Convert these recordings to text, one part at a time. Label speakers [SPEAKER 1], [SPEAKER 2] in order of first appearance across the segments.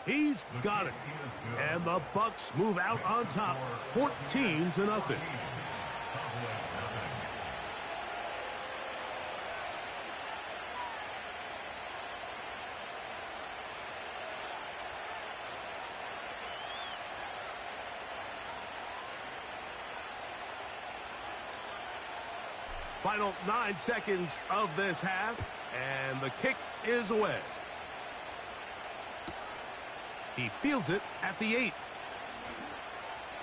[SPEAKER 1] He's got it. And the Bucks move out on top, 14-0. Final 9 seconds of this half, and the kick is away. He fields it at the 8.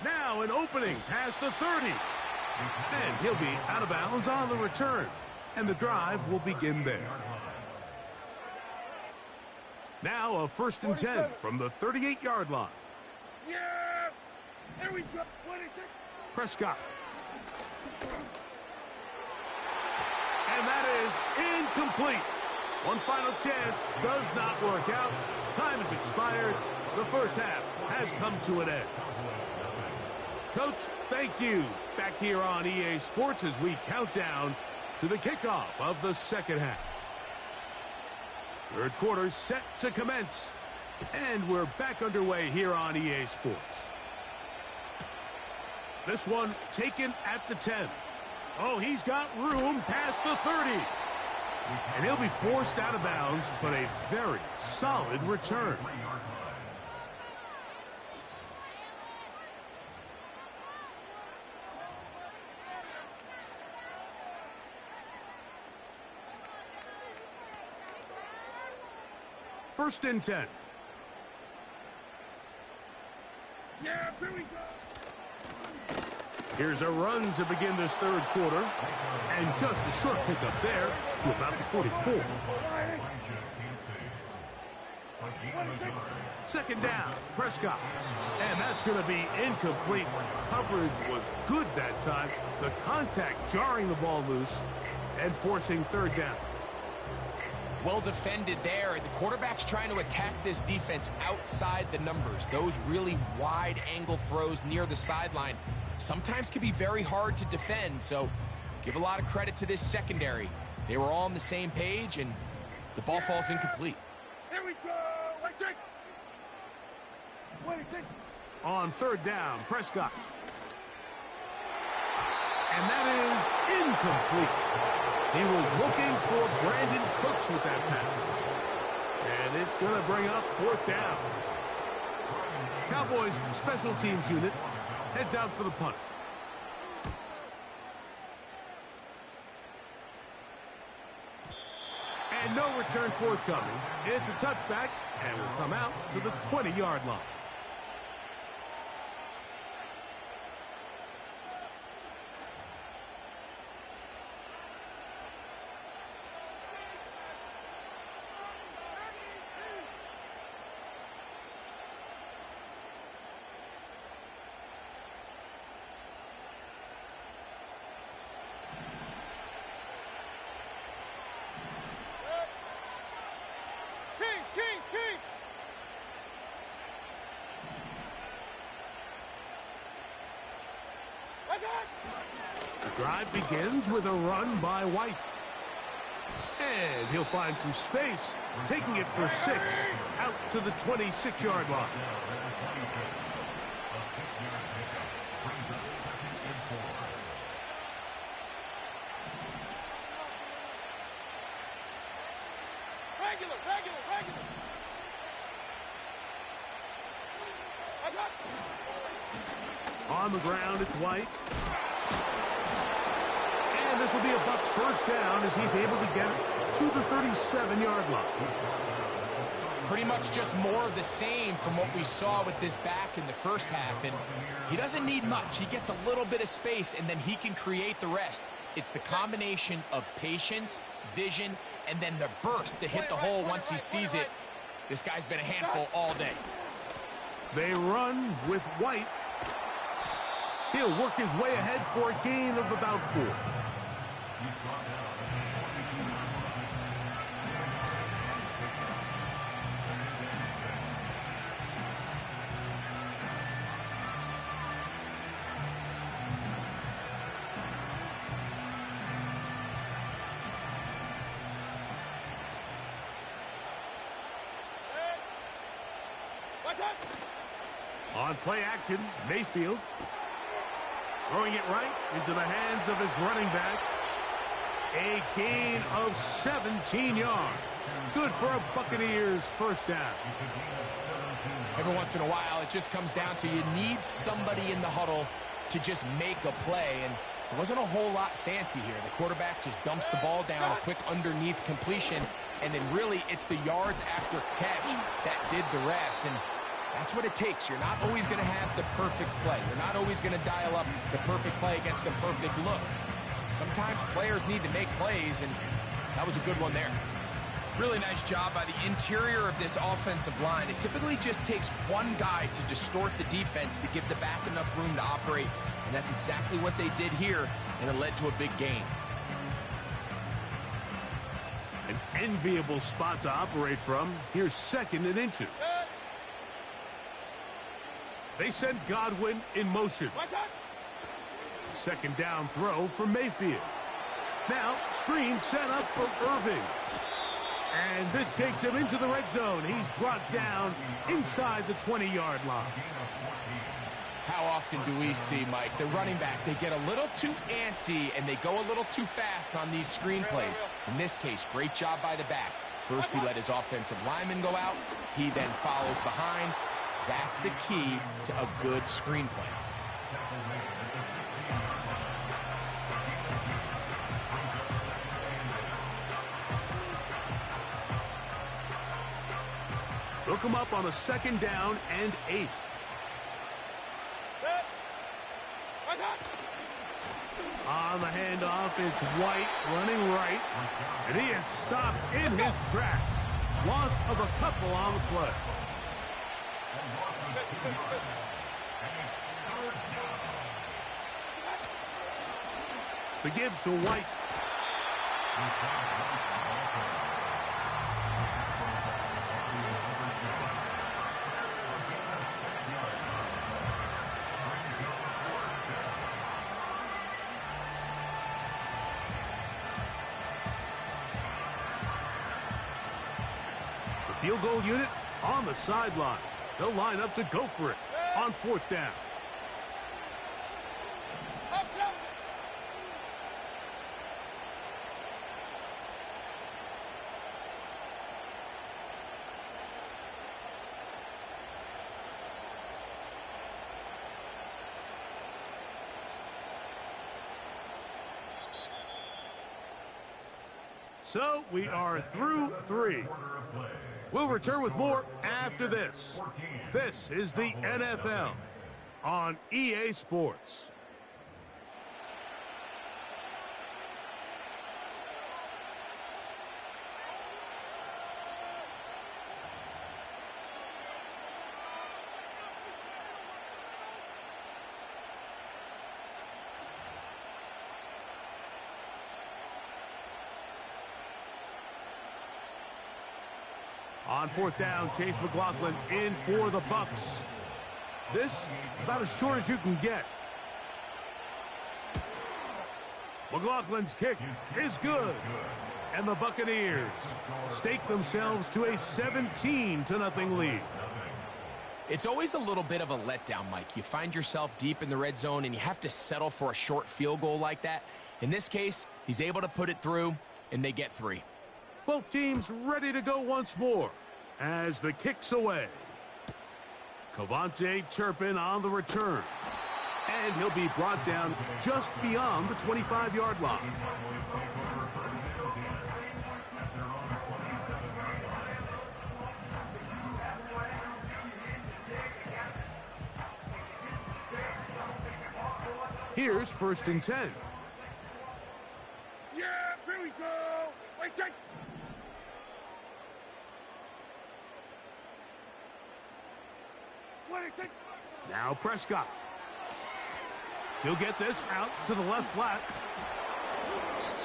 [SPEAKER 1] Now an opening past the 30. And he'll be out of bounds on the return. And the drive will begin there. Now a 1st and 10 from the 38-yard line.
[SPEAKER 2] Yeah! There we go. 26.
[SPEAKER 1] Prescott. And that is incomplete. One final chance does not work out. Time has expired. The first half has come to an end. Coach, thank you. Back here on EA Sports as we count down to the kickoff of the second half. Third quarter set to commence. And we're back underway here on EA Sports. This one taken at the 10. Oh, he's got room past the 30. And he'll be forced out of bounds, but a very solid return. First and 10.
[SPEAKER 2] Yeah, here we go.
[SPEAKER 1] Here's a run to begin this third quarter. And just a short pickup there to about the 44. Second down, Prescott. And that's going to be incomplete. Coverage was good that time. The contact jarring the ball loose and forcing third down.
[SPEAKER 3] Well defended there. The quarterback's trying to attack this defense outside the numbers. Those really wide angle throws near the sideline sometimes can be very hard to defend, so give a lot of credit to this secondary. They were all on the same page, and the ball falls incomplete.
[SPEAKER 2] Here we go. Let's take.
[SPEAKER 1] On third down, Prescott. And that is incomplete. He was looking for Brandon Cooks with that pass. And it's going to bring up fourth down. Cowboys special teams unit heads out for the punt. And no return forthcoming. It's a touchback and will come out to the 20-yard line. The drive begins with a run by White. And he'll find some space, taking it for 6 out to the 26-yard line. On the ground, it's White. And this will be a Bucks first down as he's able to get it to the 37-yard line.
[SPEAKER 3] Pretty much just more of the same from what we saw with this back in the first half. And he doesn't need much. He gets a little bit of space, and then he can create the rest. It's the combination of patience, vision, and then the burst to hit the hole once he sees it. This guy's been a handful all day.
[SPEAKER 1] They run with White. He'll work his way ahead for a gain of about 4. On play action, Mayfield. Throwing it right into the hands of his running back. A gain of 17 yards. Good for a Buccaneers first down.
[SPEAKER 3] Every once in a while, it just comes down to you need somebody in the huddle to just make a play. And it wasn't a whole lot fancy here. The quarterback just dumps the ball down, a quick underneath completion, and then really it's the yards after catch that did the rest. And that's what it takes. You're not always going to have the perfect play. You're not always going to dial up the perfect play against the perfect look. Sometimes players need to make plays, and that was a good one there.
[SPEAKER 4] Really nice job by the interior of this offensive line. It typically just takes one guy to distort the defense to give the back enough room to operate, and that's exactly what they did here, and it led to a big gain.
[SPEAKER 1] An enviable spot to operate from. Here's 2nd and inches. They send Godwin in motion. 2nd down throw for Mayfield. Now, screen set up for Irving. And this takes him into the red zone. He's brought down inside the 20-yard line.
[SPEAKER 3] How often do we see, Mike, the running back, they get a little too antsy and they go a little too fast on these screen plays. In this case, great job by the back. First, he let his offensive lineman go out. He then follows behind. That's the key to a good screen play.
[SPEAKER 1] Look him up on a 2nd down and 8. On the handoff, it's White running right. And he is stopped in his tracks. Loss of a couple on the play. The give to White. The field goal unit on the sideline. They'll line up to go for it on 4th down. So we are through 3. We'll return with more after this. This is the NFL on EA Sports. On 4th down, Chase McLaughlin in for the Bucs. This is about as short as you can get. McLaughlin's kick is good. And the Buccaneers stake themselves to a 17-0 lead.
[SPEAKER 3] It's always a little bit of a letdown, Mike. You find yourself deep in the red zone and you have to settle for a short field goal like that. In this case, he's able to put it through and they get 3.
[SPEAKER 1] Both teams ready to go once more as the kick's away. Cavante Turpin on the return. And he'll be brought down just beyond the 25-yard line. Here's 1st and 10.
[SPEAKER 2] Yeah, here we go. Wait, take.
[SPEAKER 1] Now Prescott. He'll get this out to the left flat.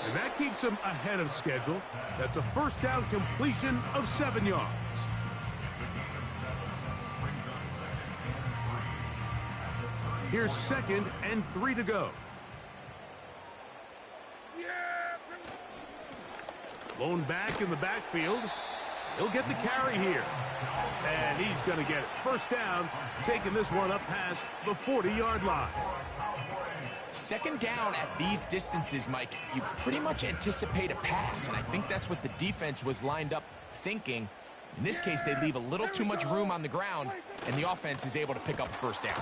[SPEAKER 1] And that keeps him ahead of schedule. That's a 1st down completion of 7 yards. Here's 2nd and 3 to go. Blown back in the backfield. He'll get the carry here. And he's going to get it. First down, taking this one up past the 40-yard line.
[SPEAKER 3] Second down at these distances, Mike, you pretty much anticipate a pass, and I think that's what the defense was lined up thinking. In this case, they leave a little too much room on the ground, and the offense is able to pick up a first down.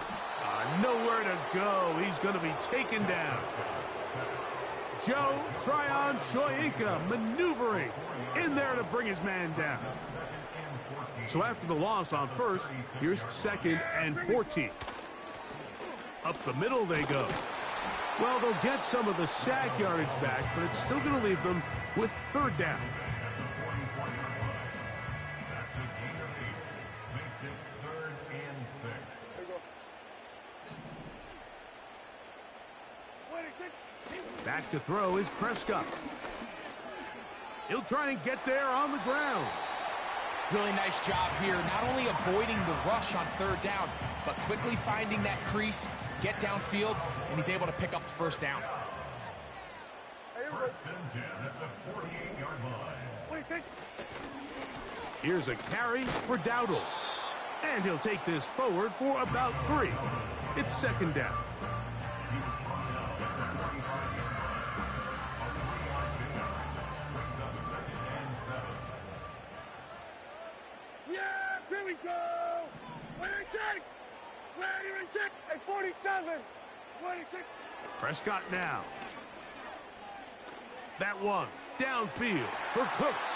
[SPEAKER 1] Nowhere to go. He's going to be taken down. Joe Tryon-Shoyinka maneuvering in there to bring his man down. So after the loss on first, here's 2nd and 14. Up the middle they go. Well, they'll get some of the sack yardage back, but it's still going to leave them with 3rd down. Back to throw is Prescott. He'll try and get there on the ground.
[SPEAKER 3] Really nice job here, not only avoiding the rush on 3rd down, but quickly finding that crease, get downfield, and he's able to pick up the first down.
[SPEAKER 1] Here's a carry for Dowdle. And he'll take this forward for about 3. It's 2nd down.
[SPEAKER 2] Here we go! Where do you take? Where do you take? At 47! Where do you take?
[SPEAKER 1] Prescott now. That one downfield for Cooks.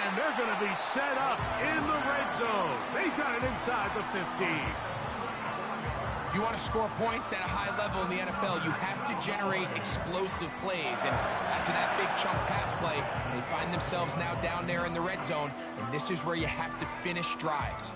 [SPEAKER 1] And they're going to be set up in the red zone. They've got it inside the 15.
[SPEAKER 3] If you want to score points at a high level in the NFL, you have to generate explosive plays. And after that big chunk pass play, they find themselves now down there in the red zone. And this is where you have to finish drives.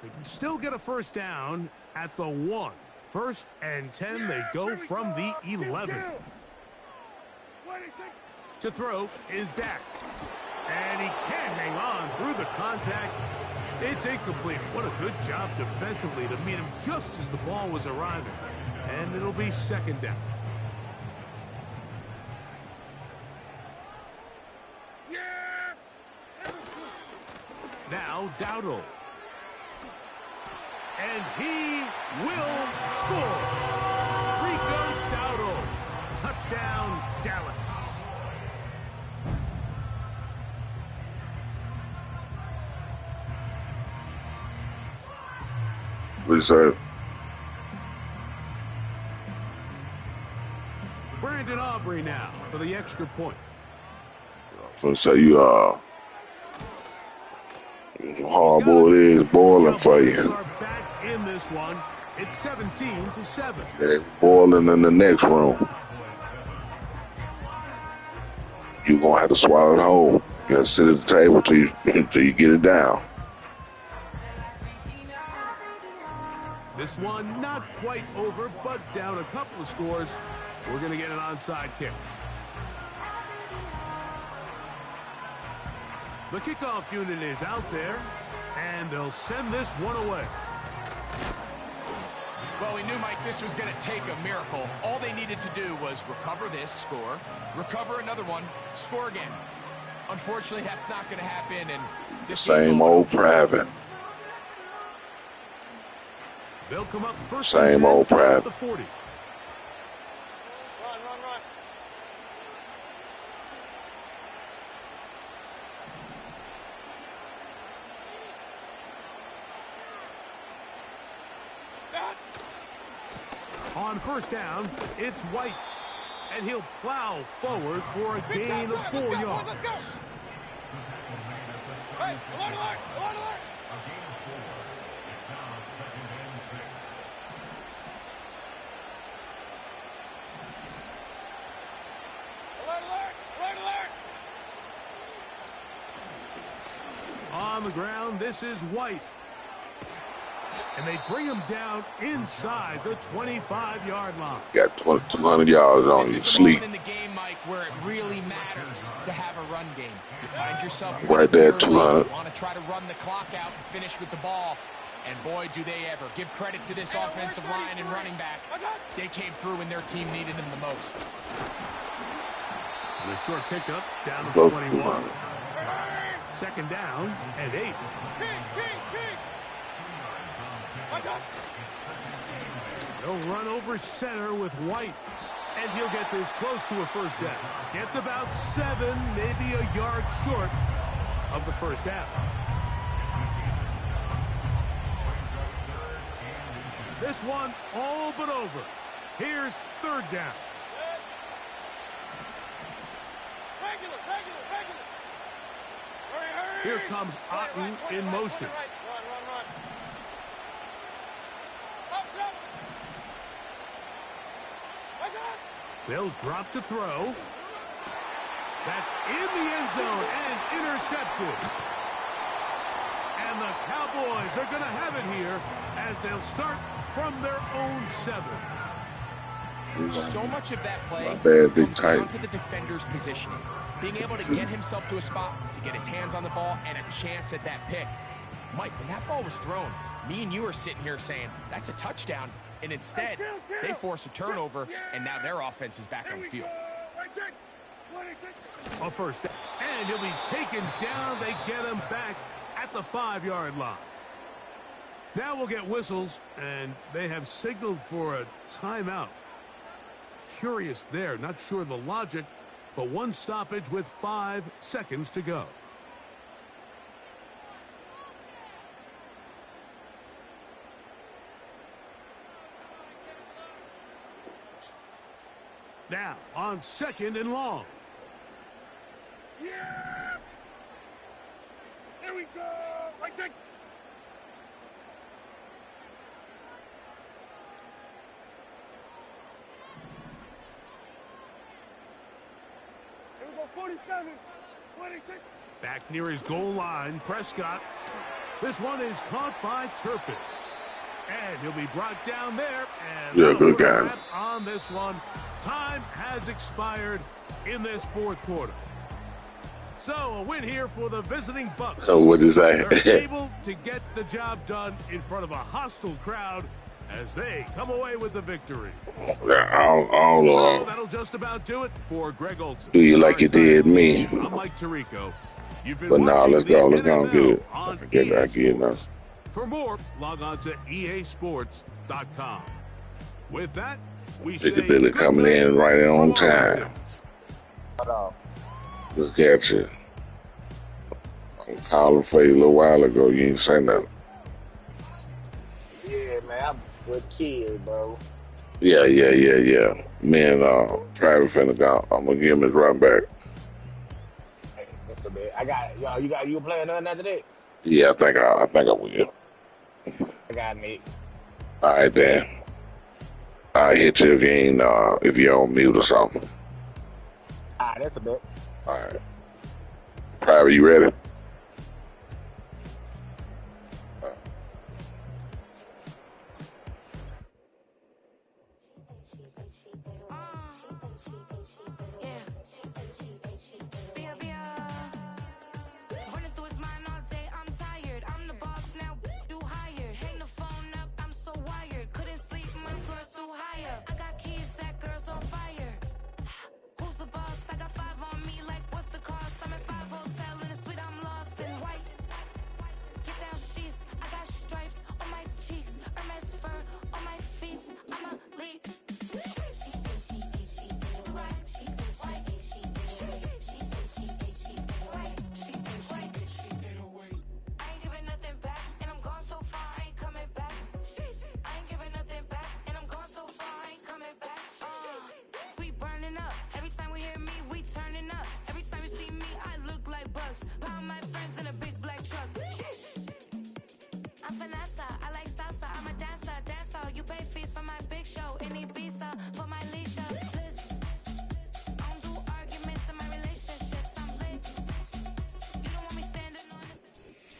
[SPEAKER 1] They can still get a first down at the 1. 1st and 10, they go from the 11. To throw is Dak. And he can't hang on through the contact. It's incomplete. What a good job defensively to meet him just as the ball was arriving. And it'll be 2nd down. Now Dowdle. And he will score. Rico Dowdle. Touchdown, Dallas.
[SPEAKER 5] Please, sir.
[SPEAKER 1] Brandon Aubrey now for the extra point.
[SPEAKER 5] So say you some hard-boiled eggs boiling for you.
[SPEAKER 1] Are back in this one. It's 17-7.
[SPEAKER 5] They're boiling in the next room. You're going to have to swallow it whole. You got to sit at the table till you get it down.
[SPEAKER 1] This one not quite over, but down a couple of scores. We're going to get an onside kick. The kickoff unit is out there, and they'll send this one away.
[SPEAKER 3] Well, we knew, Mike, this was going to take a miracle. All they needed to do was recover this, score, recover another one, score again. Unfortunately, that's not going to happen. And this
[SPEAKER 5] Same old private.
[SPEAKER 1] They'll come up first.
[SPEAKER 5] Same old private.
[SPEAKER 1] The 40.
[SPEAKER 2] Run.
[SPEAKER 1] On first down, it's White, and he'll plow forward for a gain of 4 yards.
[SPEAKER 2] Hey, alert!
[SPEAKER 1] On the ground, this is White. And they bring him down inside the 25-yard line.
[SPEAKER 5] Got 200 yards on you.
[SPEAKER 3] This is the
[SPEAKER 5] Sleep.
[SPEAKER 3] moment in the game, Mike, where it really matters to have a run game. You find yourself
[SPEAKER 5] Right there, 200.
[SPEAKER 3] You want to try to run the clock out and finish with the ball. And boy, do they ever. Give credit to this offensive line and running back. They came through when their team needed them the most.
[SPEAKER 1] And a short pickup down to the 21. Second down and 8. They'll run over center with White. And he'll get this close to a first down. Gets about 7, maybe a yard short of the first down. This one all but over. Here's third down. Here comes Otten in motion. They'll drop to throw. That's in the end zone and intercepted. And the Cowboys are going to have it here as they'll start from their own 7.
[SPEAKER 3] So much of that play
[SPEAKER 5] Big
[SPEAKER 3] comes down
[SPEAKER 5] tight.
[SPEAKER 3] to the defender's positioning. Being able to get himself to a spot, to get his hands on the ball, and a chance at that pick. Mike, when that ball was thrown, me and you are sitting here saying, that's a touchdown. And instead, they force a turnover, and now their offense is back on the field.
[SPEAKER 1] A first down. And he'll be taken down. They get him back at the 5-yard line. Now we'll get whistles, and they have signaled for a timeout. Curious there, not sure the logic, but one stoppage with 5 seconds to go. Now on second and long.
[SPEAKER 2] Yeah! Here we go! Right take. Here we go, 47, 26.
[SPEAKER 1] Back near his goal line, Prescott. This one is caught by Turpin. And he'll be brought down there. And
[SPEAKER 5] Yeah, good guy.
[SPEAKER 1] on this one. Time has expired in this fourth quarter. So a win here for the visiting Bucks.
[SPEAKER 5] So what is
[SPEAKER 1] They're
[SPEAKER 5] that?
[SPEAKER 1] able to get the job done in front of a hostile crowd as they come away with the victory.
[SPEAKER 5] I don't
[SPEAKER 1] So
[SPEAKER 5] know.
[SPEAKER 1] that'll just about do it for Greg Olson.
[SPEAKER 5] Do you like you did me?
[SPEAKER 1] I'm Mike Tirico. You've been
[SPEAKER 5] But now
[SPEAKER 1] watching
[SPEAKER 5] let's
[SPEAKER 1] the
[SPEAKER 5] go. Let's go and get
[SPEAKER 1] NFL
[SPEAKER 5] it.
[SPEAKER 1] on
[SPEAKER 5] I get
[SPEAKER 1] EA
[SPEAKER 5] it now.
[SPEAKER 1] Sports. For more, log on to easports.com. With that, we say
[SPEAKER 5] Big Billy coming in right on time. Look at you. I'm calling for you a little while ago. You ain't say nothing.
[SPEAKER 6] Yeah, man, I'm a good kid, bro.
[SPEAKER 5] Yeah. Me and Travis finna go. I'm gonna give him his run back.
[SPEAKER 6] Hey, that's a bit. I got you playing nothing after that?
[SPEAKER 5] Yeah, I think I will.
[SPEAKER 6] I got Nick.
[SPEAKER 5] All right, then. I hit you again if you're on mute or something.
[SPEAKER 6] That's a bit.
[SPEAKER 5] All right. Private, you ready?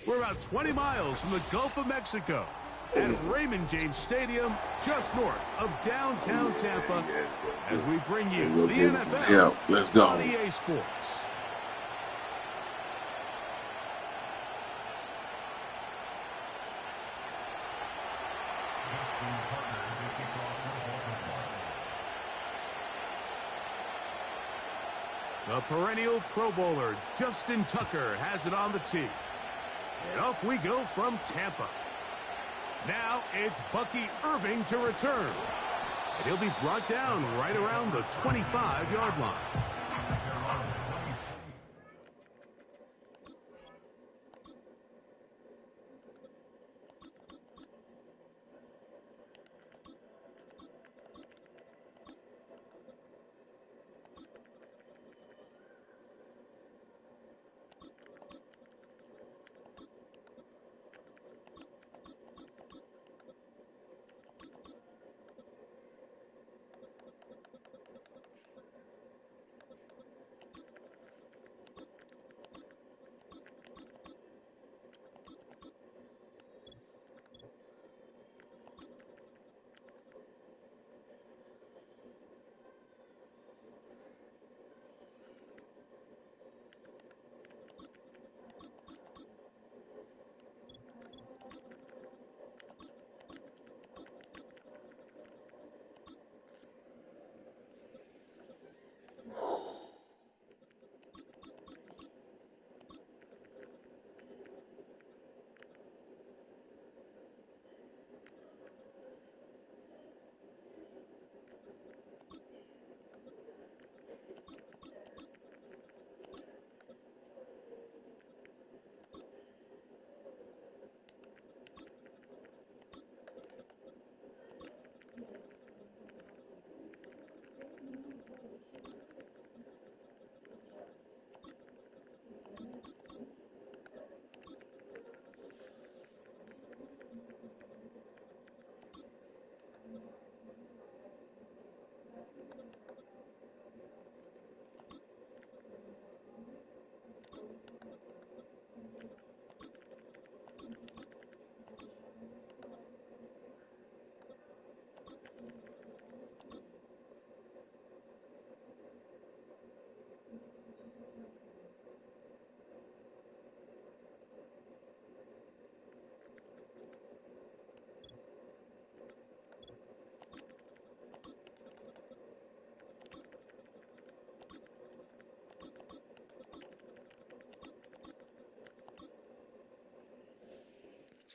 [SPEAKER 1] We're about 20 miles from the Gulf of Mexico at Raymond James Stadium, just north of downtown Tampa, as we bring you the NFL
[SPEAKER 5] Yeah, let's go.
[SPEAKER 1] on EA Sports. The perennial Pro Bowler, Justin Tucker, has it on the tee. And off we go from Tampa. Now it's Bucky Irving to return. And he'll be brought down right around the 25-yard line.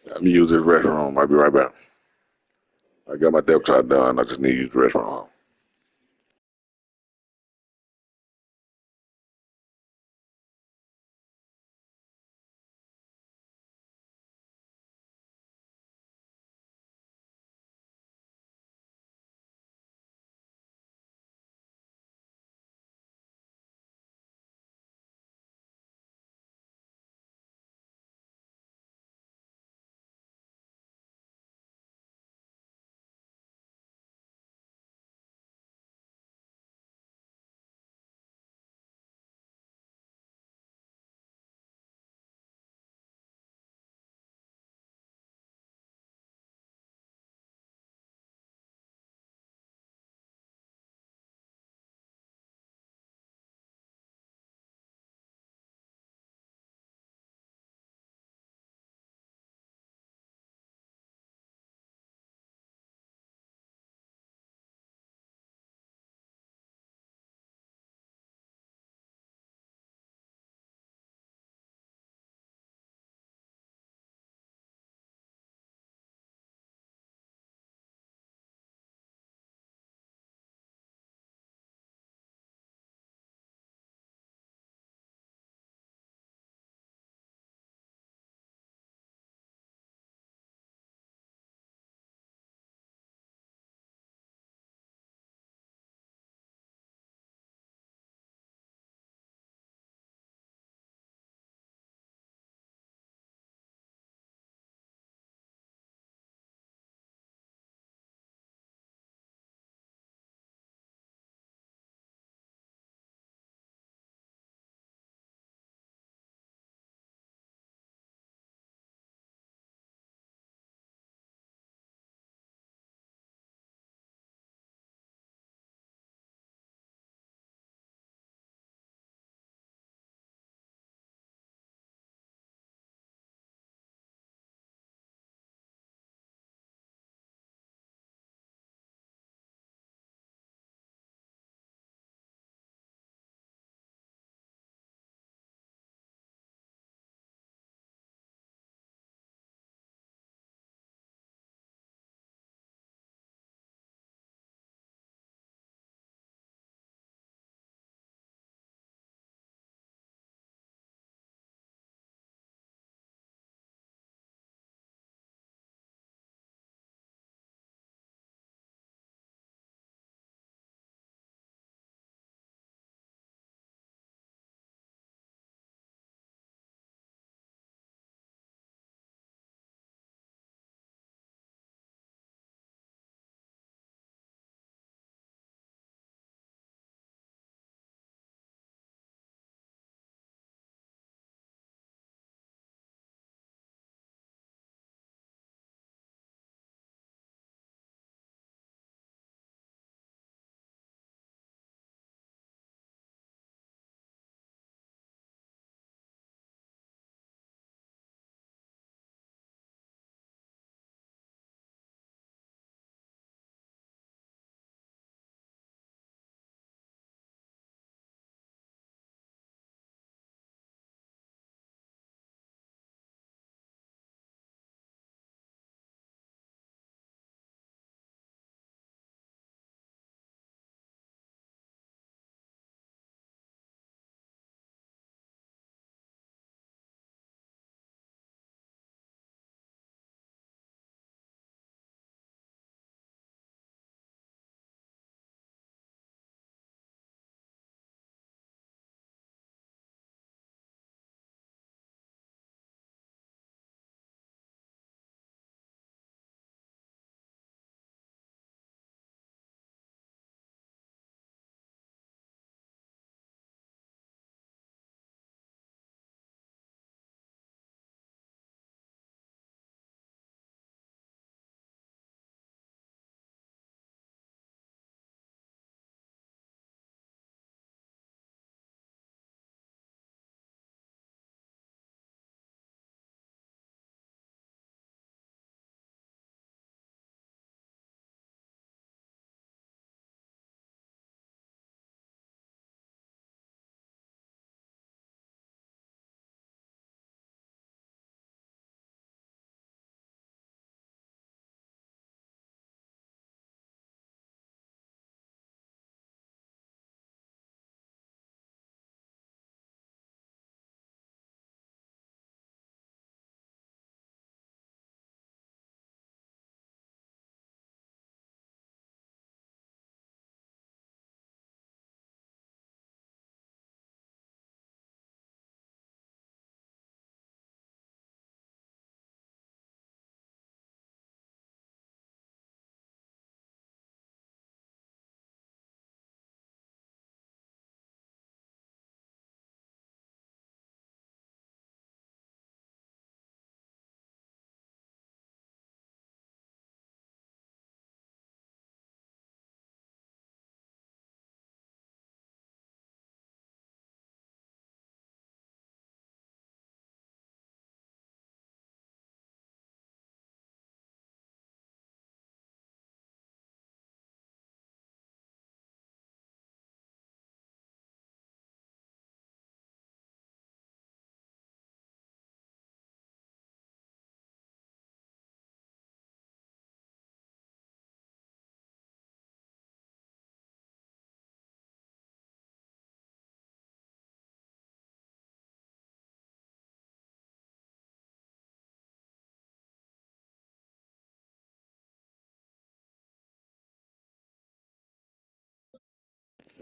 [SPEAKER 5] Let me use this restroom. I'll be right back. I got my depth chart done. I just need to use the restroom.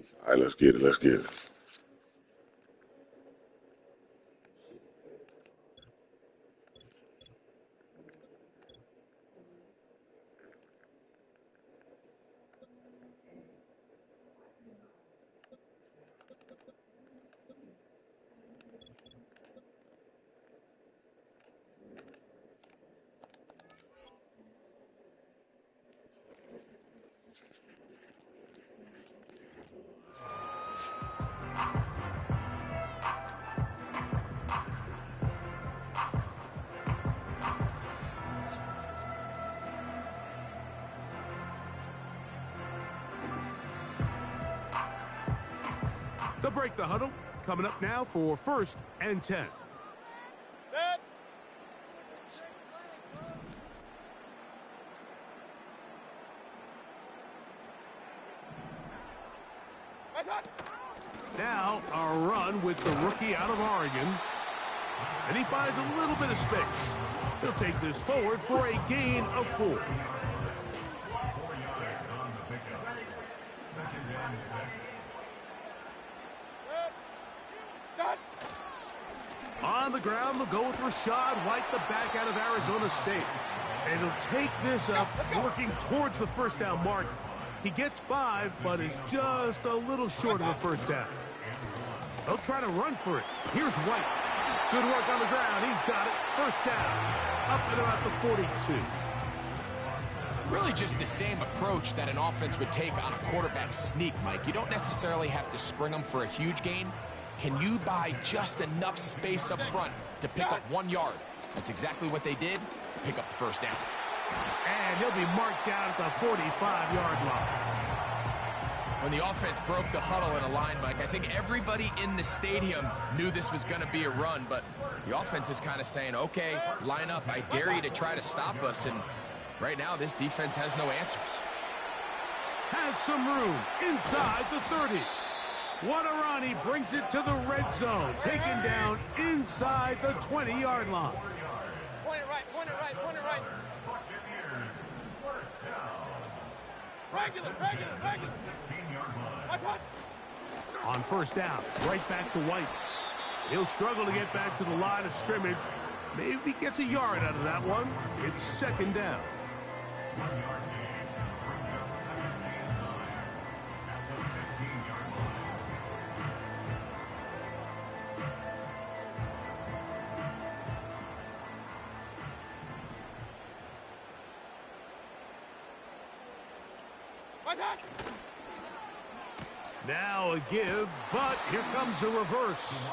[SPEAKER 5] All right, let's get it. Let's get it.
[SPEAKER 1] They'll break the huddle. Coming up now for 1st and 10. Now a run with the rookie out of Oregon. And he finds a little bit of space. He'll take this forward for a gain of 4. On the ground, they'll go with Rashad White, the back out of Arizona State. And he'll take this up, working towards the first down mark. He gets 5, but is just a little short of a first down. They'll try to run for it. Here's White. Good work on the ground. He's got it. First down. Up at about the 42.
[SPEAKER 3] Really just the same approach that an offense would take on a quarterback sneak, Mike. You don't necessarily have to spring them for a huge gain. Can you buy just enough space up front to pick up 1 yard? That's exactly what they did. Pick up the first down.
[SPEAKER 1] And he'll be marked down at the 45-yard line.
[SPEAKER 3] When the offense broke the huddle in a line, Mike, I think everybody in the stadium knew this was going to be a run, but the offense is kind of saying, okay, line up. I dare you to try to stop us, and right now this defense has no answers.
[SPEAKER 1] Has some room inside the 30. Wadarani brings it to the red zone, taken down inside the 20-yard line.
[SPEAKER 2] Point it right, point it right, point it right. Regular.
[SPEAKER 1] On first down, right back to White. He'll struggle to get back to the line of scrimmage. Maybe gets a yard out of that one. It's 2nd down. Now a give, but here comes a reverse.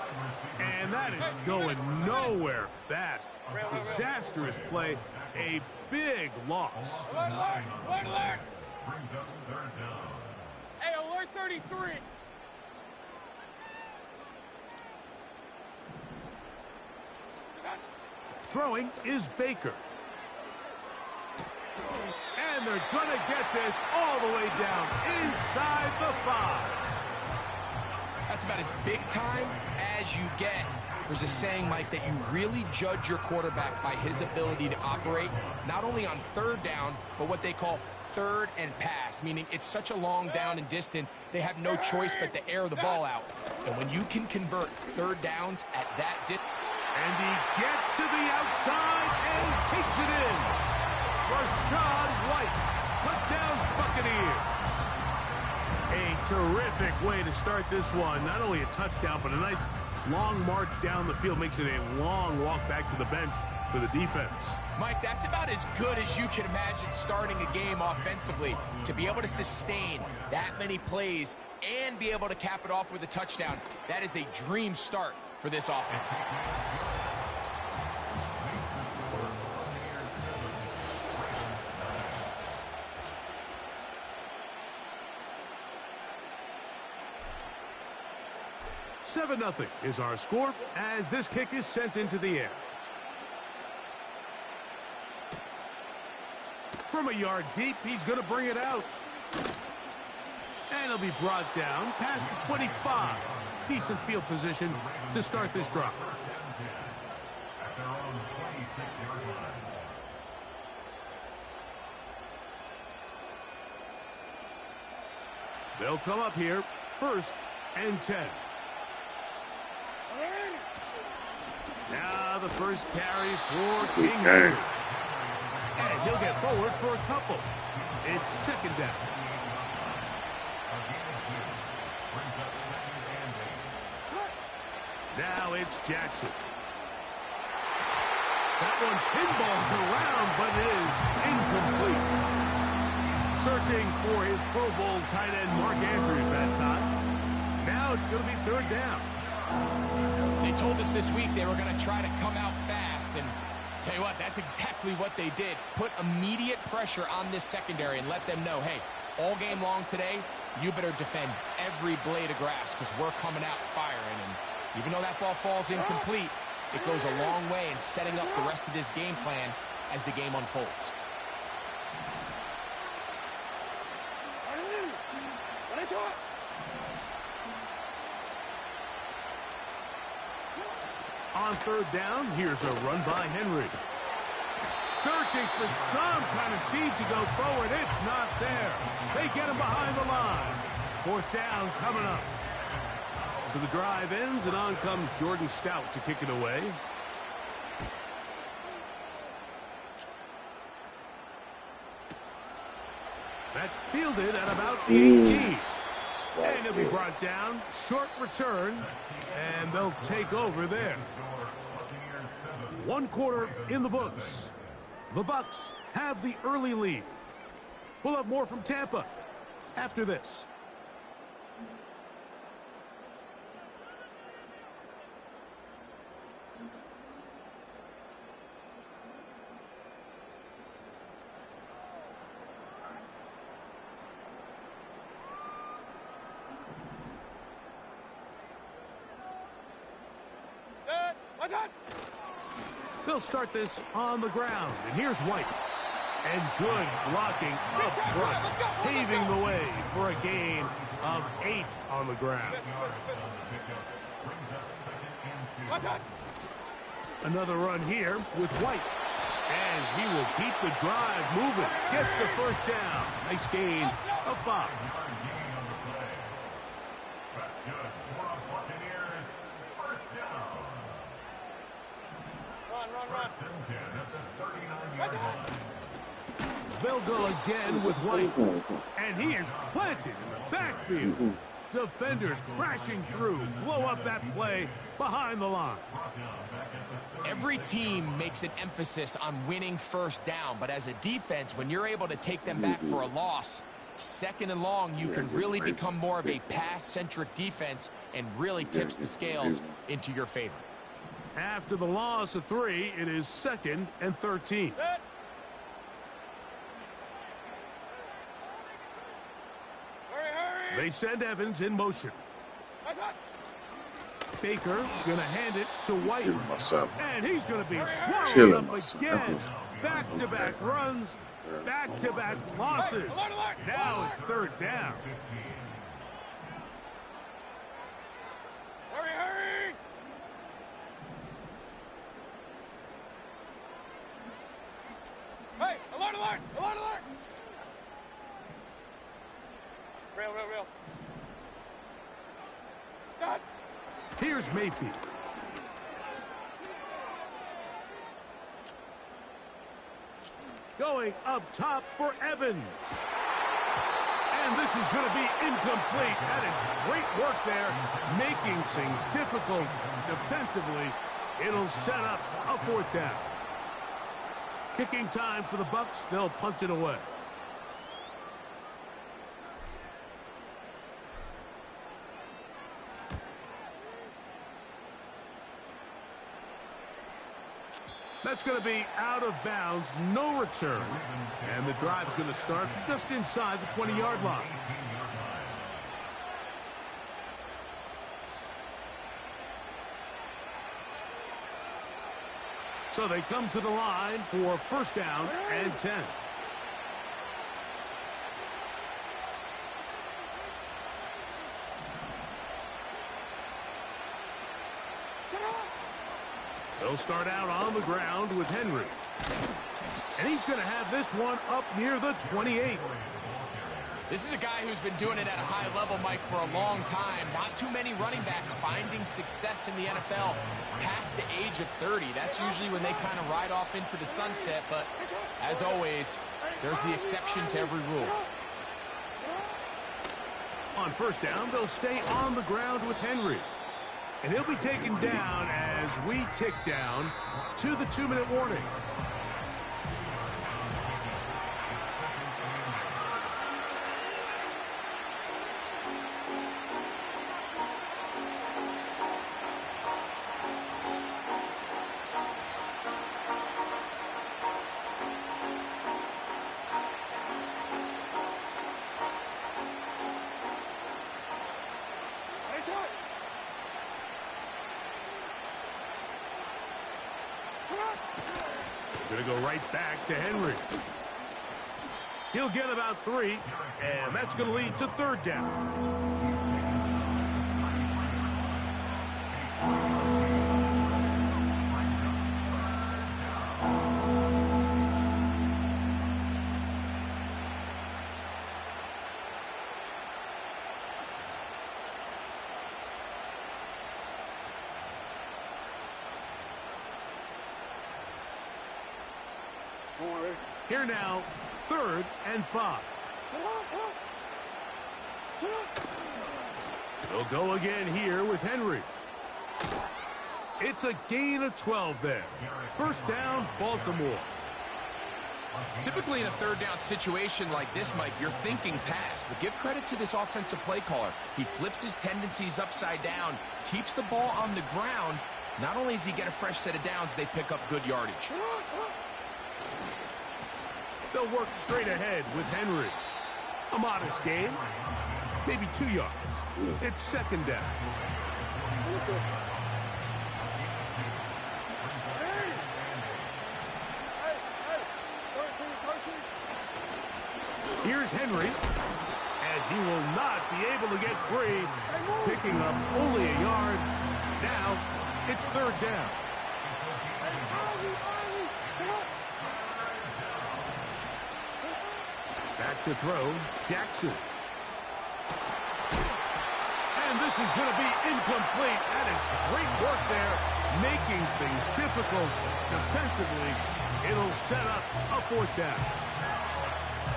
[SPEAKER 1] And that is going nowhere fast. Disastrous play. A big loss.
[SPEAKER 2] Alert! Hey, alert 33.
[SPEAKER 1] Throwing is Baker. And they're going to get this all the way down inside the 5.
[SPEAKER 3] That's about as big time as you get. There's a saying, Mike, that you really judge your quarterback by his ability to operate, not only on 3rd down, but what they call 3rd and pass, meaning it's such a long down and distance, they have no choice but to air the ball out. And when you can convert 3rd downs at that distance.
[SPEAKER 1] And he gets to the outside and takes it in. Rashad White, touchdown Buccaneers. A terrific way to start this one. Not only a touchdown, but a nice long march down the field. Makes it a long walk back to the bench for the defense.
[SPEAKER 3] Mike, that's about as good as you can imagine starting a game offensively. To be able to sustain that many plays and be able to cap it off with a touchdown, that is a dream start for this offense.
[SPEAKER 1] $7-0 is our score as this kick is sent into the air. From a yard deep, he's going to bring it out. And he'll be brought down past the 25. Decent field position to start this drive. They'll come up here. first and 10. Now the first carry for King Henry. And he'll get forward for a couple. It's second down. Now it's Jackson. That one pinballs around, but it is incomplete. Searching for his Pro Bowl tight end Mark Andrews that time. Now it's going to be third down.
[SPEAKER 3] They told us this week they were going to try to come out fast, and tell you what, that's exactly what they did. Put immediate pressure on this secondary and let them know, hey, all game long today, you better defend every blade of grass because we're coming out firing. And even though that ball falls incomplete, it goes a long way in setting up the rest of this game plan as the game unfolds.
[SPEAKER 1] On third down, here's a run by Henry. Searching for some kind of seed to go forward. It's not there. They get him behind the line. Fourth down coming up. So the drive ends, and on comes Jordan Stout to kick it away. That's fielded at about 18. And he'll be brought down. Short return, and they'll take over there. 1 quarter in the books. The Bucs have the early lead. We'll have more from Tampa after this. They'll start this on the ground, and here's White. And good blocking up front, paving the way for a gain of 8 on the ground. Another run here with White. And he will keep the drive moving. Gets the first down. Nice gain of 5. They'll go again with White. And he is planted in the backfield. Defenders crashing through. Blow up that play behind the line.
[SPEAKER 3] Every team makes an emphasis on winning first down, but as a defense, when you're able to take them back for a loss, second and long, you can really become more of a pass-centric defense and really tips the scales into your favor.
[SPEAKER 1] After the loss of 3, it is 2nd and 13. They send Evans in motion. Baker going to hand it to White. And he's going to be swallowed up again. Back-to-back runs, back-to-back losses. Now it's third down.
[SPEAKER 2] Hurry! Hey, alert! Real. God.
[SPEAKER 1] Here's Mayfield. Going up top for Evans. And this is going to be incomplete. That is great work there, making things difficult defensively. It'll set up a fourth down. Kicking time for the Bucs. They'll punt it away. That's going to be out of bounds, no return. And the drive's going to start just inside the 20-yard line. So they come to the line for first down and 10. They'll start out on the ground with Henry. And he's going to have this one up near the 28.
[SPEAKER 3] This is a guy who's been doing it at a high level, Mike, for a long time. Not too many running backs finding success in the NFL past the age of 30. That's usually when they kind of ride off into the sunset, but as always, there's the exception to every rule.
[SPEAKER 1] On first down, they'll stay on the ground with Henry. And he'll be taken down as we tick down to the 2-minute warning. Going to go right back to Henry. He'll get about 3, and that's going to lead to 3rd down. Here now, 3rd and 5. They'll go again here with Henry. It's a gain of 12 there. 1st down, Baltimore.
[SPEAKER 4] Typically in a 3rd down situation like this, Mike, you're thinking pass, but give credit to this offensive play caller. He flips his tendencies upside down, keeps the ball on the ground. Not only does he get a fresh set of downs, they pick up good yardage.
[SPEAKER 1] They'll work straight ahead with Henry. A modest gain, maybe 2 yards. It's 2nd down. Here's Henry, and he will not be able to get free, picking up only a yard. Now, it's 3rd down. Back to throw, Jackson. And this is going to be incomplete. That is great work there, making things difficult defensively. It'll set up a 4th down.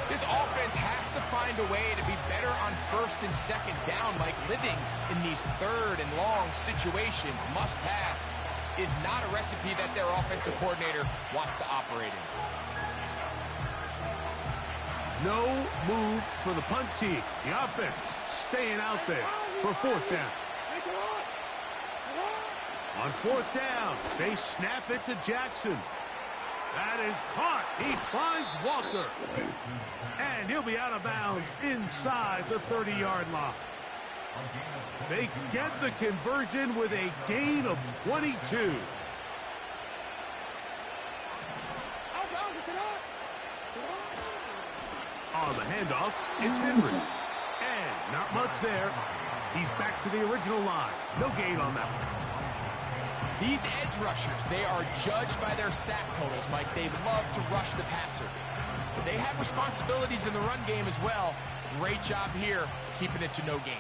[SPEAKER 3] This offense has to find a way to be better on 1st and 2nd down, like living in these 3rd and long situations. Must pass is not a recipe that their offensive coordinator wants to operate in.
[SPEAKER 1] No move for the punt team. The offense staying out there for 4th down. On 4th down, they snap it to Jackson. That is caught. He finds Walker. And he'll be out of bounds inside the 30-yard line. They get the conversion with a gain of 22. On the handoff, it's Henry. And not much there. He's back to the original line. No gain on that one.
[SPEAKER 3] These edge rushers, they are judged by their sack totals, Mike. They love to rush the passer. But they have responsibilities in the run game as well. Great job here, keeping it to no gain.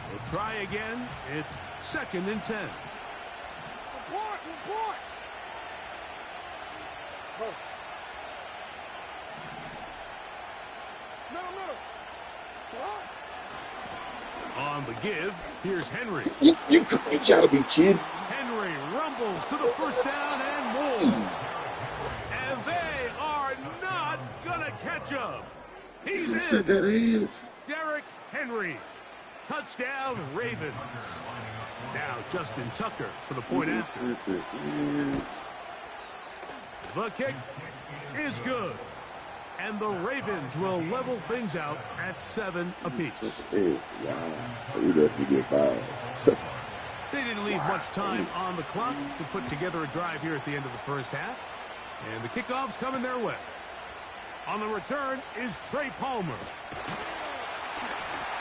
[SPEAKER 1] We'll try again. It's 2nd and 10.
[SPEAKER 2] Report!
[SPEAKER 1] On the give, here's Henry.
[SPEAKER 5] You gotta be kidding.
[SPEAKER 1] Henry rumbles to the 1st down and more. And they are not gonna catch him. He's in.
[SPEAKER 5] Said that is.
[SPEAKER 1] Derrick Henry. Touchdown, Ravens. Now Justin Tucker for the point after. The kick is good. And the Ravens will level things out at 7 apiece.
[SPEAKER 5] Wow.
[SPEAKER 1] They didn't leave much time on the clock to put together a drive here at the end of the 1st half. And the kickoff's coming their way. On the return is Trey Palmer.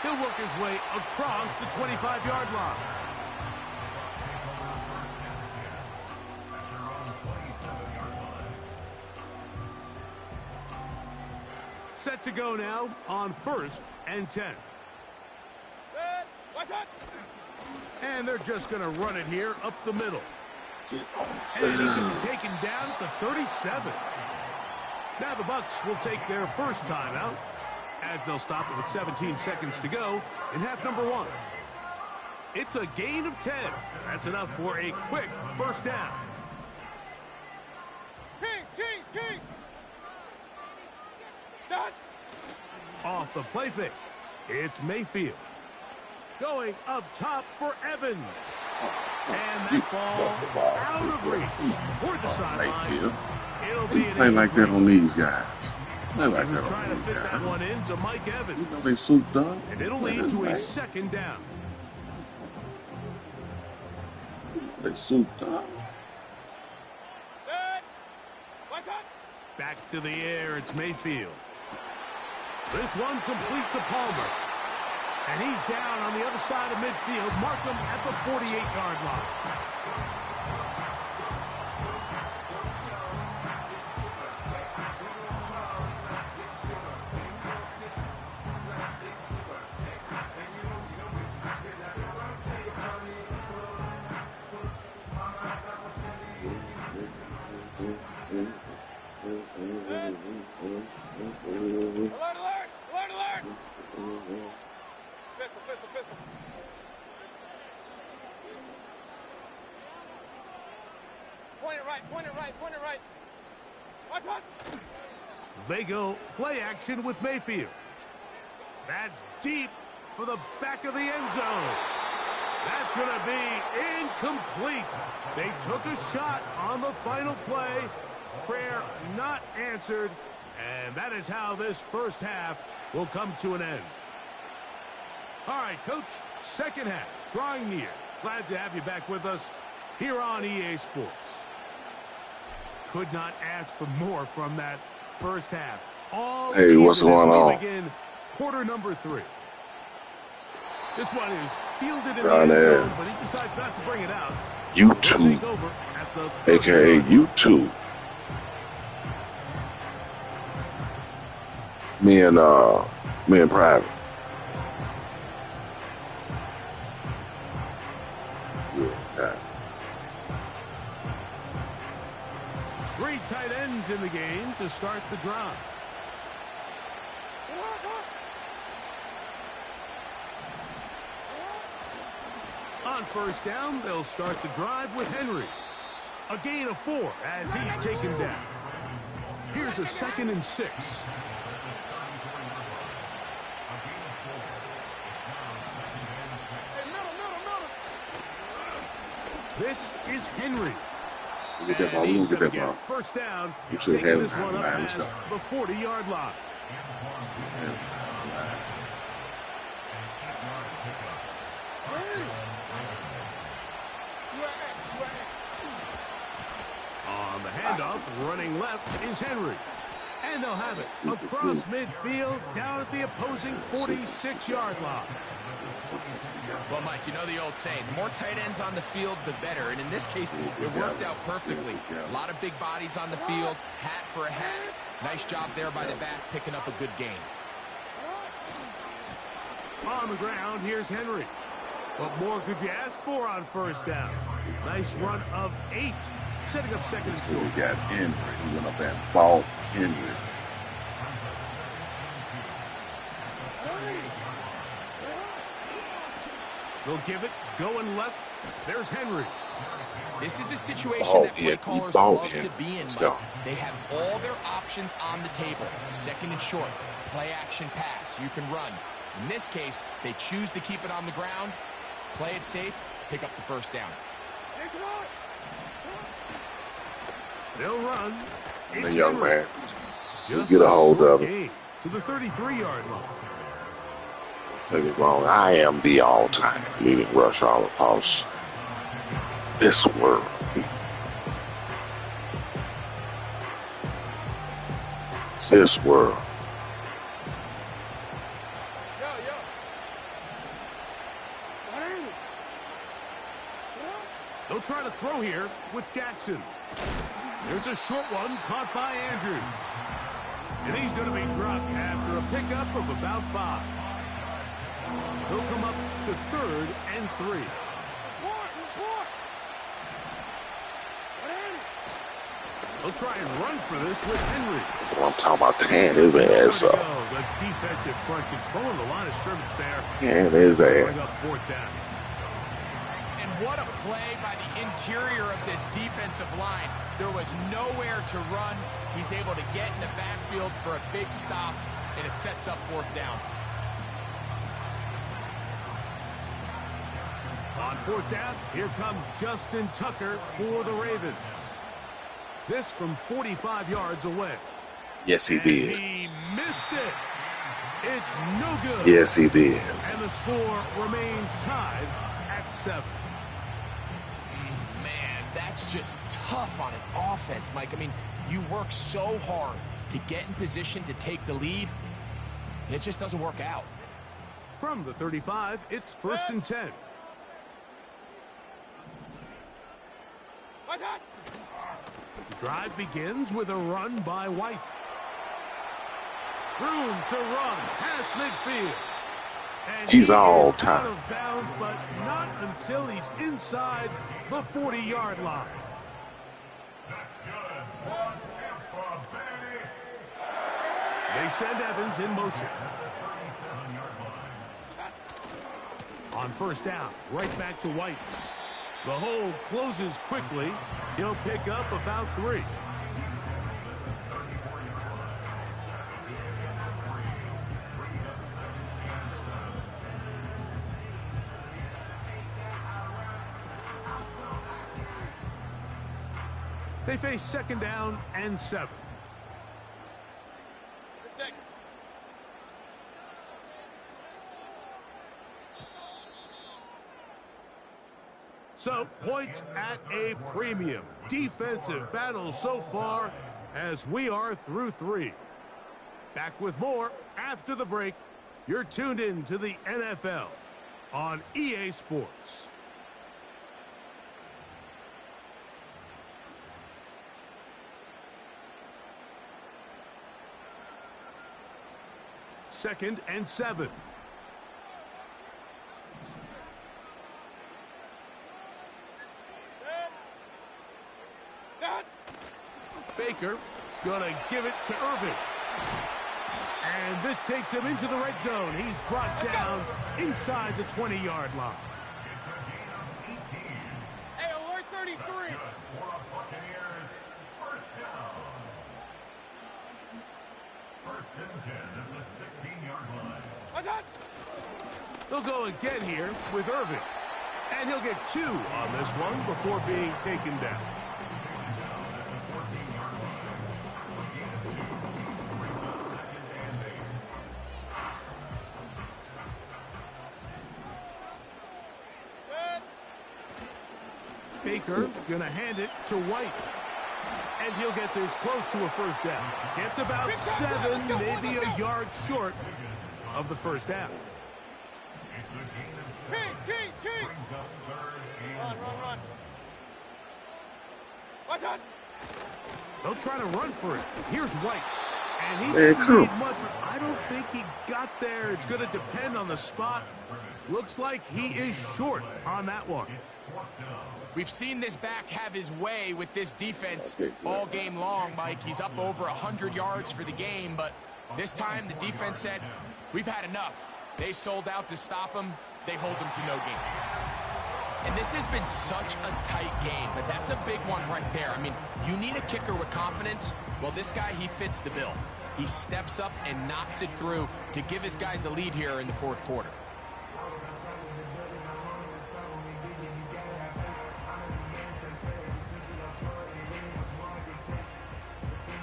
[SPEAKER 1] He'll work his way across the 25-yard line. Set to go now on 1st and 10. And they're just going to run it here up the middle. And he's going to be taken down at the 37. Now the Bucs will take their first timeout as they'll stop it with 17 seconds to go in half number 1. It's a gain of 10. That's enough for a quick first down.
[SPEAKER 2] Kings! Done!
[SPEAKER 1] Off the play fake, it's Mayfield. Going up top for Evans. And that ball out of reach toward the sideline. It'll be
[SPEAKER 5] play like that on these guys. Play like that
[SPEAKER 1] trying
[SPEAKER 5] on
[SPEAKER 1] to
[SPEAKER 5] these
[SPEAKER 1] fit that
[SPEAKER 5] guys.
[SPEAKER 1] one into Mike Evans.
[SPEAKER 5] You know they souped up.
[SPEAKER 1] And it'll lead to a second down.
[SPEAKER 5] They souped up.
[SPEAKER 1] Back to the air, it's Mayfield. This one complete to Palmer. And he's down on the other side of midfield. Mark him at the 48-yard line.
[SPEAKER 2] Alert! Pistol. Point it right. Watch one.
[SPEAKER 1] They go play action with Mayfield. That's deep for the back of the end zone. That's going to be incomplete. They took a shot on the final play. Prayer not answered. And that is how this first half will come to an end. All right, Coach, second half, drawing near. Glad to have you back with us here on EA Sports. Could not ask for more from that first half. All
[SPEAKER 5] hey, what's going on?
[SPEAKER 1] Begin quarter number 3. This one is fielded in the end zone, but he decides not to bring it out.
[SPEAKER 5] YouTube, a.k.a. YouTube. Me and Private. Yeah.
[SPEAKER 1] 3 tight ends in the game to start the drive. On first down, they'll start the drive with Henry. A gain of 4 as he's taken down. Here's a 2nd and 6. This is Henry.
[SPEAKER 5] Get that ball.
[SPEAKER 1] He's
[SPEAKER 5] Get
[SPEAKER 1] going
[SPEAKER 5] that
[SPEAKER 1] to
[SPEAKER 5] ball.
[SPEAKER 1] get first down,
[SPEAKER 5] You should
[SPEAKER 1] taking
[SPEAKER 5] have
[SPEAKER 1] this one up
[SPEAKER 5] Let's
[SPEAKER 1] past
[SPEAKER 5] go.
[SPEAKER 1] the 40-yard line. On the handoff, running left is Henry. And they'll have it across midfield down at the opposing 46-yard line.
[SPEAKER 3] Well, Mike, you know the old saying, the more tight ends on the field, the better. And in this case, it worked out perfectly. A lot of big bodies on the field, hat for a hat. Nice job there by the back, picking up a good gain.
[SPEAKER 1] On the ground, here's Henry. What more could you ask for on first down? Nice run of 8, setting up second and
[SPEAKER 5] So we
[SPEAKER 1] short.
[SPEAKER 5] got Henry. He went up and bought Henry.
[SPEAKER 1] They'll give it, going left. There's Henry.
[SPEAKER 3] This is a situation
[SPEAKER 5] Oh,
[SPEAKER 3] that
[SPEAKER 5] yeah,
[SPEAKER 3] play callers
[SPEAKER 5] he bought
[SPEAKER 3] love
[SPEAKER 5] him.
[SPEAKER 3] to be in,
[SPEAKER 5] Let's
[SPEAKER 3] Mike.
[SPEAKER 5] go.
[SPEAKER 3] They have all their options on the table. Second and short, play action pass. You can run. In this case, they choose to keep it on the ground, play it safe, pick up the first down.
[SPEAKER 1] They'll run. It's
[SPEAKER 5] The young
[SPEAKER 1] Henry.
[SPEAKER 5] man.
[SPEAKER 1] Just
[SPEAKER 5] Get a hold
[SPEAKER 1] short
[SPEAKER 5] of it.
[SPEAKER 1] gain to the 33-yard line.
[SPEAKER 5] Take it wrong. I am the all-time leading rush all across this world. This world.
[SPEAKER 1] They'll try to throw here with Jackson. There's a short one caught by Andrews. And he's going to be dropped after a pickup of about 5. He'll come up to 3rd and 3. He'll try and run for this with Henry.
[SPEAKER 5] That's what I'm talking about. Tearing his ass up.
[SPEAKER 1] The defensive front controlling the line of scrimmage there.
[SPEAKER 5] Tearing his
[SPEAKER 1] Bring
[SPEAKER 5] ass.
[SPEAKER 1] up 4th down.
[SPEAKER 3] And what a play by the interior of this defensive line. There was nowhere to run. He's able to get in the backfield for a big stop, and it sets up 4th down.
[SPEAKER 1] On 4th down, here comes Justin Tucker for the Ravens. This from 45 yards away.
[SPEAKER 5] Yes, he did.
[SPEAKER 1] He missed it. It's no good.
[SPEAKER 5] Yes, he did.
[SPEAKER 1] And the score remains tied at 7.
[SPEAKER 3] Man, that's just tough on an offense, Mike. I mean, you work so hard to get in position to take the lead, and it just doesn't work out.
[SPEAKER 1] From the 35, it's 1st and 10. The drive begins with a run by White. Room to run past midfield. And
[SPEAKER 5] He's
[SPEAKER 1] he
[SPEAKER 5] all
[SPEAKER 1] is
[SPEAKER 5] time.
[SPEAKER 1] out of bounds, but not until he's inside the 40-yard line. They send Evans in motion. On 1st down, right back to White. The hole closes quickly. He'll pick up about 3. They face 2nd down and 7. So, points at a premium. Defensive battle so far as we are through 3. Back with more after the break. You're tuned in to the NFL on EA Sports. Second and 7. Baker gonna give it to Irvin. And this takes him into the red zone. He's brought down inside the 20-yard line.
[SPEAKER 2] Hey, alert 33.
[SPEAKER 1] They'll go again here with Irvin. And he'll get 2 on this one before being taken down. Baker gonna hand it to White. And he'll get this close to a 1st down. Gets about 7, maybe a yard short of the 1st down.
[SPEAKER 2] King. Run. Watch out.
[SPEAKER 1] They'll try to run for it. Here's White. And he
[SPEAKER 5] There it
[SPEAKER 1] didn't need
[SPEAKER 5] come.
[SPEAKER 1] much. I don't think he got there. It's going to depend on the spot. Looks like he is short on that one.
[SPEAKER 3] We've seen this back have his way with this defense all game long, Mike. He's up over 100 yards for the game, but this time the defense said, we've had enough. They sold out to stop him. They hold him to no gain. And this has been such a tight game, but that's a big one right there. I mean, you need a kicker with confidence. Well, this guy, he fits the bill. He steps up and knocks it through to give his guys a lead here in the 4th quarter.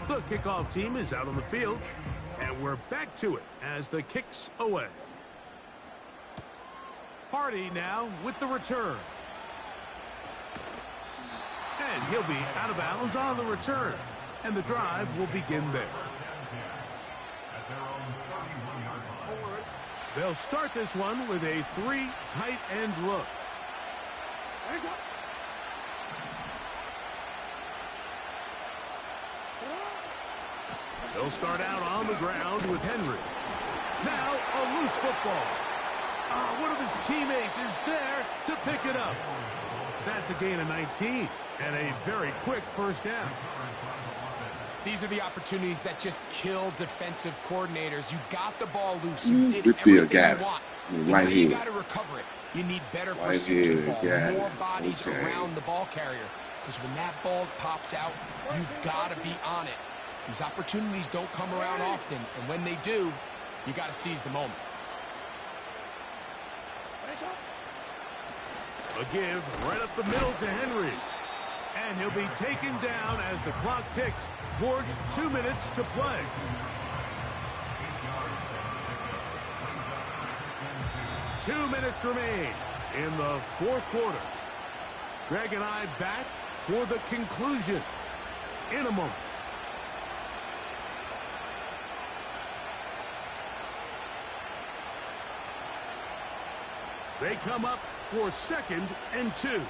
[SPEAKER 1] The kickoff team is out on the field, and we're back to it as the kick's away. Hardy now with the return. And he'll be out of bounds on the return, and the drive will begin there. They'll start this one with a 3 tight end look. They'll They'll start out on the ground with Henry. Now a loose football. One of his teammates is there to pick it up. That's a gain of 19 and a very quick first down.
[SPEAKER 3] These are the opportunities that just kill defensive coordinators. You got the ball loose. You did
[SPEAKER 5] Good field,
[SPEAKER 3] everything
[SPEAKER 5] got
[SPEAKER 3] you want.
[SPEAKER 5] it. Right
[SPEAKER 3] You
[SPEAKER 5] here.
[SPEAKER 3] got to recover it. You need better
[SPEAKER 5] Right
[SPEAKER 3] pursuit of the
[SPEAKER 5] here,
[SPEAKER 3] ball,
[SPEAKER 5] got
[SPEAKER 3] more
[SPEAKER 5] it.
[SPEAKER 3] bodies
[SPEAKER 5] Okay.
[SPEAKER 3] around the ball carrier. Because when that ball pops out, you've got to be on it. These opportunities don't come around often, and when they do, you got to seize the moment.
[SPEAKER 1] A give right up the middle to Henry. And he'll be taken down as the clock ticks towards 2 minutes to play. Two minutes remain in the fourth quarter. Greg and I back for the conclusion in a moment. They come up for 2nd and 2.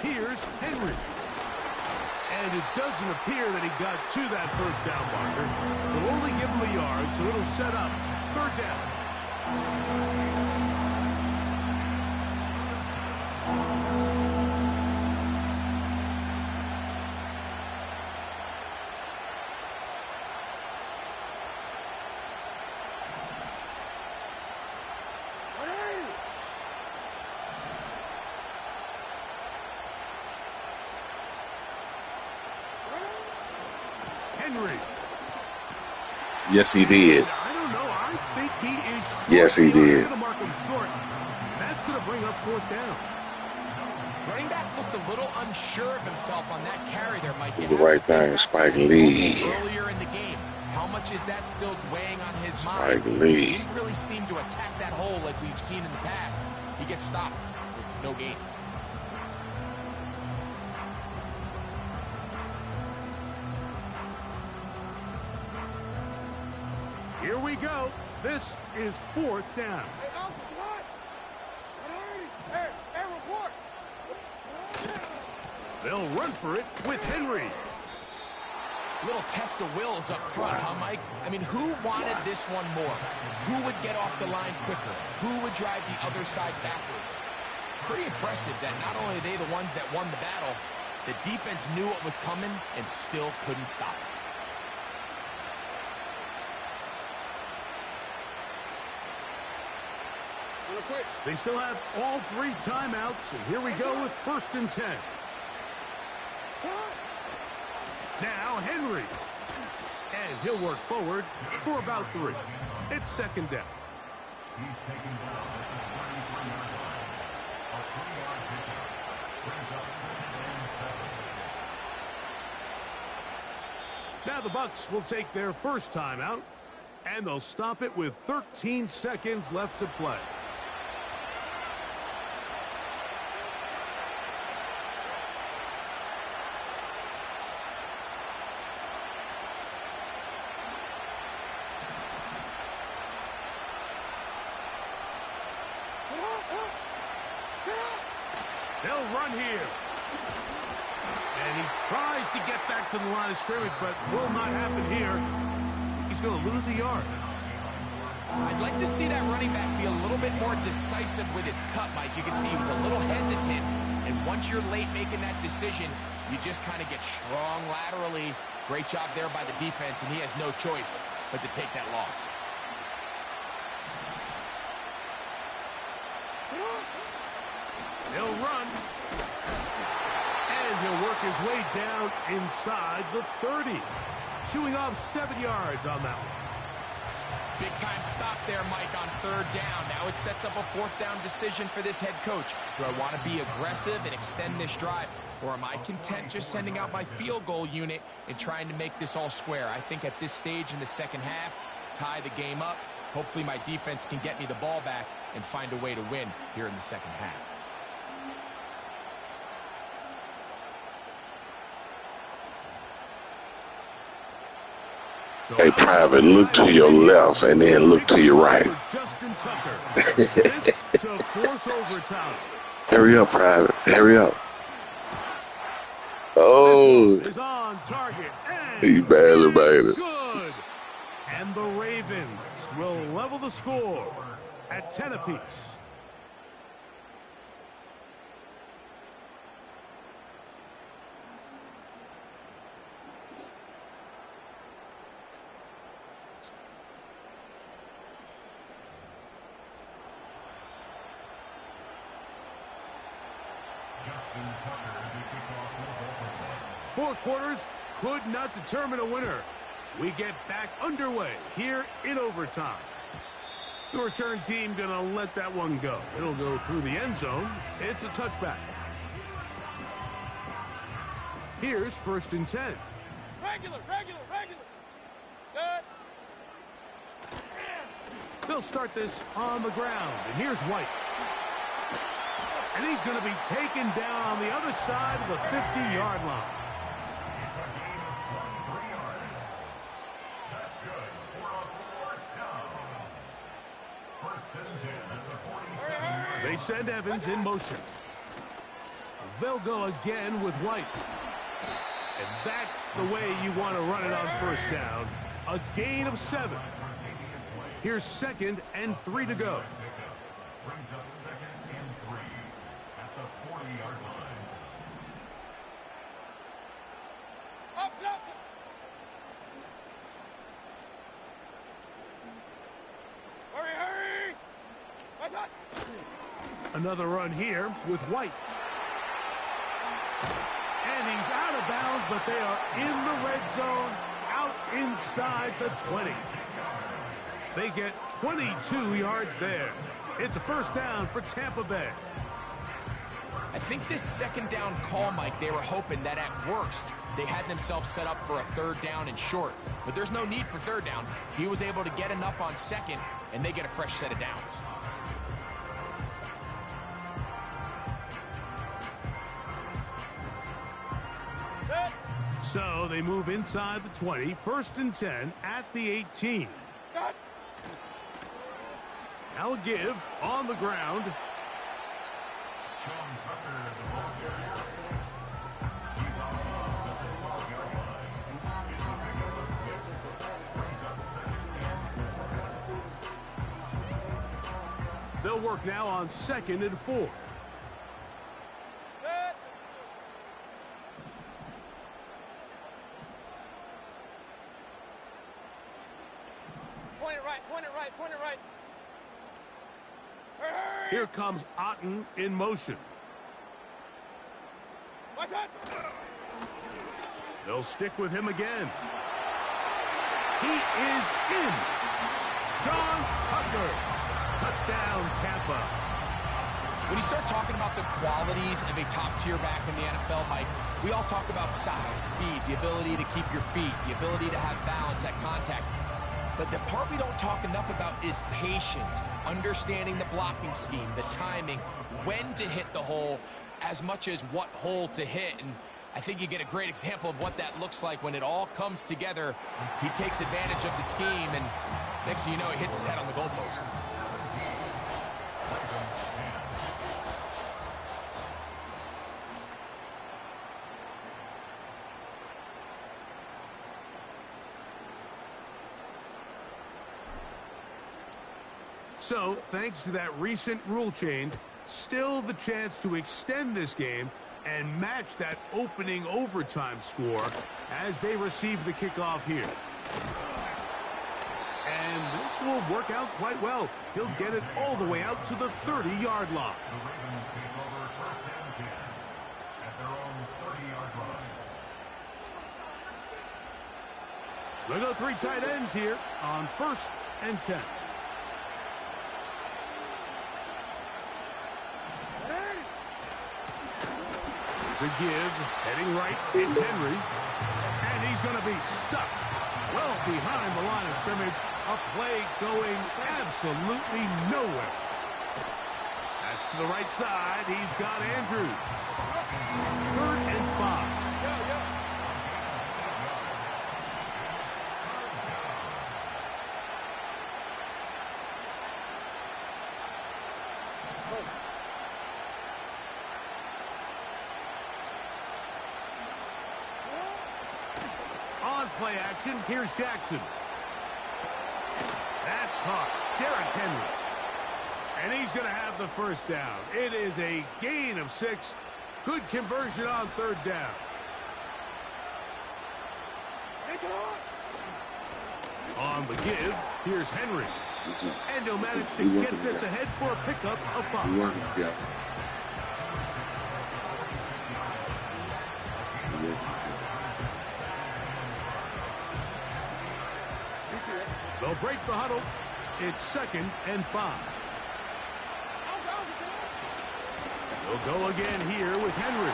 [SPEAKER 1] Here's Henry. And it doesn't appear that he got to that first down marker. They'll only give him a yard, so it'll set up 3rd down. Henry.
[SPEAKER 5] Yes, he did.
[SPEAKER 1] I don't know. I think he is short.
[SPEAKER 5] Yes, he did.
[SPEAKER 1] Going to mark him short. And that's going to bring up 4th down.
[SPEAKER 3] Running back looked a little unsure of himself on that carry there, Mike.
[SPEAKER 5] The right thing, Spike Lee.
[SPEAKER 3] Earlier in the game, how much is that still weighing on his
[SPEAKER 5] Spike
[SPEAKER 3] mind?
[SPEAKER 5] Lee.
[SPEAKER 3] He didn't really seem to attack that hole like we've seen in the past. He gets stopped for no gain.
[SPEAKER 1] Here we go. This is 4th down.
[SPEAKER 2] Hey, Alpha, what? Hey, report.
[SPEAKER 1] They'll run for it with Henry.
[SPEAKER 3] Little test of wills up front, huh, Mike? I mean, who wanted this one more? Who would get off the line quicker? Who would drive the other side backwards? Pretty impressive that not only are they the ones that won the battle, the defense knew what was coming and still couldn't stop it.
[SPEAKER 1] They still have all 3 timeouts, and here we go with 1st and 10. Now Henry. And he'll work forward for about 3. It's 2nd down. Now the Bucs will take their first timeout, and they'll stop it with 13 seconds left to play. They'll run here. And he tries to get back to the line of scrimmage, but will not happen here. He's going to lose a yard.
[SPEAKER 3] I'd like to see that running back be a little bit more decisive with his cut, Mike. You can see he was a little hesitant. And once you're late making that decision, you just kind of get strong laterally. Great job there by the defense, and he has no choice but to take that loss.
[SPEAKER 1] He'll run. And he'll work his way down inside the 30. Shooing off 7 yards on that one.
[SPEAKER 3] Big time stop there, Mike, on 3rd down. Now it sets up a 4th down decision for this head coach. Do I want to be aggressive and extend this drive? Or am I content just sending out my field goal unit and trying to make this all square? I think at this stage in the 2nd half, tie the game up. Hopefully my defense can get me the ball back and find a way to win here in the 2nd half.
[SPEAKER 5] Hey, Private, look to your left and then look to your right.
[SPEAKER 1] Justin Tucker. This to force overtime.
[SPEAKER 5] Hurry up, Private. Hurry up.
[SPEAKER 1] This
[SPEAKER 5] Oh,
[SPEAKER 1] one is on target. And
[SPEAKER 5] he barely made it.
[SPEAKER 1] good. And the Ravens will level the score at 10 apiece. Four quarters could not determine a winner. We get back underway here in overtime. The return team gonna let that one go. It'll go through the end zone. It's a touchback. Here's 1st and 10.
[SPEAKER 2] Regular. Good.
[SPEAKER 1] They'll start this on the ground. And here's White. And he's going to be taken down on the other side of the 50-yard line. They send Evans in motion. They'll go again with White. And that's the way you want to run it on 1st down. A gain of 7. Here's 2nd and 3 to go.
[SPEAKER 7] Brings up 2nd and 3 at the 40-yard line.
[SPEAKER 2] Up. Hurry. What's up?
[SPEAKER 1] Another run here with White. And he's out of bounds, but they are in the red zone, out inside the 20. They get 22 yards there. It's a 1st down for Tampa Bay.
[SPEAKER 3] I think this 2nd down call, Mike, they were hoping that at worst they had themselves set up for a 3rd down and short. But there's no need for 3rd down. He was able to get enough on 2nd, and they get a fresh set of downs.
[SPEAKER 2] Good.
[SPEAKER 1] So they move inside the 20, 1st and 10 at the 18.
[SPEAKER 2] Good.
[SPEAKER 1] Now a give on the ground.
[SPEAKER 7] Sean Tucker, the ball carrier. He's off the 12-yard line. It's a pickup of 6. Brings up 2nd and 4.
[SPEAKER 1] They'll work now on 2nd and 4.
[SPEAKER 2] Good. Point it right. Hurry.
[SPEAKER 1] Here comes Otten in motion.
[SPEAKER 2] What's up?
[SPEAKER 1] They'll stick with him again. He is in. Sean Tucker. Touchdown, Tampa.
[SPEAKER 3] When you start talking about the qualities of a top-tier back in the NFL, Mike, we all talk about size, speed, the ability to keep your feet, the ability to have balance at contact. But the part we don't talk enough about is patience, understanding the blocking scheme, the timing, when to hit the hole, as much as what hole to hit. And I think you get a great example of what that looks like when it all comes together. He takes advantage of the scheme, and next thing you know, he hits his head on the goalpost.
[SPEAKER 1] So, thanks to that recent rule change, still the chance to extend this game and match that opening overtime score as they receive the kickoff here. And this will work out quite well. He'll get it all the way out to the 30-yard line.
[SPEAKER 7] The Ravens take over 1st and 10 at their own 30-yard line.
[SPEAKER 1] They go 3 tight ends here on 1st and 10. A give, heading right, it's Henry, and he's going to be stuck well behind the line of scrimmage. A play going absolutely nowhere. That's to the right side. He's got Andrews. 3rd and 5. on play action. Here's Jackson. That's caught. Derrick Henry. And he's going to have the first down. It is a gain of 6. Good conversion on third down. On the give, here's Henry. And he'll manage to get this ahead for a pickup of 5. They'll break the huddle. It's 2nd and 5. They'll go again here with Henry.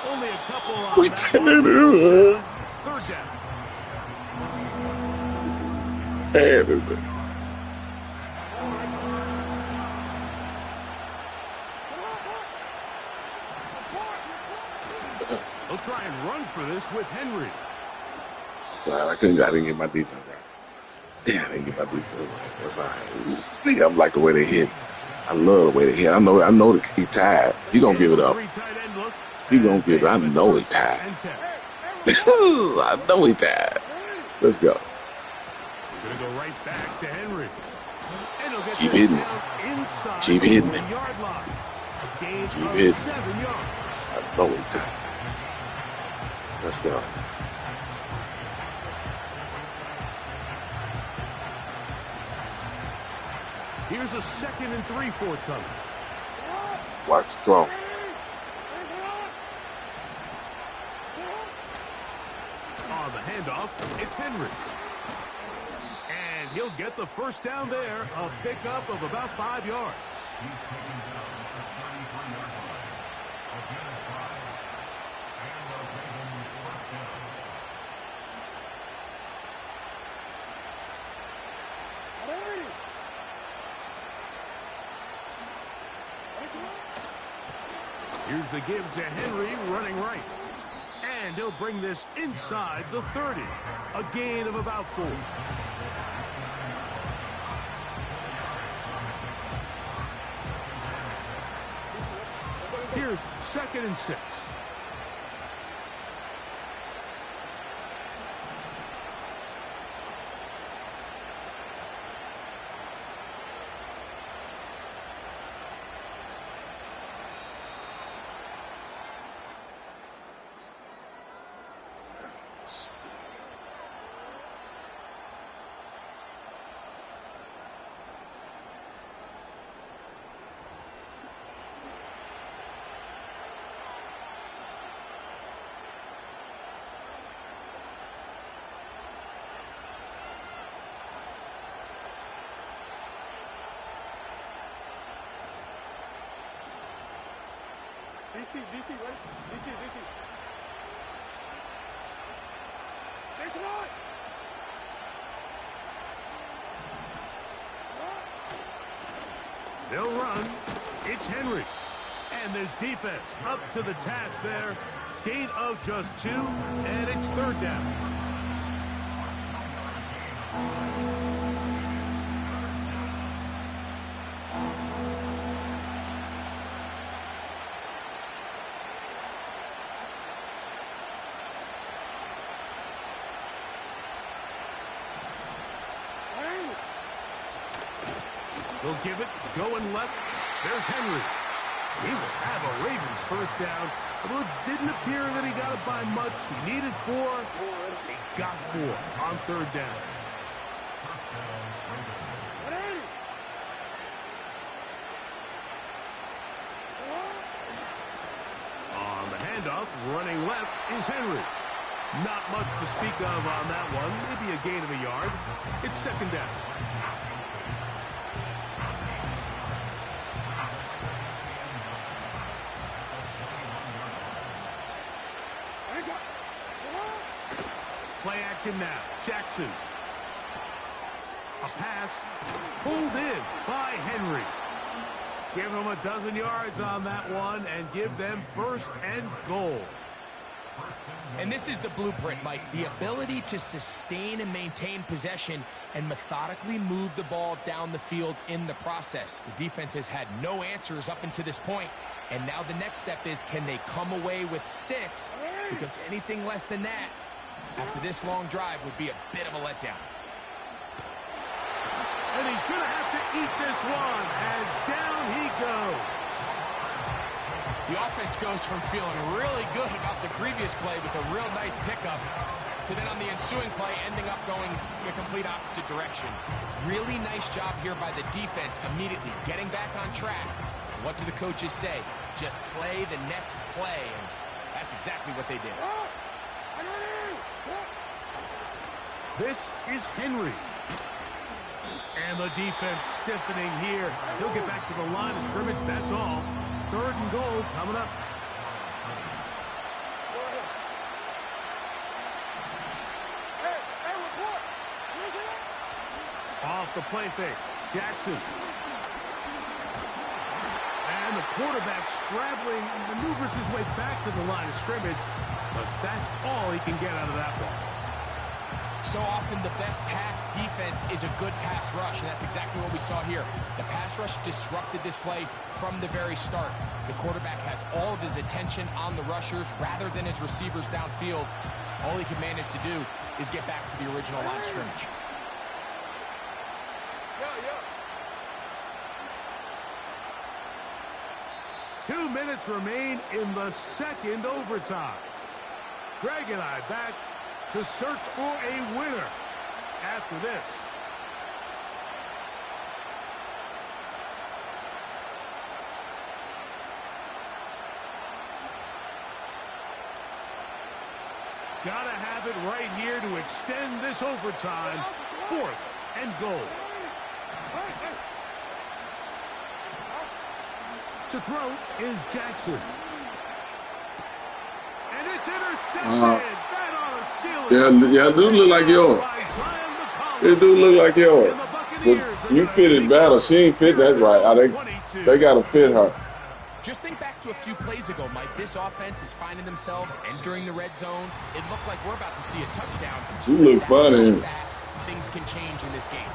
[SPEAKER 1] Only a couple on that one. Third down. They'll try and run for this with Henry.
[SPEAKER 5] Sorry, I didn't get my defense right. Damn, I didn't get my defense right. That's all right. I like the way they hit. I love the way they hit. I know that he tired. He gonna give it up. He gonna give it. I know he tired. I know he tired. Let's go.
[SPEAKER 1] Gonna go right back to Henry.
[SPEAKER 5] Keep hitting it. Keep hitting it. Keep hitting it. I know he tired. Let's go.
[SPEAKER 1] Here's a 2nd and 3 forthcoming.
[SPEAKER 5] Watch the throw.
[SPEAKER 1] On the handoff, it's Henry. And he'll get the first down there, a pickup of about 5 yards. Here's the give to Henry running right. And he'll bring this inside the 30. A gain of about 4. Here's 2nd and 6.
[SPEAKER 2] DC, right? DC. Next one!
[SPEAKER 1] They'll run. It's Henry. And this defense up to the task there. Gain of just 2, and it's third down. They'll give it, going left. There's Henry. He will have a Ravens first down. Although it didn't appear that he got it by much. He needed 4. He got 4 on third down. On the handoff, running left is Henry. Not much to speak of on that one. Maybe a gain of a yard. It's second down. Play action now. Jackson. A pass pulled in by Henry. Give them a dozen yards on that one and give them first and goal.
[SPEAKER 3] And this is the blueprint, Mike. The ability to sustain and maintain possession and methodically move the ball down the field in the process. The defense has had no answers up until this point. And now the next step is, can they come away with 6? Because anything less than that after this long drive would be a bit of a letdown.
[SPEAKER 1] And he's going to have to eat this one as down he goes.
[SPEAKER 3] The offense goes from feeling really good about the previous play with a real nice pickup to then on the ensuing play ending up going the complete opposite direction. Really nice job here by the defense immediately getting back on track. What do the coaches say? Just play the next play, and that's exactly what they did.
[SPEAKER 1] This is Henry. And the defense stiffening here. He'll get back to the line of scrimmage, that's all. 3rd and goal coming up. Off the play fake. Jackson. And the quarterback scrabbling, maneuvers his way back to the line of scrimmage. But that's all he can get out of that ball.
[SPEAKER 3] So often the best pass defense is a good pass rush, and that's exactly what we saw here. The pass rush disrupted this play from the very start. The quarterback has all of his attention on the rushers rather than his receivers downfield. All he can manage to do is get back to the original line of scrimmage.
[SPEAKER 1] 2 minutes remain in the 2nd overtime. Greg and I back to search for a winner after this. Gotta have it right here to extend this overtime. 4th and goal. To throw is Jackson. And it's intercepted. That ought to seal it.
[SPEAKER 5] Yeah, it do look like yours. It do look like yours. But you fitted better. She ain't fit that right. They got to fit her.
[SPEAKER 3] Just think back to a few plays ago, Mike. This offense is finding themselves entering the red zone. It looked like we're about to see a touchdown.
[SPEAKER 5] She look funny.
[SPEAKER 3] Things can change in this game.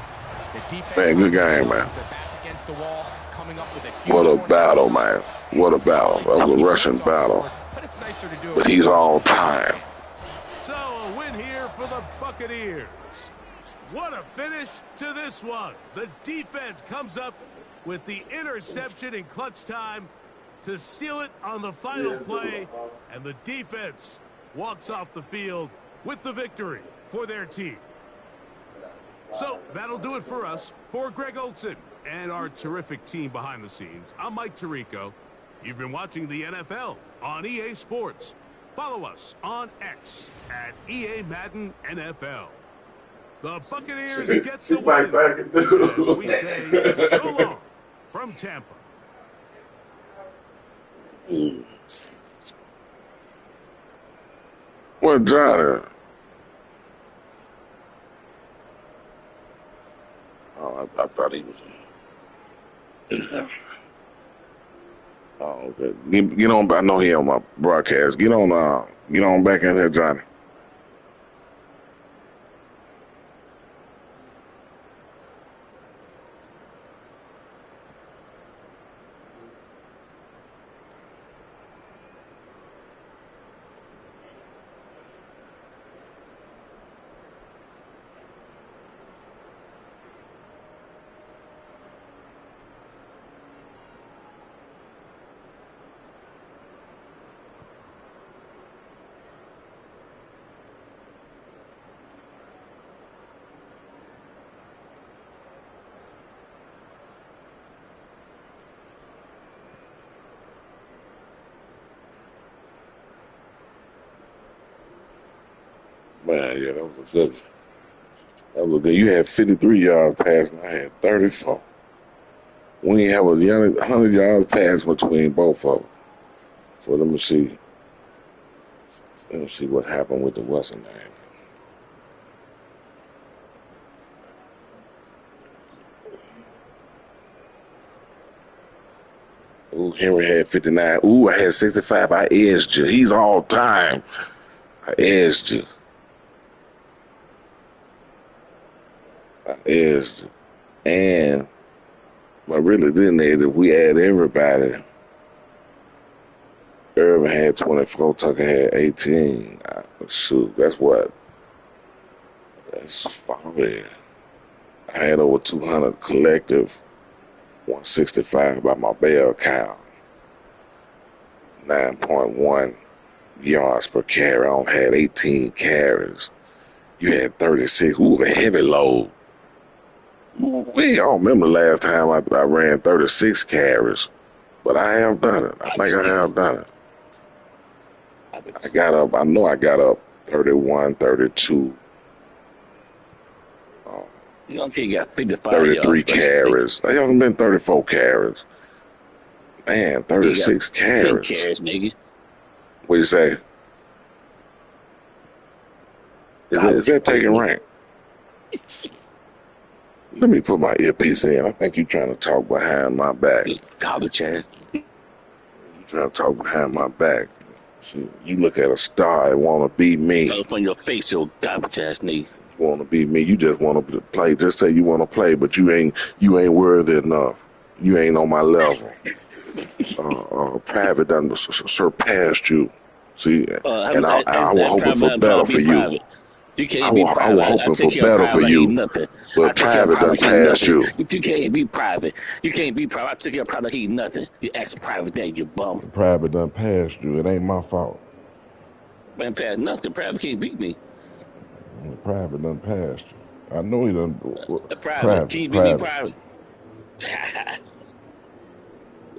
[SPEAKER 3] The defense,
[SPEAKER 5] man, good game, man.
[SPEAKER 3] Back against the wall, coming up with a huge
[SPEAKER 5] what a battle, man. What a battle. That was a Russian battle.
[SPEAKER 3] But it's nicer to do it.
[SPEAKER 5] But he's all time.
[SPEAKER 1] So a win here for the Buccaneers. What a finish to this one. The defense comes up with the interception in clutch time to seal it on the final play, and the defense walks off the field with the victory for their team. So that'll do it for us. For Greg Olson and our terrific team behind the scenes, I'm Mike Tirico. You've been watching the NFL on EA Sports. Follow us on X at EA Madden NFL. The Buccaneers get the win. As we say, so long from Tampa.
[SPEAKER 5] What, Johnny? Oh, I thought he was in. Oh, okay. Get on. I know he on my broadcast. Get on back in here, Johnny. Man, yeah, that was good. That was good. You had 53 yards passing. I had 34. We ain't have a 100 yards pass between both of them. So let me see. Let me see what happened with the Wilson name. Ooh, Henry had 59. Ooh, I had 65. I edged you. He's all time. I edged you. Is and but really didn't they if we add everybody Irvin had 24, Tucker had 18. Shoot, that's what? That's 40. I had over 200 collective, 165 by my bell count, 9.1 yards per carry. I only had 18 carries. You had 36. Ooh, a heavy load. I don't remember the last time I ran 36 carries, but I have done it. I think I have done it. I know I got up 31, 32.
[SPEAKER 8] You don't think you got 55
[SPEAKER 5] 33
[SPEAKER 8] yards,
[SPEAKER 5] carries. I haven't been 34 carries. Man, 36 carries.
[SPEAKER 8] 10 carries, nigga.
[SPEAKER 5] What you say? Is that taking rank? Let me put my earpiece in. I think you're trying to talk behind my back.
[SPEAKER 8] Garbage ass.
[SPEAKER 5] You're trying to talk behind my back. You look at a star and want to be me.
[SPEAKER 8] Stuff on your face, you garbage ass nigga.
[SPEAKER 5] You want to be me. You just want to play. Just say you want to play, but you ain't worthy enough. You ain't on my level. Private done surpassed you. See, and I was hoping for better for you.
[SPEAKER 8] Private. You can't be private.
[SPEAKER 5] I was hoping for better for you. But private done passed you.
[SPEAKER 8] You can't be private. You can't be private. I took care of private, he nothing. You ask private then, you bum.
[SPEAKER 5] Private done passed you. It ain't my fault.
[SPEAKER 8] Man, passed nothing. Private can't beat me.
[SPEAKER 5] Private done passed you. I know he done.
[SPEAKER 8] Private. Can you beat me private?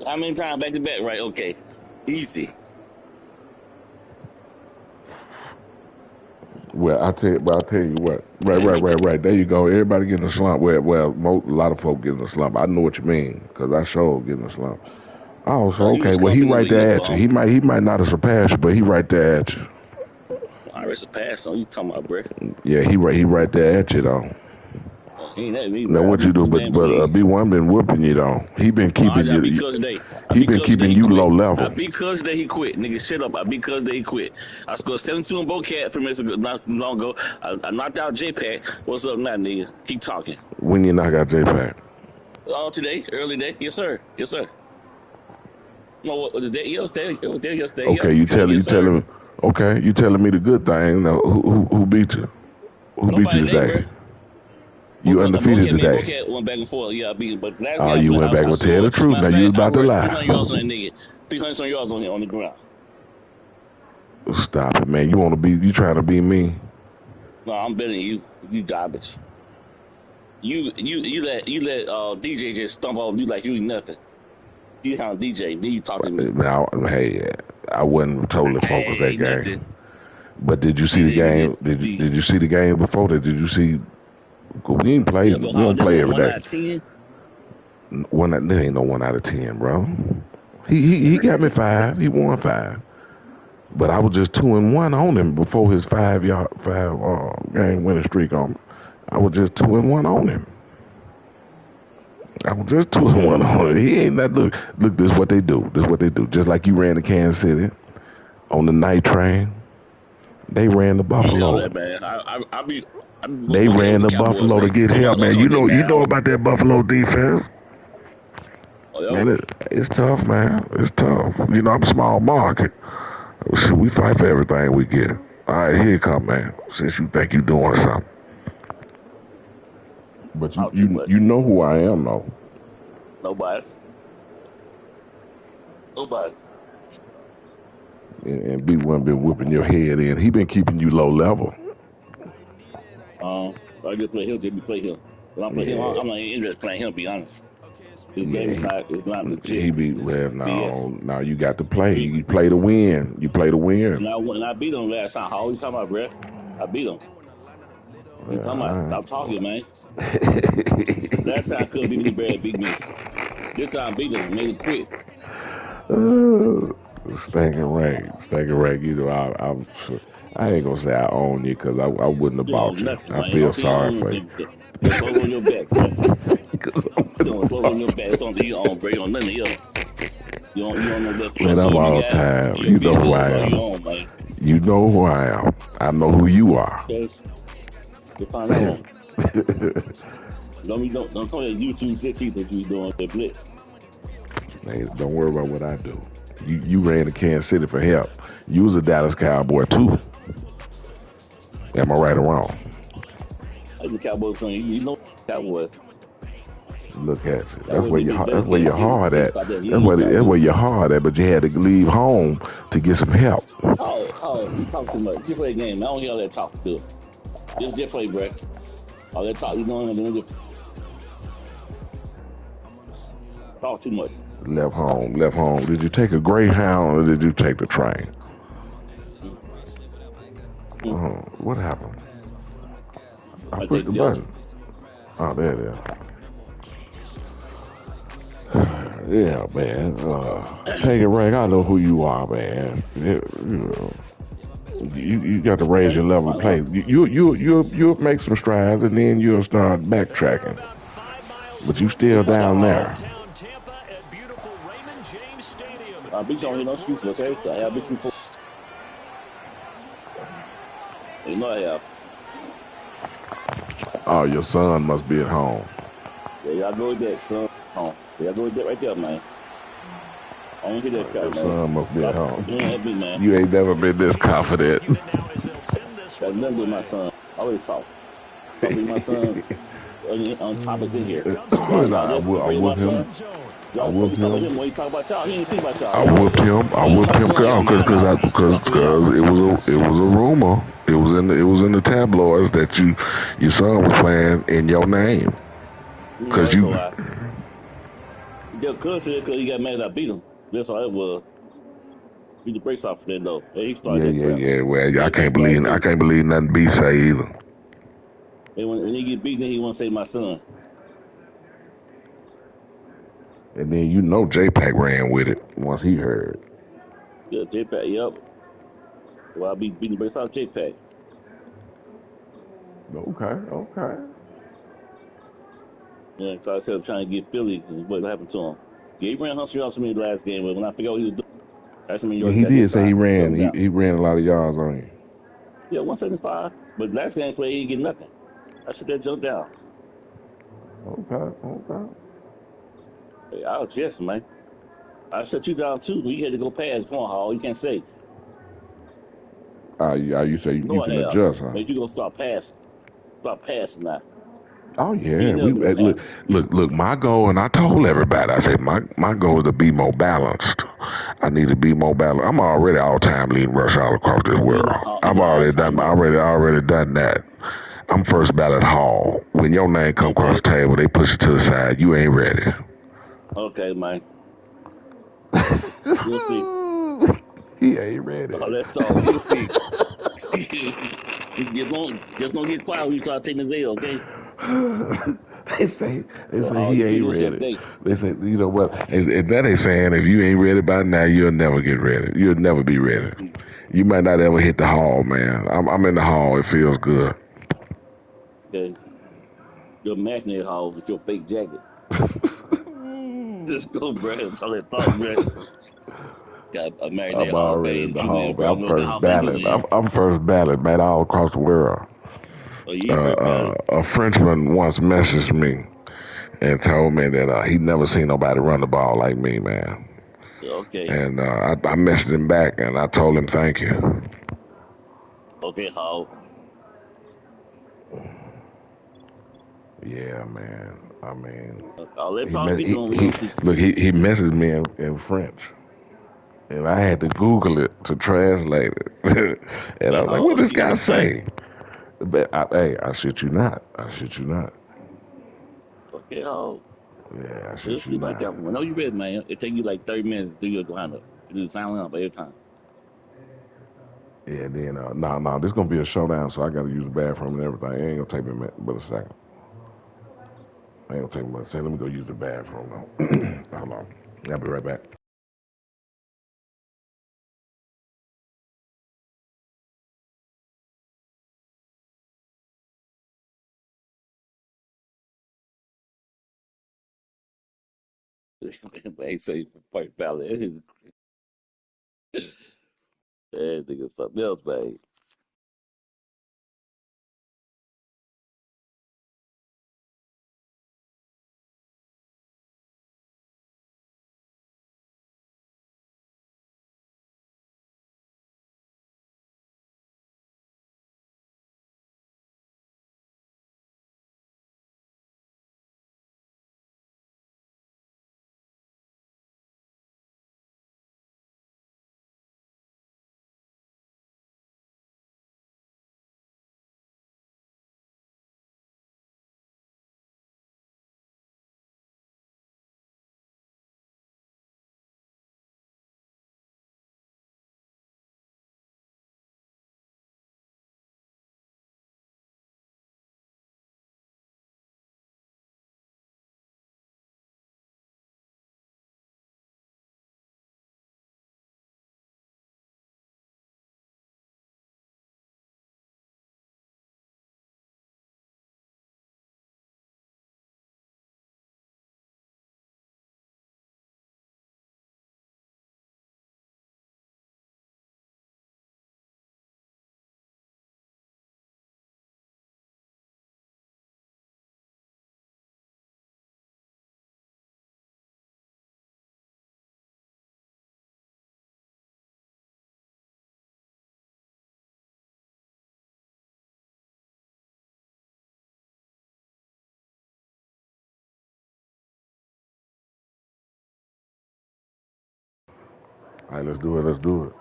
[SPEAKER 8] How many times back to back? Right, okay. Easy.
[SPEAKER 5] Well, I'll tell you what. Right. There you go. Everybody getting a slump. Well, a lot of folk getting a slump. I know what you mean, because I sure getting a slump. Oh, so okay. Well, he right there at you. He might not have surpassed you, but he right there at you.
[SPEAKER 8] I already surpassed on you talking about, bro.
[SPEAKER 5] Yeah, he right there at you though. Now what you do? But B1 been whooping you though. He been keeping you. He been keeping you low level.
[SPEAKER 8] I beat Cuz Day he quit. Nigga, shut up. I beat Cuz Day he quit. I scored 72 in Bocat from not long ago. I knocked out JPack. What's up now, nigga? Keep talking.
[SPEAKER 5] When you knock out JPack?
[SPEAKER 8] Today, early day. Yes, sir. No, what the day? Yesterday.
[SPEAKER 5] Okay, you telling. Okay, you telling me the good thing. Now, who beat you? Who beat you today? You undefeated today.
[SPEAKER 8] Bocat went back and forth. Yeah, I beat. But last
[SPEAKER 5] game, you went back and tell the truth. Now you about to lie.
[SPEAKER 8] 300 yards on that nigga. 300 yards on the ground.
[SPEAKER 5] Stop it, man. You trying to be me?
[SPEAKER 8] No, I'm better than you. You garbage. You let DJ just stump off you like you ain't nothing. You kind of DJ. Then you talk to me.
[SPEAKER 5] Now, hey, I wasn't totally focused that game. Nothing. But did you see the game? Did you see the game before that? Did you see? We didn't play. We don't play every day. 1 out of 10. There ain't no 1 out of 10, bro. He got me 5. He won 5. But I was just 2-1 on him before his 5 game winning streak on. I was just 2-1 on him. I was just 2-1 on him. He ain't that look. This is what they do. Just like you ran to Kansas City on the night train. They ran the Buffalo. They ran the Buffalo to get help, man. You know about that Buffalo defense. Man, it's tough, man. It's tough. You know, I'm small market. We fight for everything we get. All right, here you come, man. Since you think you doing something. But you know who I am, though.
[SPEAKER 8] Nobody.
[SPEAKER 5] And B1 been whooping your head in. He been keeping you low level.
[SPEAKER 8] I just play him. Just play him. When I play him, I'm not interested in playing him. To be honest, his game is not legit.
[SPEAKER 5] He be now you got to play. You play to win.
[SPEAKER 8] And I beat him last time. How you talking about, bro? I beat him. What you talking about? Stop talking, man. Last time I could beat me, Brad beat me. This time I beat him, made him quit.
[SPEAKER 5] Stacking rank. You know, I ain't gonna say I own you because I wouldn't have bought you. I feel sorry for you.
[SPEAKER 8] Just blow on your back, bro. Don't blow on your back. It's something you own, bro. You on nothing else. You don't know that.
[SPEAKER 5] Man, I'm all time. You know who I am. You know who I am. I know who you are.
[SPEAKER 8] Find out. Don't tell me YouTube glitch either. You doing the blitz.
[SPEAKER 5] Hey, don't worry about what I do. You ran to Kansas City for help. You was a Dallas Cowboy too. Am I right or wrong?
[SPEAKER 8] Like the Cowboys son, you know Cowboys.
[SPEAKER 5] Look at you. That's
[SPEAKER 8] Cowboys
[SPEAKER 5] where
[SPEAKER 8] be
[SPEAKER 5] you
[SPEAKER 8] better
[SPEAKER 5] that's
[SPEAKER 8] than
[SPEAKER 5] where you're
[SPEAKER 8] Kansas City.
[SPEAKER 5] hard
[SPEAKER 8] They
[SPEAKER 5] at.
[SPEAKER 8] start that. You
[SPEAKER 5] That's
[SPEAKER 8] ain't
[SPEAKER 5] where
[SPEAKER 8] start
[SPEAKER 5] that's
[SPEAKER 8] that.
[SPEAKER 5] where you're hard at. But you had to leave home to get some help.
[SPEAKER 8] Oh, you talk too much. Just play a game. I don't hear all that talk to do. Just play, bro. All that talk, you don't talk too much.
[SPEAKER 5] Left home. Left home. Did you take a Greyhound or did you take the train? What happened? I
[SPEAKER 8] I
[SPEAKER 5] pushed
[SPEAKER 8] take
[SPEAKER 5] the
[SPEAKER 8] the other.
[SPEAKER 5] button. Oh, there it is. Yeah, man. Take it right. I know who you are, man. You got to raise your level of play. You'll make some strides and then you'll start backtracking. But you still down there.
[SPEAKER 8] Bitch don't hear no excuses, okay? I have bitch before. You know I have.
[SPEAKER 5] Oh, your son must be at home.
[SPEAKER 8] Yeah, y'all go with that, son. Oh, y'all go with that right there, man. I don't hear that crap,
[SPEAKER 5] Your
[SPEAKER 8] man.
[SPEAKER 5] son must be at home.
[SPEAKER 8] That be, man.
[SPEAKER 5] You ain't never been this confident.
[SPEAKER 8] Got nothing to do with my son. I always talk. Talk to my son on topics in here. Y'all
[SPEAKER 5] Nah,
[SPEAKER 8] about
[SPEAKER 5] I
[SPEAKER 8] this afraid of my
[SPEAKER 5] whooped
[SPEAKER 8] son?
[SPEAKER 5] him. I
[SPEAKER 8] Y'all
[SPEAKER 5] whooped
[SPEAKER 8] talk about
[SPEAKER 5] him.
[SPEAKER 8] him when he talk about y'all. He ain't think about y'all.
[SPEAKER 5] I
[SPEAKER 8] Y'all
[SPEAKER 5] whooped him. I
[SPEAKER 8] man,
[SPEAKER 5] whooped
[SPEAKER 8] my
[SPEAKER 5] him
[SPEAKER 8] son like a man
[SPEAKER 5] because
[SPEAKER 8] now. Talk to y'all.
[SPEAKER 5] it was a rumor. It was in the tabloids that your son was playing in your name.
[SPEAKER 8] You know,
[SPEAKER 5] Cause
[SPEAKER 8] that's
[SPEAKER 5] you
[SPEAKER 8] a lie. Their cousin said because he got mad I beat him. That's all it was. Beat the brakes off for that though. Yeah, he started that crap.
[SPEAKER 5] yeah. Well,
[SPEAKER 8] J Pack started
[SPEAKER 5] I
[SPEAKER 8] too.
[SPEAKER 5] can't believe nothing B say either.
[SPEAKER 8] And when he get beaten, he want to say my son.
[SPEAKER 5] And then J-Pack ran with it once he heard.
[SPEAKER 8] Yeah, J Pack. Yep. Well, I be beating the brakes off J Pack.
[SPEAKER 5] Okay.
[SPEAKER 8] Yeah, cause I said I'm trying to get Philly. What happened to him? Yeah, he ran 100 yards for me the last game, but when I figured out what he was doing, that's how many
[SPEAKER 5] Yeah,
[SPEAKER 8] yards he
[SPEAKER 5] he
[SPEAKER 8] got
[SPEAKER 5] did
[SPEAKER 8] this
[SPEAKER 5] say he
[SPEAKER 8] time. Shut
[SPEAKER 5] ran.
[SPEAKER 8] him down.
[SPEAKER 5] He ran a lot of yards on you.
[SPEAKER 8] Yeah, 175. But last game play, he didn't get nothing. I should have jumped down.
[SPEAKER 5] Okay.
[SPEAKER 8] Hey, I was just, man. I shut you down too. You had to go past. Come on, Hall. You can't say.
[SPEAKER 5] You say
[SPEAKER 8] No,
[SPEAKER 5] you
[SPEAKER 8] I
[SPEAKER 5] can
[SPEAKER 8] have.
[SPEAKER 5] adjust, huh?
[SPEAKER 8] But you gonna start passing. Start passing now.
[SPEAKER 5] Oh
[SPEAKER 8] You
[SPEAKER 5] yeah,
[SPEAKER 8] never been a
[SPEAKER 5] look,
[SPEAKER 8] passer.
[SPEAKER 5] look. My goal, and I told everybody, I said my goal is to be more ballaced. I need to be more balanced. I'm already all-time leading rush all across this
[SPEAKER 8] You're
[SPEAKER 5] world.
[SPEAKER 8] not. You're
[SPEAKER 5] I've
[SPEAKER 8] not all
[SPEAKER 5] already
[SPEAKER 8] time
[SPEAKER 5] done.
[SPEAKER 8] leader.
[SPEAKER 5] Already done that. I'm first ballot Hall. When your name come across
[SPEAKER 8] Okay.
[SPEAKER 5] the table, they push it to the side. You ain't ready.
[SPEAKER 8] Okay, man. You'll see.
[SPEAKER 5] He ain't ready.
[SPEAKER 8] Oh, that's all. You'll see. just don't get quiet when you start taking the L, okay?
[SPEAKER 5] they say
[SPEAKER 8] So, Hall,
[SPEAKER 5] he
[SPEAKER 8] you
[SPEAKER 5] ain't
[SPEAKER 8] yourself
[SPEAKER 5] ready.
[SPEAKER 8] today.
[SPEAKER 5] They say you know what? And that they saying if you ain't ready by now, you'll never get ready. You'll never be ready. You might not ever hit the hall, man. I'm in the hall. It feels good.
[SPEAKER 8] Okay. Your magnet Hall with your fake jacket. Let's go, bro. That's all that talk, bro. Got a
[SPEAKER 5] I'm
[SPEAKER 8] Marinate Hall of
[SPEAKER 5] already in
[SPEAKER 8] Fame
[SPEAKER 5] the
[SPEAKER 8] that you
[SPEAKER 5] hall,
[SPEAKER 8] in,
[SPEAKER 5] man.
[SPEAKER 8] bro. I
[SPEAKER 5] I'm
[SPEAKER 8] don't know what the Hall
[SPEAKER 5] first
[SPEAKER 8] of Fame you
[SPEAKER 5] ballot.
[SPEAKER 8] in.
[SPEAKER 5] I'm first ballot, man, all across the world.
[SPEAKER 8] Oh, you ain't first ballot.
[SPEAKER 5] A Frenchman once messaged me and told me that he never seen nobody run the ball like me, man.
[SPEAKER 8] Okay.
[SPEAKER 5] And I messaged him back and I told him thank you.
[SPEAKER 8] Okay, Hall.
[SPEAKER 5] Yeah, man. I mean,
[SPEAKER 8] All that talk you doing, we gonna see.
[SPEAKER 5] he messaged me in French, and I had to Google it to translate it. And I
[SPEAKER 8] Okay,
[SPEAKER 5] was like,
[SPEAKER 8] Hall.
[SPEAKER 5] "What this
[SPEAKER 8] You
[SPEAKER 5] guy
[SPEAKER 8] understand?
[SPEAKER 5] say?" But I shit you not. I shit you not.
[SPEAKER 8] Okay, Hall.
[SPEAKER 5] Yeah, I
[SPEAKER 8] We'll
[SPEAKER 5] shit you
[SPEAKER 8] see about
[SPEAKER 5] not.
[SPEAKER 8] that one. Whenever you ready, man. It take you like 30 minutes to do your lineup. You do the silent up every time.
[SPEAKER 5] Yeah, then no, this gonna be a showdown, so I gotta use the bathroom and everything. It ain't gonna take me but a second. It ain't gonna take me but a second. Let me go use the bathroom though. Hold on. I'll be right back.
[SPEAKER 8] But ain't say first ballot. That nigga something else, man.
[SPEAKER 5] All right, let's do it. Let's do it.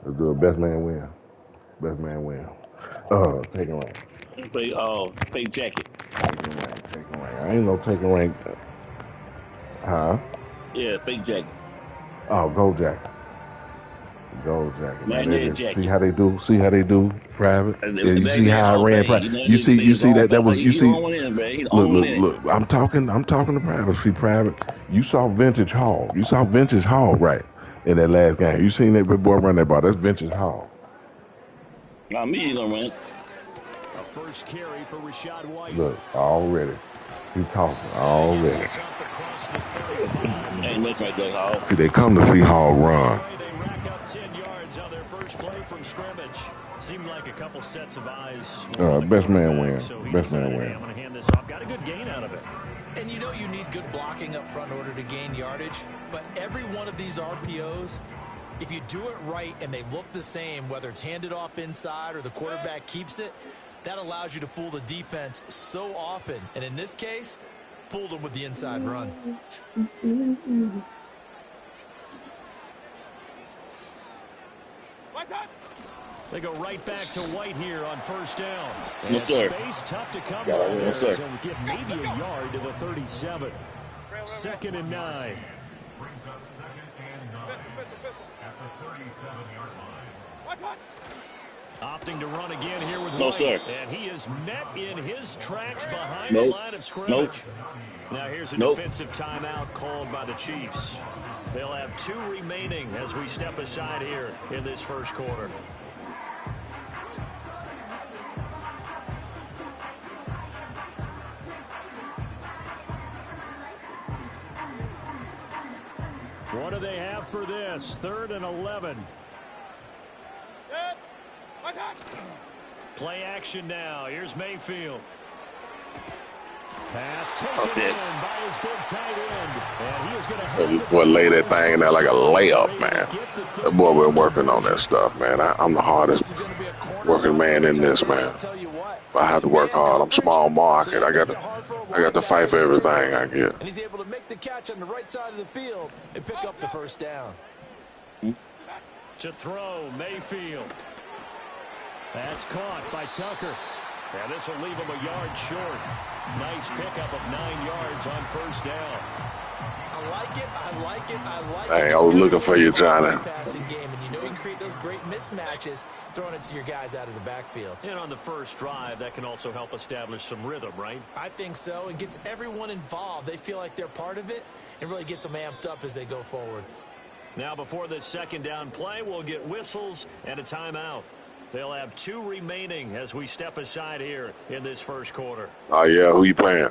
[SPEAKER 5] Let's do it. Best man win. Best man win. Taking rank.
[SPEAKER 8] Fake jacket.
[SPEAKER 5] Taking rank. Taking rank. I ain't no taking rank. Huh?
[SPEAKER 8] Yeah, fake jacket.
[SPEAKER 5] Oh, gold jacket. Gold jacket.
[SPEAKER 8] Man, jacket.
[SPEAKER 5] See how they do? See how they do? Private.
[SPEAKER 8] And
[SPEAKER 5] Yeah, you see how I ran private. You see that was you see. Look. I'm talking to private. See private. You saw Vintage Hall. You saw Vintage Hall right in that last game. You seen that big boy run that ball? That's Vintage Hall.
[SPEAKER 8] Not me, you gonna run.
[SPEAKER 1] A first carry for Rashad White.
[SPEAKER 5] Look, already. He tossing already.
[SPEAKER 8] Ain't much right there, Hall.
[SPEAKER 5] See, they come to see Hall run.
[SPEAKER 1] They rack up 10 yards on their first play from scrimmage. Seemed like a couple sets of eyes.
[SPEAKER 5] Best man win. Best man win.
[SPEAKER 1] I'm going to hand this off. Got a good gain out of it.
[SPEAKER 9] And you know you need good blocking up front in order to gain yardage. But every one of these RPOs, if you do it right and they look the same, whether it's handed off inside or the quarterback keeps it, that allows you to fool the defense so often. And in this case, fooled them with the inside run.
[SPEAKER 1] They go right back to White here on first down.
[SPEAKER 8] No, sir.
[SPEAKER 1] Space tough to come
[SPEAKER 8] Got
[SPEAKER 1] by
[SPEAKER 8] it.
[SPEAKER 1] there,
[SPEAKER 8] No, sir.
[SPEAKER 1] so we get maybe a yard to the 37. 2nd and 9.
[SPEAKER 7] Brings up 2nd and 9 at the 37-yard line.
[SPEAKER 1] Opting to run again here with
[SPEAKER 8] No,
[SPEAKER 1] White.
[SPEAKER 8] sir.
[SPEAKER 1] And he is met in his tracks behind
[SPEAKER 8] Nope.
[SPEAKER 1] the line of scrimmage.
[SPEAKER 8] Nope.
[SPEAKER 1] Now here's a
[SPEAKER 8] Nope.
[SPEAKER 1] defensive timeout called by the Chiefs. They'll have 2 remaining as we step aside here in this first quarter. What do they have for this? 3rd and 11. Play action now. Here's Mayfield. Pass taken in by his big tight end. And he is going to
[SPEAKER 5] This boy lay that thing in there like a layup, man. That boy been working on that stuff, man. I'm the hardest working man in this, man. I have to work hard. I'm small market. I got to fight for everything I get.
[SPEAKER 9] And he's able to make the catch on the right side of the field and pick up the first down.
[SPEAKER 1] to throw, Mayfield. That's caught by Tucker. And this will leave him a yard short. Nice pickup of 9 yards on first down.
[SPEAKER 9] I like it. I like it. I like
[SPEAKER 5] Hey,
[SPEAKER 9] it.
[SPEAKER 5] I was looking for you, Johnny.
[SPEAKER 9] Passing game, and you know you create those great mismatches throwing it to your guys out of the backfield.
[SPEAKER 1] And on the first drive, that can also help establish some rhythm, right?
[SPEAKER 9] I think so. It gets everyone involved. They feel like they're part of it and really gets them amped up as they go forward.
[SPEAKER 1] Now, before this second down play, we'll get whistles and a timeout. They'll have 2 remaining as we step aside here in this first quarter.
[SPEAKER 5] Oh, yeah. Who you playing?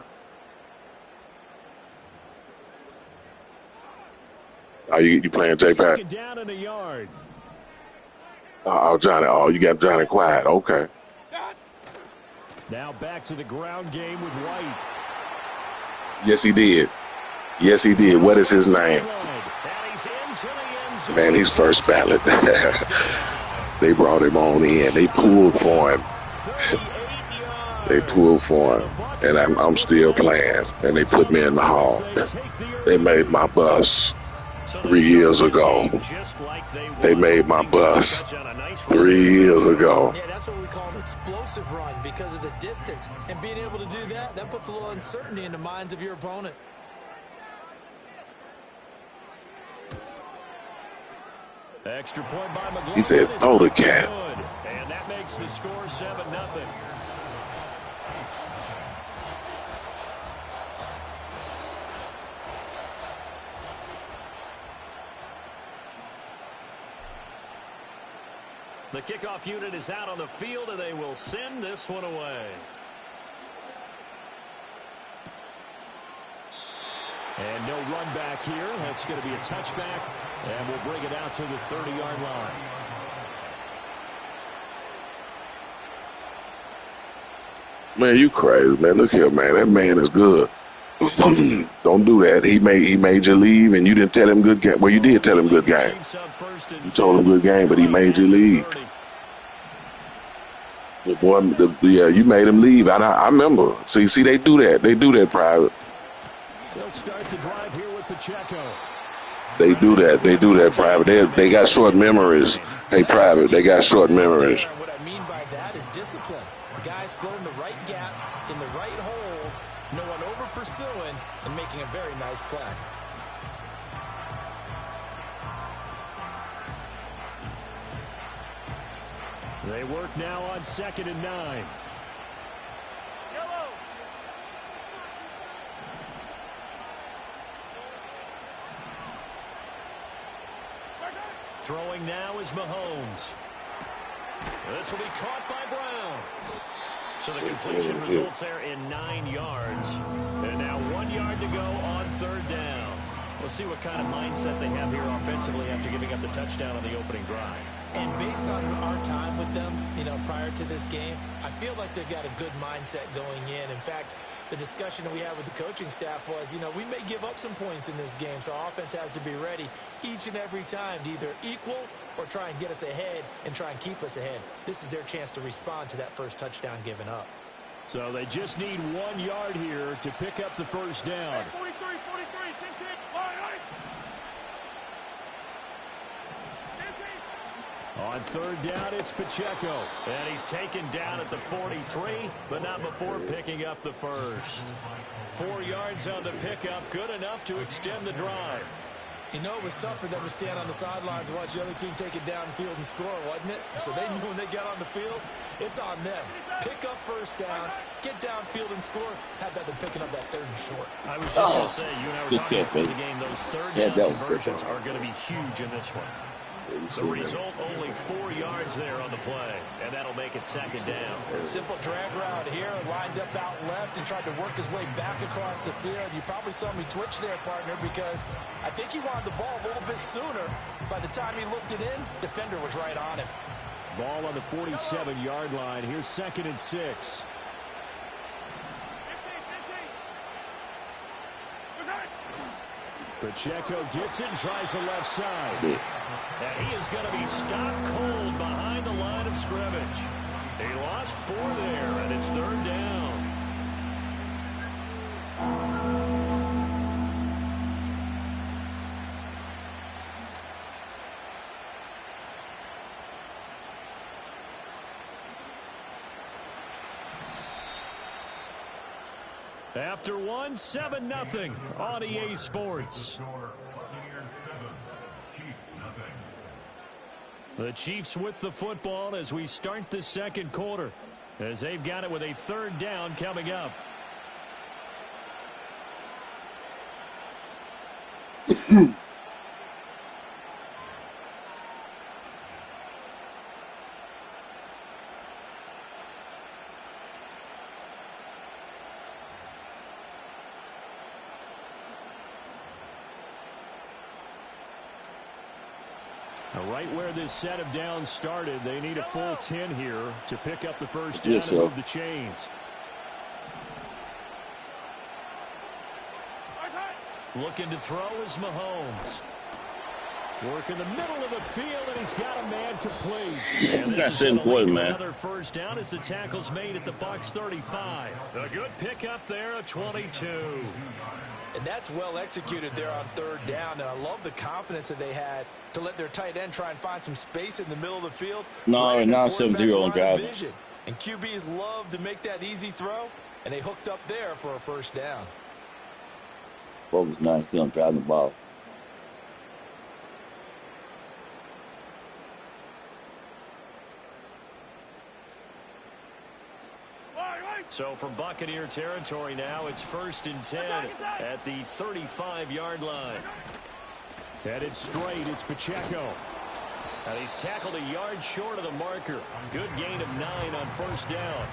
[SPEAKER 5] Oh, you playing J-Pack?
[SPEAKER 1] Second down and a yard.
[SPEAKER 5] Oh, Johnny. Oh, you got Johnny quiet. Okay.
[SPEAKER 1] Now back to the ground game with White.
[SPEAKER 5] Yes, he did. Yes, he did. What is his name? Man, he's first ballot. They brought him on in. They pulled for him. They pulled for him. And I'm still playing. And they put me in the hall. They made my bus 3 years ago. They made my bus 3 years ago.
[SPEAKER 9] Yeah, that's what we call an explosive run because of the distance. And being able to do that, that puts a little uncertainty in the minds of your opponent.
[SPEAKER 1] Extra point by McGloin.
[SPEAKER 5] He said, throw the cat.
[SPEAKER 1] And that makes the score 7-0. The kickoff unit is out on the field, and they will send this one away. And no run back here. That's going to be a touchback, and we'll bring it out to the 30-yard line.
[SPEAKER 5] Man, you crazy, man. Look here, man. That man is good. Don't do that. He made you leave, and you didn't tell him good game. Well, you did tell him good game. You told him good game, but he made you leave. The boy, yeah, you made him leave. I remember. See, they do that. They do that private.
[SPEAKER 1] They'll start the drive here with Pacheco.
[SPEAKER 5] They do that. They do that, Private. They got short memories. Hey, Private, they got short memories.
[SPEAKER 9] What I mean by that is discipline. Guys filling the right gaps in the right holes, no one over pursuing, and making a very nice play.
[SPEAKER 1] They work now on 2nd and 9. Throwing now is Mahomes. This will be caught by Brown. So the completion results there in 9 yards. And now 1 yard to go on 3rd down. We'll see what kind of mindset they have here offensively after giving up the touchdown on the opening drive.
[SPEAKER 9] And based on our time with them, prior to this game, I feel like they've got a good mindset going in. In fact, the discussion that we had with the coaching staff was, we may give up some points in this game, so our offense has to be ready each and every time to either equal or try and get us ahead and try and keep us ahead. This is their chance to respond to that first touchdown given up.
[SPEAKER 1] So they just need 1 yard here to pick up the first down.
[SPEAKER 2] 43, 43, 10, 10, line, line.
[SPEAKER 1] On 3rd down, it's Pacheco. And he's taken down at the 43, but not before picking up the first. 4 yards on the pickup, good enough to extend the drive.
[SPEAKER 9] It was tough for them to stand on the sidelines and watch the other team take it downfield and score, wasn't it? So they knew when they got on the field, it's on them. Pick up first downs, get downfield and score. How about them picking up that 3rd and short?
[SPEAKER 1] I was just going to say, you and I were talking before the game, those 3rd down conversions are going to be huge in this one. The result, only 4 yards there on the play, and that'll make it 2nd down.
[SPEAKER 9] Simple drag route here, lined up out left and tried to work his way back across the field. You probably saw me twitch there, partner, because I think he wanted the ball a little bit sooner. By the time he looked it in, defender was right on him.
[SPEAKER 1] Ball on the 47-yard line. Here's 2nd and 6. Pacheco gets it and tries the left side. And he is going to be stopped cold behind the line of scrimmage. He lost 4 there, and it's 3rd down. After 1, 7-0 on EA Sports. The Chiefs with the football as we start the 2nd quarter, as they've got it with a 3rd down coming up. Right where this set of downs started, they need a full 10 here to pick up the first down and move the chains. Looking to throw is Mahomes. Work in the middle of the field, and he's got a man complete. And this is going to lead to another first down as the tackle's made at the Bucs 35. A good pickup there at 22.
[SPEAKER 9] And that's well executed there on 3rd down. And I love the confidence that they had to let their tight end try and find some space in the middle of the field.
[SPEAKER 8] No, now 7-0 on drive.
[SPEAKER 9] And QBs love to make that easy throw, and they hooked up there for a first down.
[SPEAKER 8] Focus 9 on driving the ball.
[SPEAKER 1] So from Buccaneer territory now, it's 1st and 10 at the 35-yard line. Headed straight, it's Pacheco. And he's tackled a yard short of the marker. Good gain of 9 on 1st down.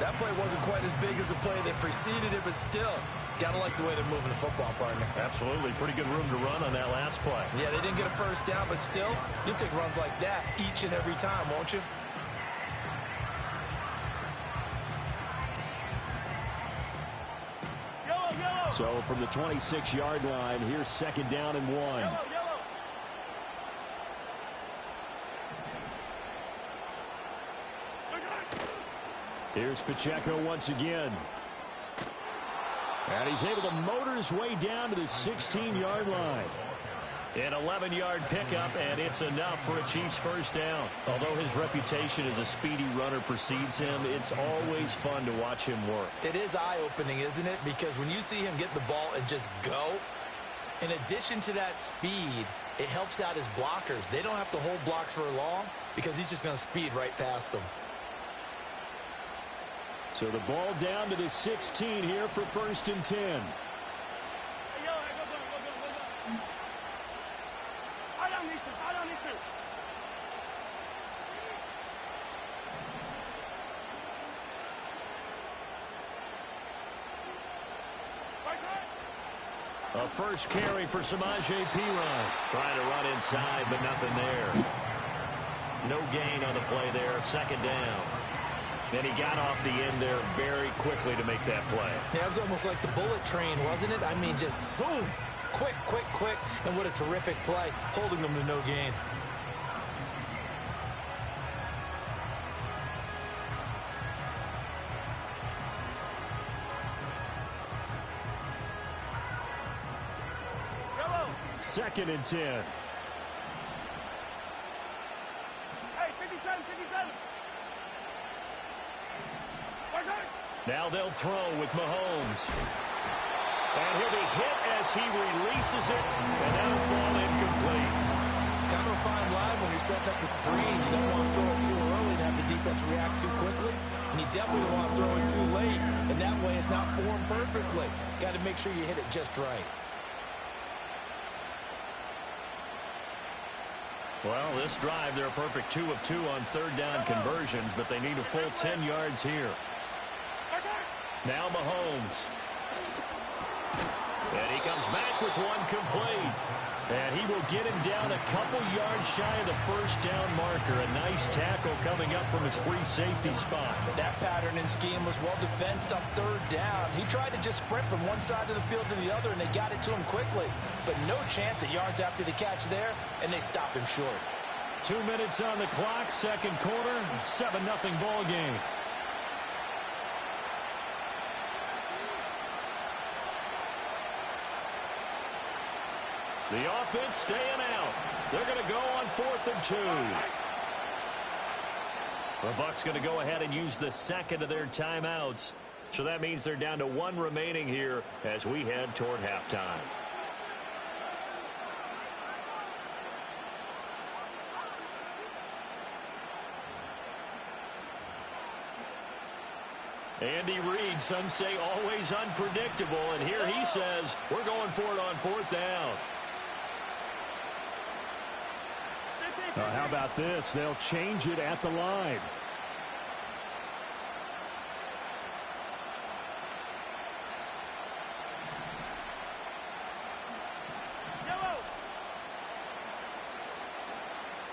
[SPEAKER 9] That play wasn't quite as big as the play that preceded it, but still, gotta like the way they're moving the football, partner.
[SPEAKER 1] Absolutely. Pretty good room to run on that last play.
[SPEAKER 9] Yeah, they didn't get a first down, but still, you'll take runs like that each and every time, won't you?
[SPEAKER 1] So from the 26-yard line, here's 2nd down and 1. Here's Pacheco once again. And he's able to motor his way down to the 16-yard line.
[SPEAKER 10] An 11-yard pickup, and it's enough for a Chiefs first down. Although his reputation as a speedy runner precedes him, it's always fun to watch him work.
[SPEAKER 9] It is eye-opening, isn't it? Because when you see him get the ball and just go, in addition to that speed, it helps out his blockers. They don't have to hold blocks for long because he's just going to speed right past them.
[SPEAKER 10] So the ball down to the 16 here for 1st and 10. A first carry for Samaje Perine. Trying to run inside, but nothing there. No gain on the play there. 2nd down. And he got off the end there very quickly to make that play.
[SPEAKER 9] Yeah, it was almost like the bullet train, wasn't it? I mean, just zoom. Quick, quick, quick. And what a terrific play, holding them to no gain.
[SPEAKER 10] Second and 10.
[SPEAKER 2] Hey, 57, 57.
[SPEAKER 10] Now they'll throw with Mahomes. And he'll be hit as he releases it, and that'll fall incomplete.
[SPEAKER 9] Kind of a fine line when you're setting up the screen. You don't want to throw it too early and have the defense react too quickly. And you definitely don't want to throw it too late. And that way it's not formed perfectly. Got to make sure you hit it just right.
[SPEAKER 10] Well, this drive, they're a perfect 2 of 2 on 3rd down conversions, but they need a full 10 yards here. Now Mahomes. And he comes back with one complete. And he will get him down a couple yards shy of the 1st down marker. A nice tackle coming up from his free safety spot.
[SPEAKER 9] That pattern and scheme was well defensed on 3rd down. He tried to just sprint from one side of the field to the other, and they got it to him quickly. But no chance at yards after the catch there, and they stopped him short.
[SPEAKER 10] 2 minutes on the clock, 2nd quarter, 7-0 ball game. The offense staying out. They're going to go on 4th and 2. The Bucs going to go ahead and use the 2nd of their timeouts. So that means they're down to 1 remaining here as we head toward halftime. Andy Reid, some say always unpredictable, and here he says we're going for it on 4th down. How about this? They'll change it at the line.
[SPEAKER 2] Yellow.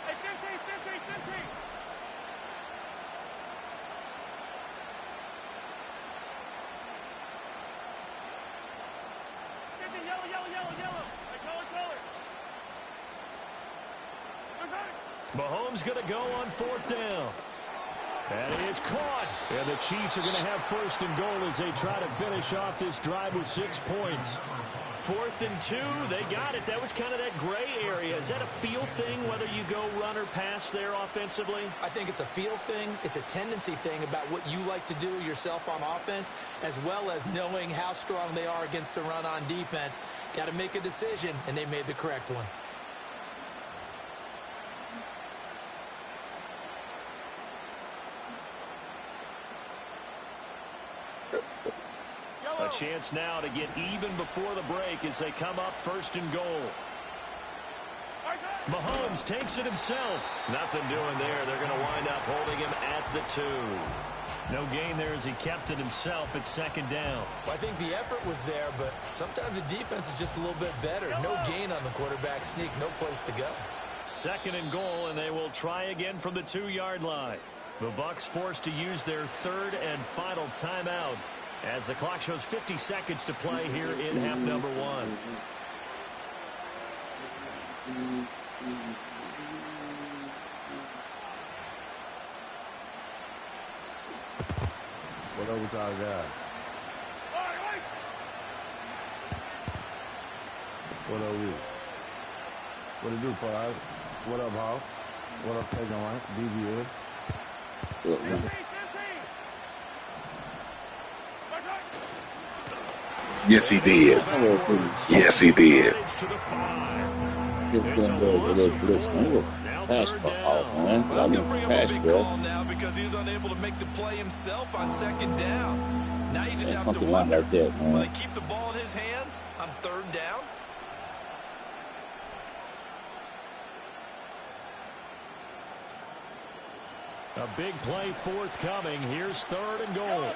[SPEAKER 2] Hey, 15, 15, 15. Yellow, yellow, yellow, yellow. Hey, color, color.
[SPEAKER 10] Mahomes going to go on 4th down. And it is caught. And the Chiefs are going to have 1st and goal as they try to finish off this drive with 6 points. 4th and 2, they got it. That was kind of that gray area. Is that a feel thing, whether you go run or pass there offensively?
[SPEAKER 9] I think it's a feel thing. It's a tendency thing about what you like to do yourself on offense, as well as knowing how strong they are against the run on defense. Got to make a decision, and they made the correct one.
[SPEAKER 10] A chance now to get even before the break as they come up 1st and goal. Mahomes takes it himself. Nothing doing there. They're going to wind up holding him at the 2. No gain there as he kept it himself at 2nd down.
[SPEAKER 9] Well, I think the effort was there, but sometimes the defense is just a little bit better. No gain on the quarterback sneak. No place to go.
[SPEAKER 10] 2nd and goal, and they will try again from the 2-yard line. The Bucs forced to use their 3rd and final timeout as the clock shows 50 seconds to play here in half number 1.
[SPEAKER 11] What over y'all got? What over you? What it do, Paul? What up, Hall? What up, Taking Right? DBS.
[SPEAKER 5] Yes, he did. Yes, he did.
[SPEAKER 10] It's a loss of 4. Now third down.
[SPEAKER 8] Man.
[SPEAKER 9] Well, that's going to bring up
[SPEAKER 8] Trash,
[SPEAKER 9] a big
[SPEAKER 8] bro.
[SPEAKER 9] call now because he was unable to make the play himself on second down. Now you just have to
[SPEAKER 8] Something like
[SPEAKER 9] wonder,
[SPEAKER 8] that, man.
[SPEAKER 9] will they keep the ball in his hands on third down?
[SPEAKER 10] A big play forthcoming. Here's third and goal.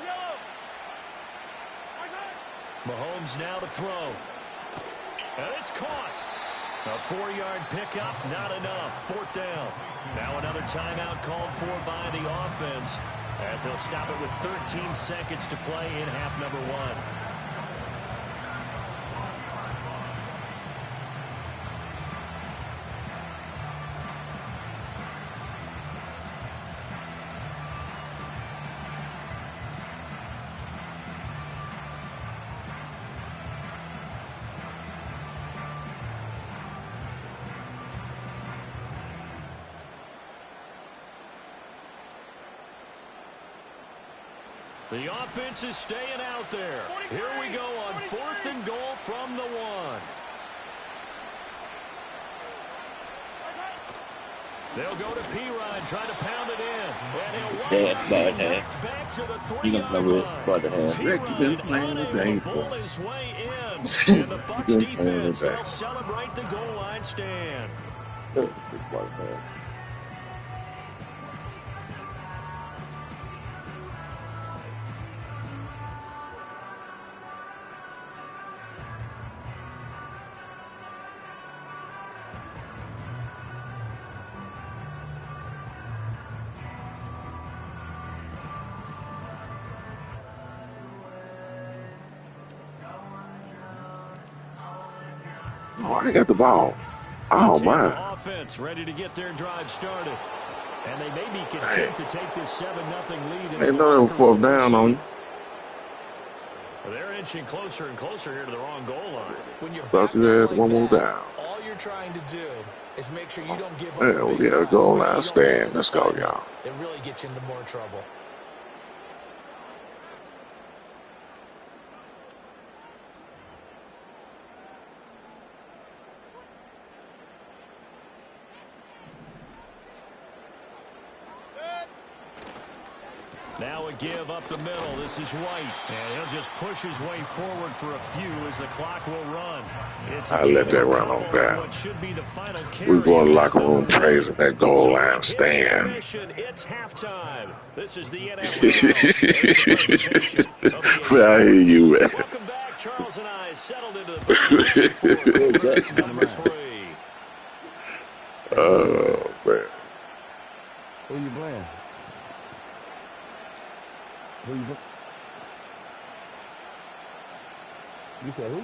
[SPEAKER 10] Mahomes now to throw. And it's caught. A 4-yard pickup, not enough. Fourth down. Now another timeout called for by the offense as they'll stop it with 13 seconds to play in half number 1. The offense is staying out there. Here we go on 4th and goal from the 1. They'll go to P-Ryan, trying to pound it in. And he'll back to the 3-yard line. P-Ryan unable to bull his way in. And the Bucs defense will celebrate the goal line stand.
[SPEAKER 5] Oh, I got the ball. Oh, man.
[SPEAKER 10] Offense ready to get their drive started. And they may be content to take this 7-0 lead.
[SPEAKER 5] Ain't no 4th down on you.
[SPEAKER 10] They're inching closer and closer here to the wrong goal line.
[SPEAKER 11] When you're
[SPEAKER 5] Thought you had one more down.
[SPEAKER 11] all you're trying to do is make sure you don't give up.
[SPEAKER 5] Yeah, we got a goal line stand. Let's go, y'all.
[SPEAKER 11] It really gets you into more trouble.
[SPEAKER 10] Now a give up the middle. This is White. And he'll just push his way forward for a few as the clock will run.
[SPEAKER 5] I let that run on back. We go in the locker room praising that goal line stand.
[SPEAKER 10] It's halftime. This is the NFL.
[SPEAKER 5] I hear you, man.
[SPEAKER 10] Welcome back. Charles and I settled into the number 3.
[SPEAKER 5] Oh, man.
[SPEAKER 11] Who you playing? Who you? You said who?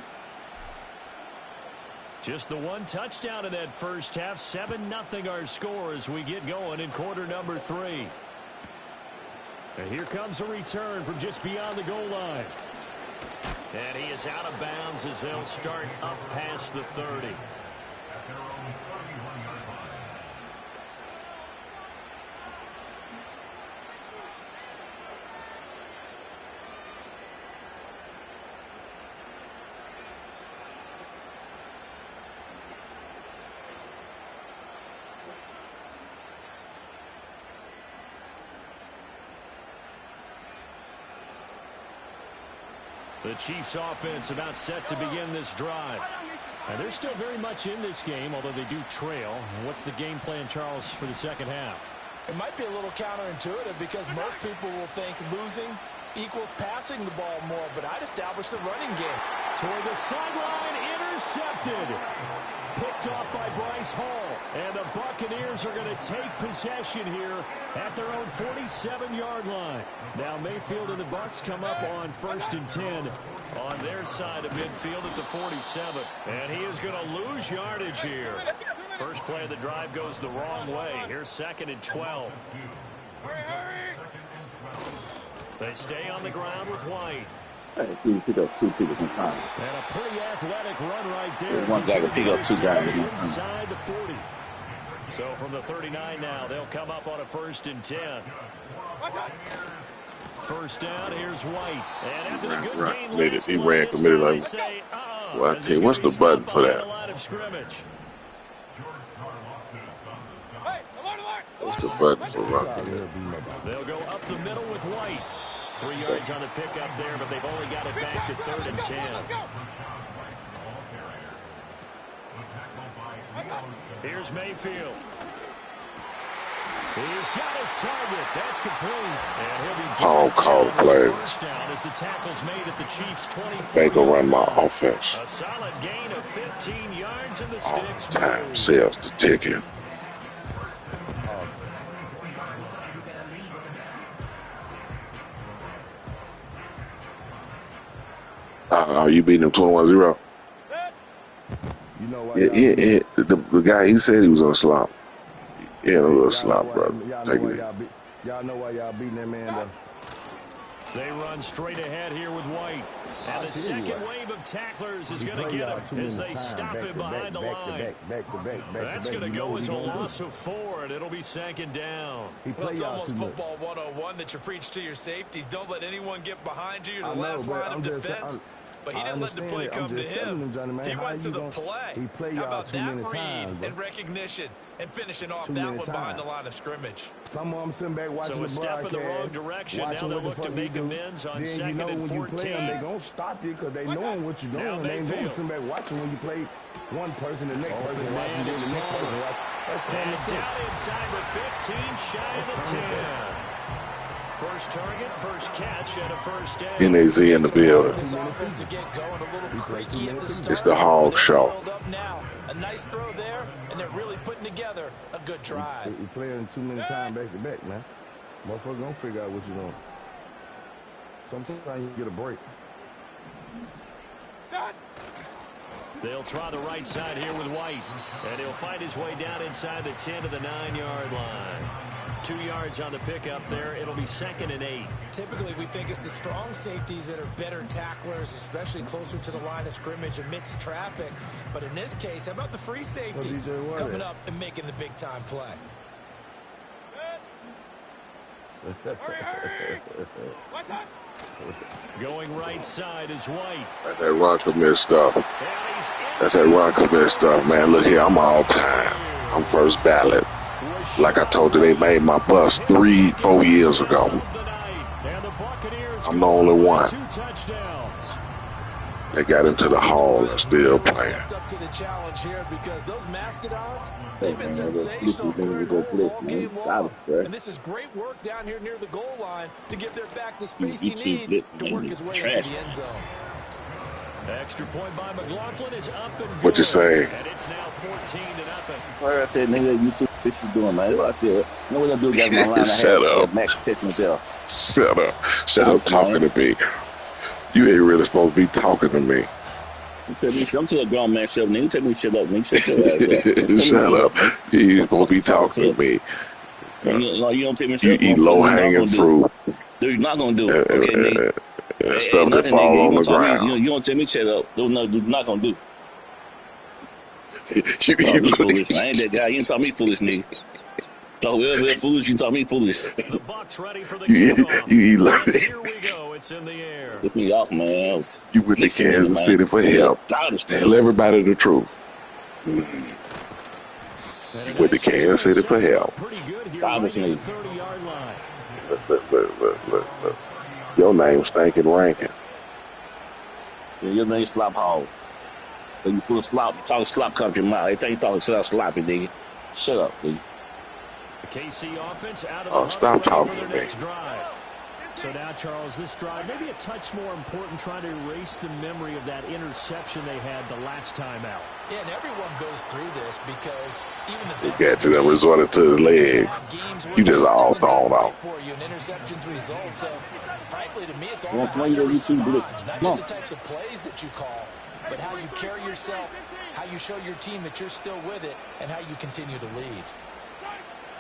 [SPEAKER 10] Just the one touchdown in that first half. 7-0 our score as we get going in quarter number 3. And here comes a return from just beyond the goal line. And he is out of bounds as they'll start up past the 30. The Chiefs offense about set to begin this drive. And they're still very much in this game, although they do trail. And what's the game plan, Charles, for the second half?
[SPEAKER 12] It might be a little counterintuitive because most people will think losing equals passing the ball more, but I'd establish the running game.
[SPEAKER 10] Toward the sideline, intercepted. Picked off by Bryce Hall. And the Buccaneers are going to take possession here at their own 47-yard line. Now Mayfield and the Bucs come up on 1st and 10 on their side of midfield at the 47. And he is going to lose yardage here. First play of the drive goes the wrong way. Here's 2nd and 12. They stay on the ground with White.
[SPEAKER 8] Hey, he pick up 2 people from time.
[SPEAKER 10] And a pretty athletic run right there.
[SPEAKER 8] One guy can pick up 2 guys at one time.
[SPEAKER 10] Inside the 40. So from the 39 now, they'll come up on a 1st and 10. First down, here's White. And after the good gain last
[SPEAKER 5] He
[SPEAKER 10] play,
[SPEAKER 5] ran
[SPEAKER 10] this
[SPEAKER 5] committed
[SPEAKER 10] time
[SPEAKER 5] like,
[SPEAKER 10] they say,
[SPEAKER 5] well, I tell you, what's the button for that? What's the button for rocking?
[SPEAKER 10] They'll go up the middle with White. 3 yards on the pickup there, but they've only got it back to 3rd and 10. Here's Mayfield. He's got his target. That's complete. And he'll be
[SPEAKER 5] Call play.
[SPEAKER 10] First down as the tackle's made at the Chiefs' 24.
[SPEAKER 5] They gonna run my offense.
[SPEAKER 10] A solid gain of 15 yards in the sticks.
[SPEAKER 5] Time sells the ticket. Are you beating him 21-0?
[SPEAKER 11] You know what?
[SPEAKER 5] Yeah. The guy, he said he was on a slump. Yeah, a little slump, brother. Take it.
[SPEAKER 11] Y'all know why y'all beating that man, though.
[SPEAKER 10] They run straight ahead here with White. And the second wave of tacklers is going to get him as they stop him behind the line. That's going to go as a loss of 4, and it'll be 2nd down.
[SPEAKER 12] Well, it's almost football 101 that you preach to your safeties. Don't let anyone get behind you. The last line of defense. But he didn't let the play come to him. He went to the play. How about that read and recognition and finishing off that one behind the line of scrimmage?
[SPEAKER 11] Some of them sitting back watching the broadcast.
[SPEAKER 10] So a step in the wrong direction. Now they'll look to make amends on 2nd and 14.
[SPEAKER 11] They're going to stop you because they knowing what you're doing. They ain't going to sit back watching when you play one person, the next person watching, then the next person watching. That's common sense.
[SPEAKER 10] Down inside the 15, shy of the 10. First target, first catch, and a first down.
[SPEAKER 5] NAZ in the building. It's the Hog Show.
[SPEAKER 12] A nice throw there, and they're really putting together a good drive.
[SPEAKER 11] You playing too many times back to back, man. Motherfucker gonna figure out what you're doing. Sometimes you get a break.
[SPEAKER 10] They'll try the right side here with White, and he'll fight his way down inside the 10 to the 9-yard line. 2 yards on the pickup there. It'll be 2nd and 8.
[SPEAKER 12] Typically, we think it's the strong safeties that are better tacklers, especially closer to the line of scrimmage amidst traffic. But in this case, how about the free safety coming up and making the big-time play?
[SPEAKER 10] Going right side is White.
[SPEAKER 5] That's that run commit stuff. That's that run commit stuff, man. Look here, I'm all time. I'm first ballot. Like I told you, they made my bus 3-4 years ago. I'm the only one. They got into the hall and still playing.
[SPEAKER 12] Up to the challenge here because those Mastodons, they've been sensational during the whole game long. And this is great work down here near the goal line to give their back the space he needs to work his way into the end zone.
[SPEAKER 10] Extra point by McLaughlin is up and good.
[SPEAKER 5] What you say?
[SPEAKER 10] And it's now 14-0.
[SPEAKER 8] Like I said, nigga, you two fish is doing, man. What I said, you know what I do? Got my line.
[SPEAKER 5] Shut up.
[SPEAKER 8] Max protect myself.
[SPEAKER 5] Shut up. Shut up talking to me. You ain't really supposed to be talking to me.
[SPEAKER 8] I'm telling a grown man, shut up, nigga. Tell me shut up, nigga. Shut your ass up.
[SPEAKER 5] Shut up. You ain't supposed to be talking to me.
[SPEAKER 8] You don't tell me shut up.
[SPEAKER 5] You eat low-hanging fruit.
[SPEAKER 8] Dude, you're not going to do it. Okay, nigga.
[SPEAKER 5] Stuff that fall on the ground.
[SPEAKER 8] You don't tell me shut up. You're not going to do it.
[SPEAKER 5] You eat
[SPEAKER 8] foolish. I ain't that guy. You ain't talk me foolish, nigga. Talk whoever foolish, you talk me foolish.
[SPEAKER 10] The Bucs ready for the
[SPEAKER 5] you eat like that.
[SPEAKER 10] Here we go. It's in the air.
[SPEAKER 8] Get me off, man.
[SPEAKER 5] You went to Kansas City for help. Tell everybody the truth. You went to Kansas City for help.
[SPEAKER 8] Obviously.
[SPEAKER 5] Look. Your name's Stinking Rankin.
[SPEAKER 8] Yeah, your name's Slop Hog. So you full of slop. You talk slop comes your mouth. Everything you talk about sloppy, nigga. Shut up, nigga.
[SPEAKER 10] The KC offense out of the
[SPEAKER 5] stop talking to me.
[SPEAKER 10] So now, Charles, this drive maybe a touch more important, trying to erase the memory of that interception they had the last time out.
[SPEAKER 12] Yeah, and everyone goes through this because even the
[SPEAKER 5] best got to them resorted to his legs. You just all thrown out.
[SPEAKER 12] For you, an interception's result. So, frankly, to me, it's all
[SPEAKER 8] about how
[SPEAKER 12] you respond. Not just the types of plays that you call, but how you carry yourself, how you show your team that you're still with it, and how you continue to lead.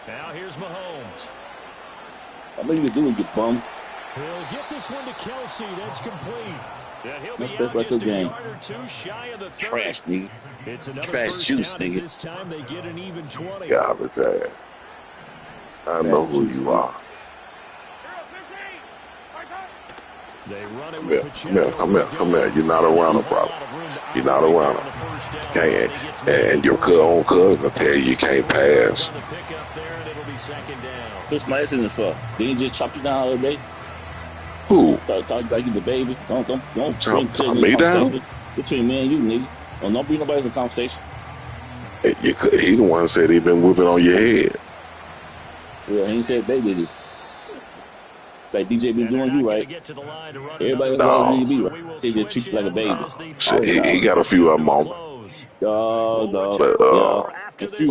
[SPEAKER 10] Now here's Mahomes.
[SPEAKER 8] I know you do it, you bum.
[SPEAKER 10] He'll get this one to Kelsey. That's complete. And he'll
[SPEAKER 8] Let's
[SPEAKER 10] be
[SPEAKER 8] step
[SPEAKER 10] out
[SPEAKER 8] back to
[SPEAKER 10] just
[SPEAKER 8] the
[SPEAKER 10] a
[SPEAKER 8] game.
[SPEAKER 10] yard or two shy of the 30.
[SPEAKER 8] Trash, nigga.
[SPEAKER 10] It's another
[SPEAKER 8] Trash
[SPEAKER 10] first
[SPEAKER 8] juice,
[SPEAKER 10] down as
[SPEAKER 8] nigga.
[SPEAKER 10] this time they get an even 20.
[SPEAKER 5] Garbage ass. I know who you are.
[SPEAKER 10] They run it
[SPEAKER 5] Come
[SPEAKER 10] with
[SPEAKER 5] here,
[SPEAKER 10] Pacheco.
[SPEAKER 5] come here. You're not a runner, brother. You're not a runner. You can't, and your cousin will tell you can't pass.
[SPEAKER 8] What's my essence for? Didn't he just chop you down the other day?
[SPEAKER 5] Who?
[SPEAKER 8] Talk like you the baby. Don't
[SPEAKER 5] Chop
[SPEAKER 8] bring
[SPEAKER 5] me
[SPEAKER 8] conversation
[SPEAKER 5] down?
[SPEAKER 8] between me and you, nigga. Don't bring nobody in the conversation.
[SPEAKER 5] He the one said he been whipping on your head.
[SPEAKER 8] Yeah, he said they did it. Like DJ been doing you right. Everybody else
[SPEAKER 5] No.
[SPEAKER 8] need to be right. They just treat you like a baby.
[SPEAKER 5] Shit, he got a few of them on. But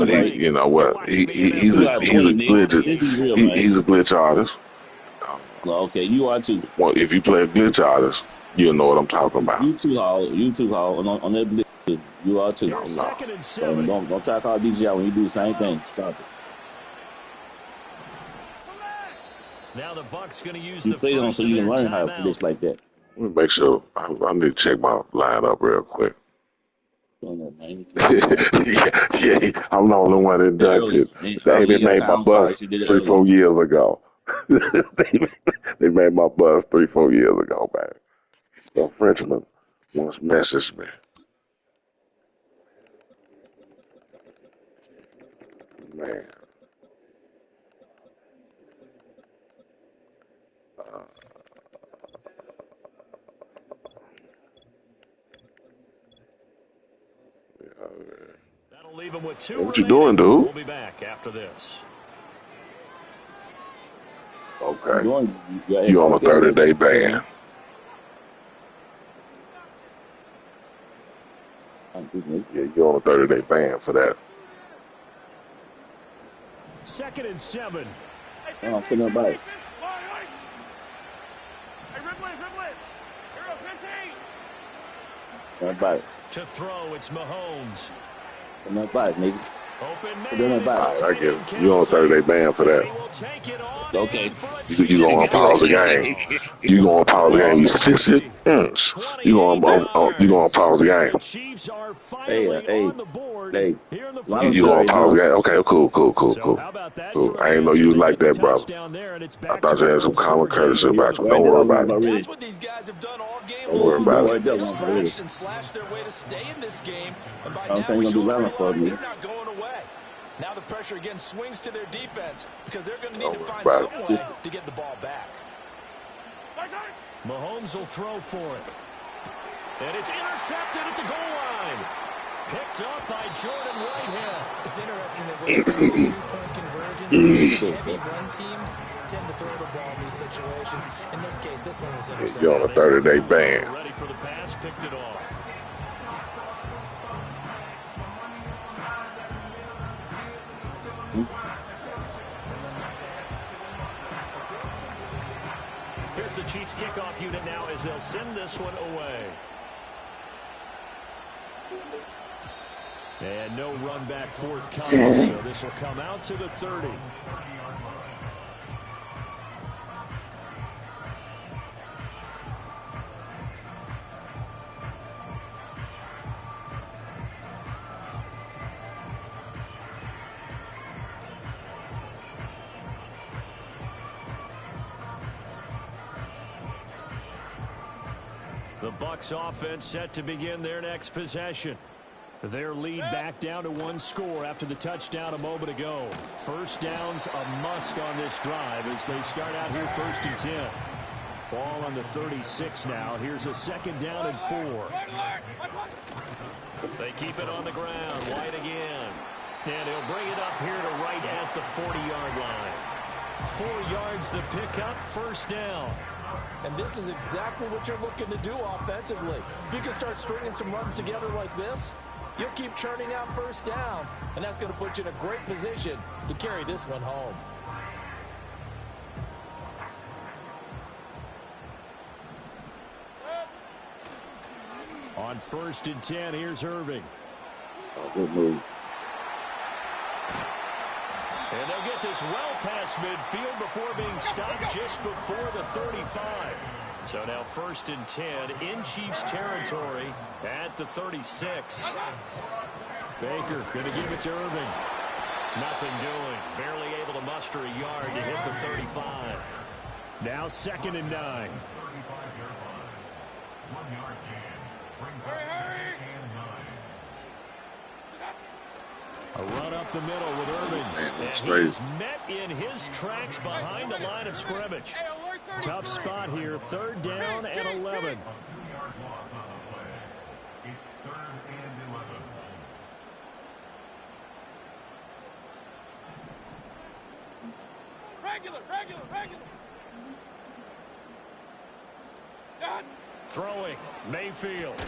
[SPEAKER 5] he, you know what? He's a glitch artist.
[SPEAKER 8] Okay, you are too.
[SPEAKER 5] Well, if you play a glitch artist, you'll know what I'm talking about.
[SPEAKER 8] You too, Hall. On that blitz, you are too. Don't try to call DJ out when you do the same thing. Stop it.
[SPEAKER 10] Now the Bucks going to use
[SPEAKER 8] you play on so you can learn how to blitz like that.
[SPEAKER 5] Let me make sure. I need to check my lineup real quick. Yeah, I'm the only one that does it. They made my bus 3-4 years ago. they made my bus 3-4 years ago, man. The Frenchman once messaged me. Man.
[SPEAKER 10] That'll leave him with 2
[SPEAKER 5] what you doing, dude?
[SPEAKER 10] We'll be back after this.
[SPEAKER 5] Okay. You on a 30-day ban. Yeah, you're on a 30-day ban for that.
[SPEAKER 10] 2nd and 7.
[SPEAKER 8] Oh, put that back. That back.
[SPEAKER 10] To throw, it's Mahomes.
[SPEAKER 8] Put that back, nigga.
[SPEAKER 5] All right, I get it. You're on a 30-day ban for that.
[SPEAKER 8] Okay.
[SPEAKER 5] You gonna pause the game. You gonna pause the game. You 60 inch. You gonna pause the game.
[SPEAKER 8] Hey.
[SPEAKER 5] You gonna pause the game? Okay, cool. I ain't know you was like that, brother. I thought you had some common courtesy about you. Don't worry about it.
[SPEAKER 12] That's what these guys have done all game.
[SPEAKER 5] Don't worry about it.
[SPEAKER 12] They've scratched and slashed their way to stay in this game, and by now we should realize they're not going away. Now the pressure again swings to their defense because they're going to need to find some way to get the ball back.
[SPEAKER 10] Mahomes will throw for it. And it's intercepted at the goal line. Picked up by Jordan Whitehead.
[SPEAKER 9] It's interesting that when it comes to two-point conversions, heavy run teams tend to throw the ball in these situations. In this case, this one was intercepted.
[SPEAKER 5] You're on a 30-day ban.
[SPEAKER 10] Ready for the pass, picked it off. Here's the Chiefs kickoff unit now as they'll send this one away. And no run back forthcoming, so this will come out to the 30. The Bucs offense set to begin their next possession. Their lead back down to 1 score after the touchdown a moment ago. First down's a must on this drive as they start out here 1st and 10. Ball on the 36 now. Here's a 2nd down and 4. They keep it on the ground. White again. And he'll bring it up here to right at the 40-yard line. 4 yards the pickup, 1st down.
[SPEAKER 12] And this is exactly what you're looking to do offensively. If you can start stringing some runs together like this, you'll keep churning out 1st downs, and that's going to put you in a great position to carry this one home.
[SPEAKER 10] On 1st and 10, here's Irving.
[SPEAKER 8] Good move.
[SPEAKER 10] And they'll get this well past midfield before being stopped just before the 35. So now 1st and 10 in Chiefs territory at the 36. Baker going to give it to Irving. Nothing doing. Barely able to muster a yard to hit the 35. Now 2nd and 9. A run up the middle with Irving. And he's met in his tracks behind the line of scrimmage. Tough spot here. 3rd down and 11.
[SPEAKER 2] Regular.
[SPEAKER 10] Throwing. Mayfield.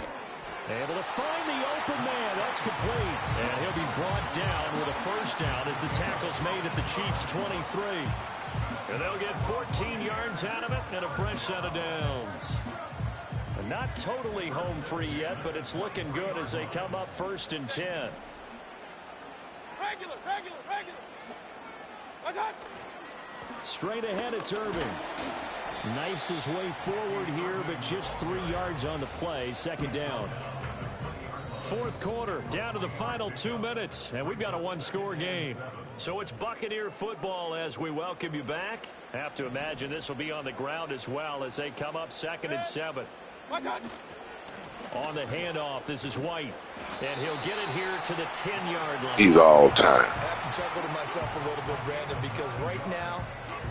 [SPEAKER 10] Able to find the open man. That's complete. And he'll be brought down with a 1st down as the tackle's made at the Chiefs' 23. And they'll get 14 yards out of it and a fresh set of downs. And not totally home free yet, but it's looking good as they come up 1st and 10.
[SPEAKER 2] Regular.
[SPEAKER 10] Straight ahead, it's Irving. Knifes his way forward here, but just 3 yards on the play. 2nd down. 4th quarter, down to the final 2 minutes, and we've got a 1-score game. So it's Buccaneer football as we welcome you back. Have to imagine this will be on the ground as well as they come up 2nd and 7. On the handoff, this is White, and he'll get it here to the 10-yard line.
[SPEAKER 5] He's all time.
[SPEAKER 9] I have to chuckle to myself a little bit, Brandon, because right now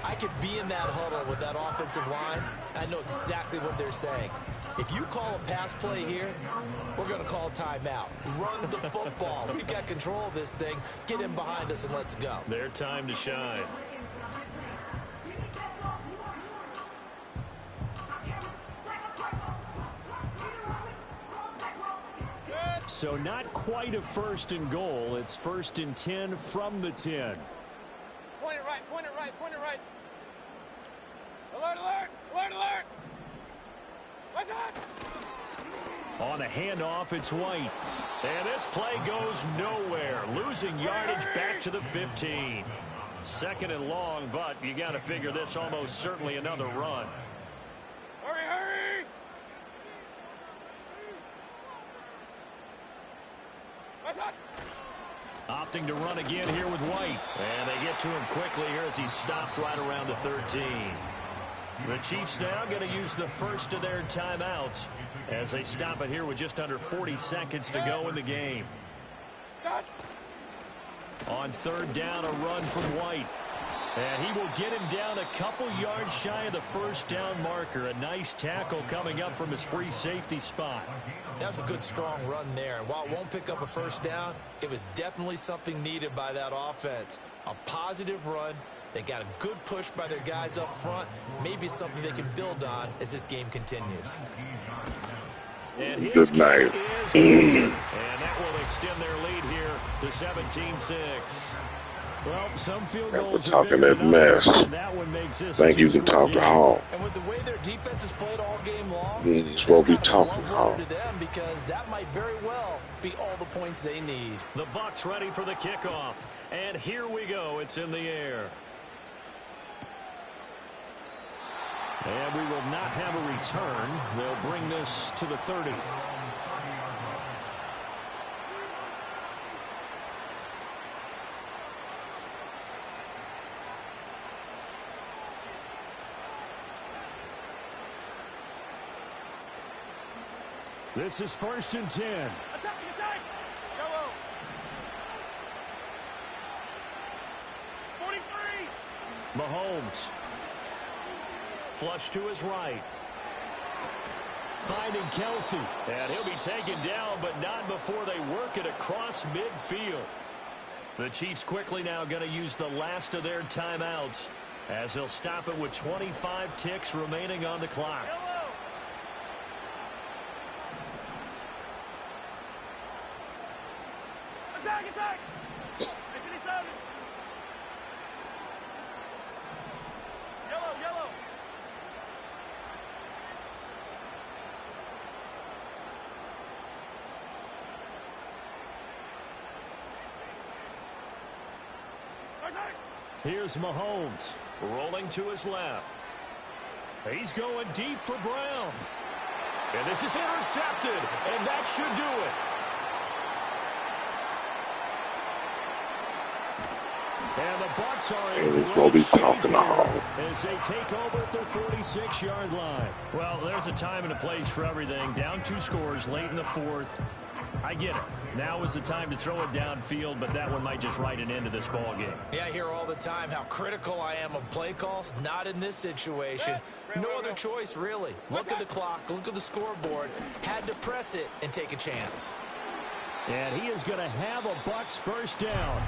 [SPEAKER 9] I could be in that huddle with that offensive line. I know exactly what they're saying. If you call a pass play here, we're going to call timeout. Run the football. We've got control of this thing. Get in behind us and let's go.
[SPEAKER 10] Their time to shine. So not quite a 1st and goal. It's 1st and 10 from the 10.
[SPEAKER 2] Point it right. Alert. What's that?
[SPEAKER 10] On the handoff, it's White. And this play goes nowhere. Losing yardage back to the 15. 2nd and long, but you got to figure this almost certainly another run.
[SPEAKER 2] Hurry. What's that?
[SPEAKER 10] Opting to run again here with White. And they get to him quickly here as he's stopped right around the 13. The Chiefs now going to use the 1st of their timeouts as they stop it here with just under 40 seconds to go in the game. On 3rd down, a run from White. And he will get him down a couple yards shy of the 1st down marker. A nice tackle coming up from his free safety spot.
[SPEAKER 9] That was a good, strong run there. While it won't pick up a 1st down, it was definitely something needed by that offense. A positive run. They got a good push by their guys up front. Maybe it's something they can build on as this game continues.
[SPEAKER 10] And his
[SPEAKER 5] good night.
[SPEAKER 10] And that will extend their lead here to 17-6. Well, some field
[SPEAKER 5] We're
[SPEAKER 10] goals
[SPEAKER 5] talking that mess.
[SPEAKER 10] That one makes this
[SPEAKER 5] Think you can talk to Hall.
[SPEAKER 9] And with the way their defense has played all game long,
[SPEAKER 5] You're supposed to be talking Hall.
[SPEAKER 9] to them because that might very well be all the points they need.
[SPEAKER 10] The Bucs ready for the kickoff. And here we go. It's in the air. And we will not have a return. They'll bring this to the 30. This is 1st and 10.
[SPEAKER 2] Attack! Yellow. 43.
[SPEAKER 10] Mahomes. Flush to his right. Finding Kelsey. And he'll be taken down, but not before they work it across midfield. The Chiefs quickly now going to use the last of their timeouts as he'll stop it with 25 ticks remaining on the clock.
[SPEAKER 2] Attack! 57. Yellow. Attack!
[SPEAKER 10] Here's Mahomes rolling to his left. He's going deep for Brown. And this is intercepted, and that should do it. And the Bucs are in great shape here as they take over at their 46-yard line. Well, there's a time and a place for everything. Down 2 scores late in the fourth. I get it. Now is the time to throw it downfield, but that one might just write an end to this ball game.
[SPEAKER 9] Yeah, I hear all the time how critical I am of play calls. Not in this situation. No other choice, really. Look at the clock. Look at the scoreboard. Had to press it and take a chance.
[SPEAKER 10] And he is going to have a Bucs first down.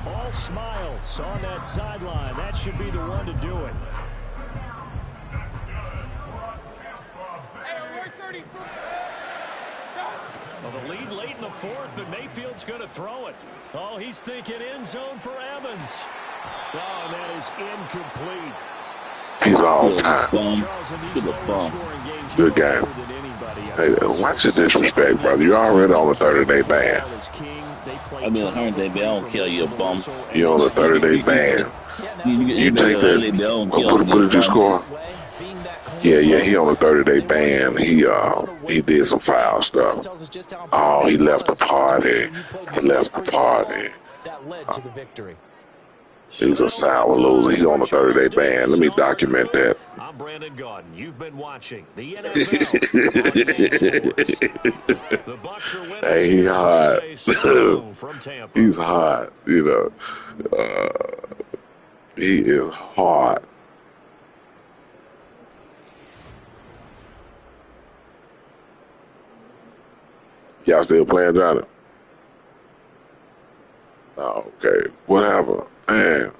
[SPEAKER 10] All smiles on that sideline. That should be the one to do it. Well, the lead late in the fourth, but Mayfield's going to throw it. Oh, he's thinking end zone for Evans. Oh, and that is incomplete.
[SPEAKER 5] He's all time. Good game. Hey, watch the disrespect, brother. You're already on the 30-day ban.
[SPEAKER 8] I mean, 100-day ban. I don't care, you bum.
[SPEAKER 5] You're on the 30-day ban. You take that. What did you score? Yeah, he on the 30-day ban. He did some foul stuff. Oh, he left the party.
[SPEAKER 9] That led to the victory.
[SPEAKER 5] He's a sour loser. He's on the 30-day ban. Let me document that.
[SPEAKER 10] I'm Brandon Gaudin. You've been watching the NFL. The Bucs are winning.
[SPEAKER 5] Hey, he's hot.
[SPEAKER 10] From Tampa.
[SPEAKER 5] He's hot. You know, he is hot. Y'all still playing, Johnny? Oh, okay. Whatever. Man.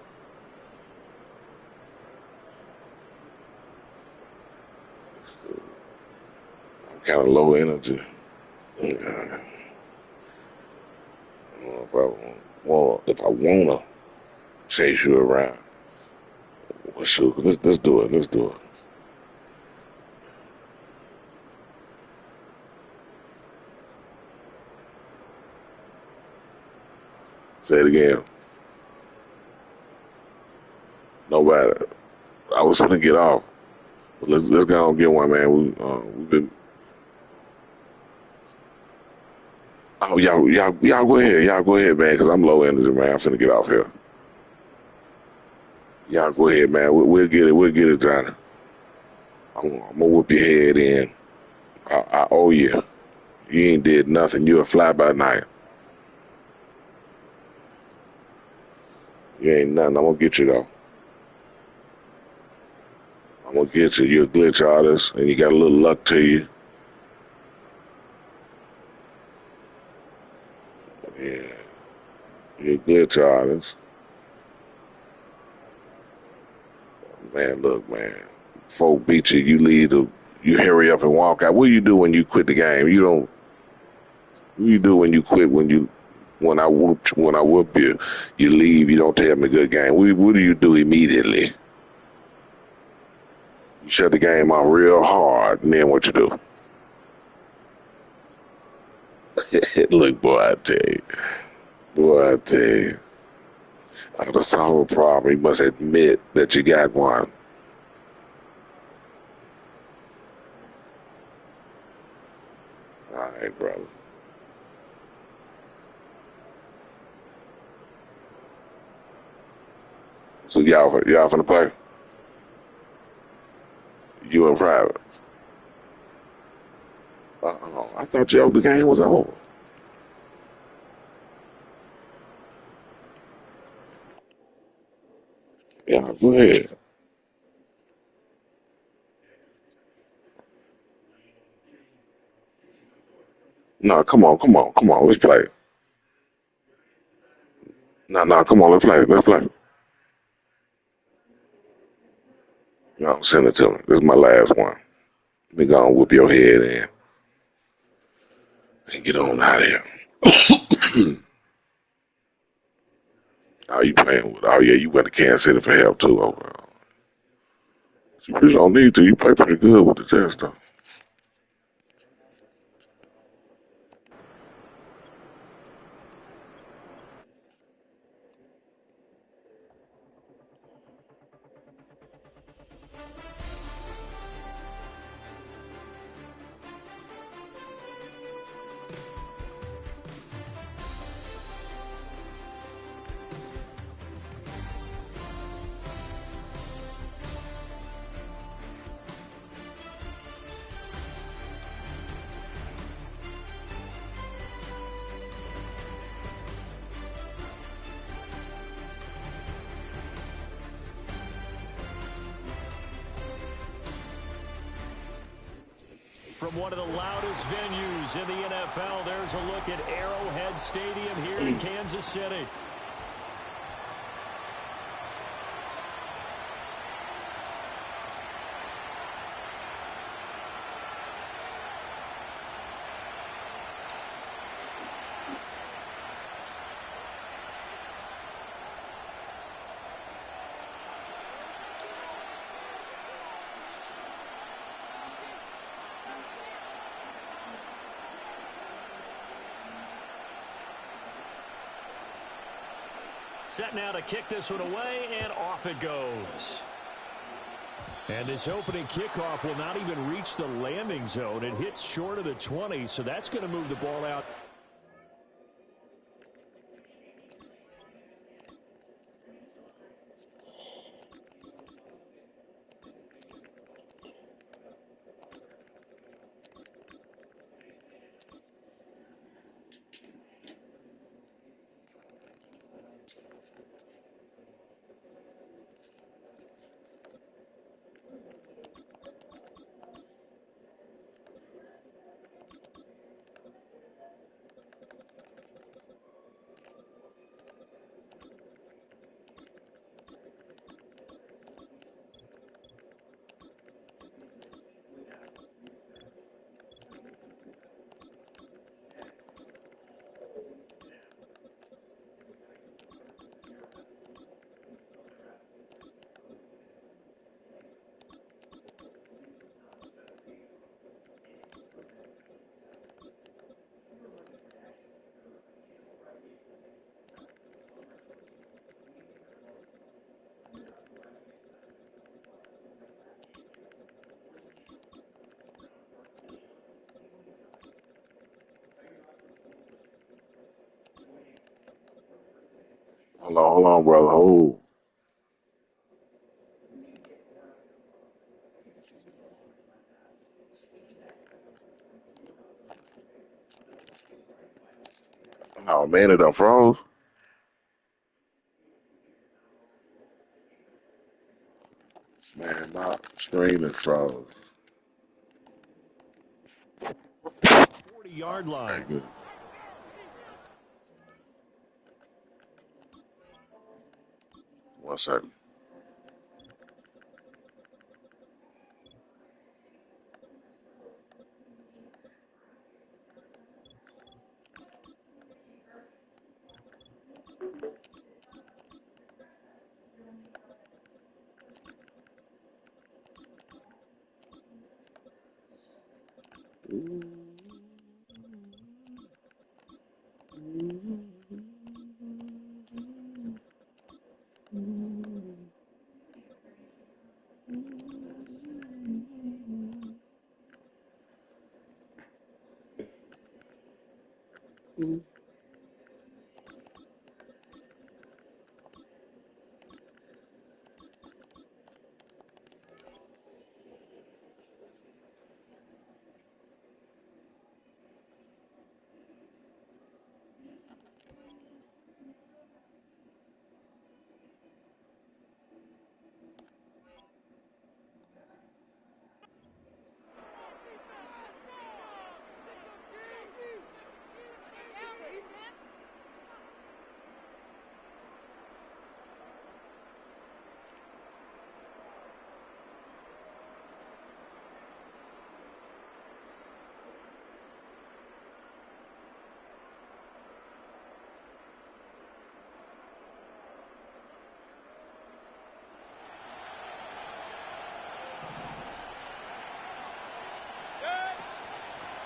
[SPEAKER 5] I'm kind of low energy. I don't know if I wanna chase you around. Well, shoot, let's do it. Let's do it. Say it again. Nobody. I was gonna get off. But let's go and get one, man. We've been. Oh, y'all go ahead. Y'all go ahead, man, because I'm low energy, man. I'm finna get off here. Y'all go ahead, man. We'll get it. We'll get it, Johnny. I'm gonna whoop your head in. I owe you. You ain't did nothing. You a fly by night. You ain't nothing. I'm gonna get you though. I'm gonna get you. You're a glitch artist, and you got a little luck to you. Yeah, you're a glitch artist. Man, look, man. Folk beat you. You leave. You hurry up and walk out. What do you do when you quit the game? You don't. What do you do when you quit? When I whoop you, you leave. You don't tell me good game. What do you do immediately? You shut the game off real hard, and then what you do? Look, boy, I tell you. Out of solve a problem, you must admit that you got one. All right, brother. So y'all finna play? You in private? I thought the game was over. Yeah, go ahead. No, come on, let's play. No, come on, let's play. No, send it to me. This is my last one. Let me go and whoop your head in and get on out of here. How you playing with? Oh, yeah, you went to Kansas City for help, too. Oh, well. You really don't need to. You play pretty good with the Jets, though.
[SPEAKER 10] From one of the loudest venues in the NFL, there's a look at Arrowhead Stadium here in Kansas City. Set now to kick this one away, and off it goes. And this opening kickoff will not even reach the landing zone. It hits short of the 20, so that's going to move the ball out.
[SPEAKER 5] Hold on, brother. Hold. Oh, man, it done froze. Man, my screen is froze.
[SPEAKER 10] 40-yard line.
[SPEAKER 5] Very good. One second.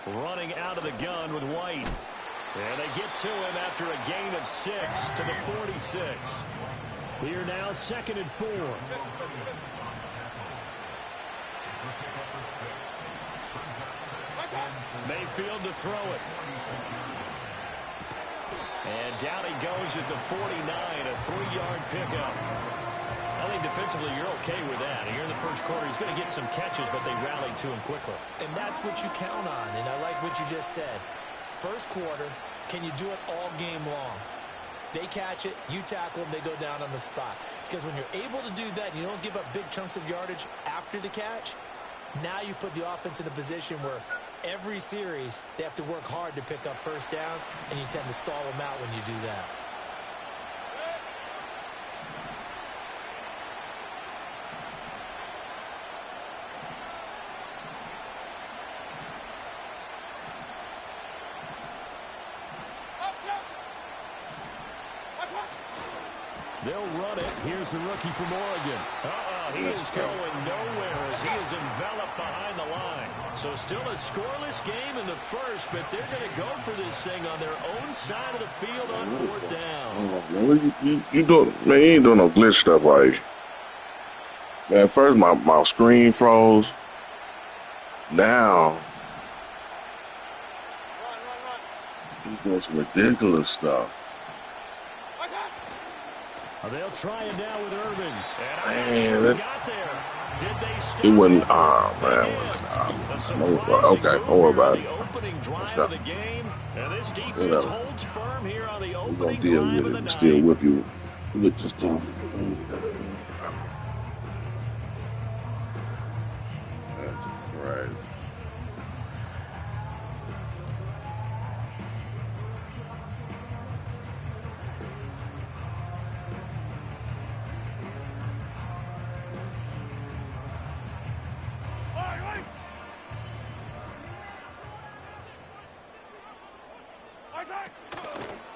[SPEAKER 10] Running out of the gun with White. And they get to him after a gain of 6 to the 46. Here now, 2nd and 4. Mayfield to throw it. And down he goes at the 49, a 3-yard pickup. I think defensively you're okay with that. Here in the first quarter, he's going to get some catches, but they rallied to him quickly.
[SPEAKER 9] And that's what you count on, and I like what you just said. First quarter, can you do it all game long? They catch it, you tackle them, they go down on the spot. Because when you're able to do that and you don't give up big chunks of yardage after the catch, Now you put the offense in a position where every series they have to work hard to pick up first downs, and you tend to stall them out when you do that.
[SPEAKER 10] They'll run it. Here's the rookie from Oregon. He is going nowhere as he is enveloped behind the line. So still a scoreless game in the first, but they're going to go for this thing on their own side of the field on fourth down.
[SPEAKER 5] Oh, man, you doing, man, you ain't doing no glitch stuff like. Man, at first my screen froze. Now he's doing some ridiculous stuff.
[SPEAKER 10] They'll try it now with Irvin.
[SPEAKER 5] Man,
[SPEAKER 10] And got there. Did they stop
[SPEAKER 5] it wasn't.
[SPEAKER 10] it?
[SPEAKER 5] Okay, don't worry about it.
[SPEAKER 10] Opening drive of the game. And this defense holds firm here on the
[SPEAKER 5] We're
[SPEAKER 10] opening
[SPEAKER 5] gonna deal
[SPEAKER 10] drive
[SPEAKER 5] with
[SPEAKER 10] of
[SPEAKER 5] it.
[SPEAKER 10] the
[SPEAKER 5] We still
[SPEAKER 10] night.
[SPEAKER 5] whip you with this stuff. That's right.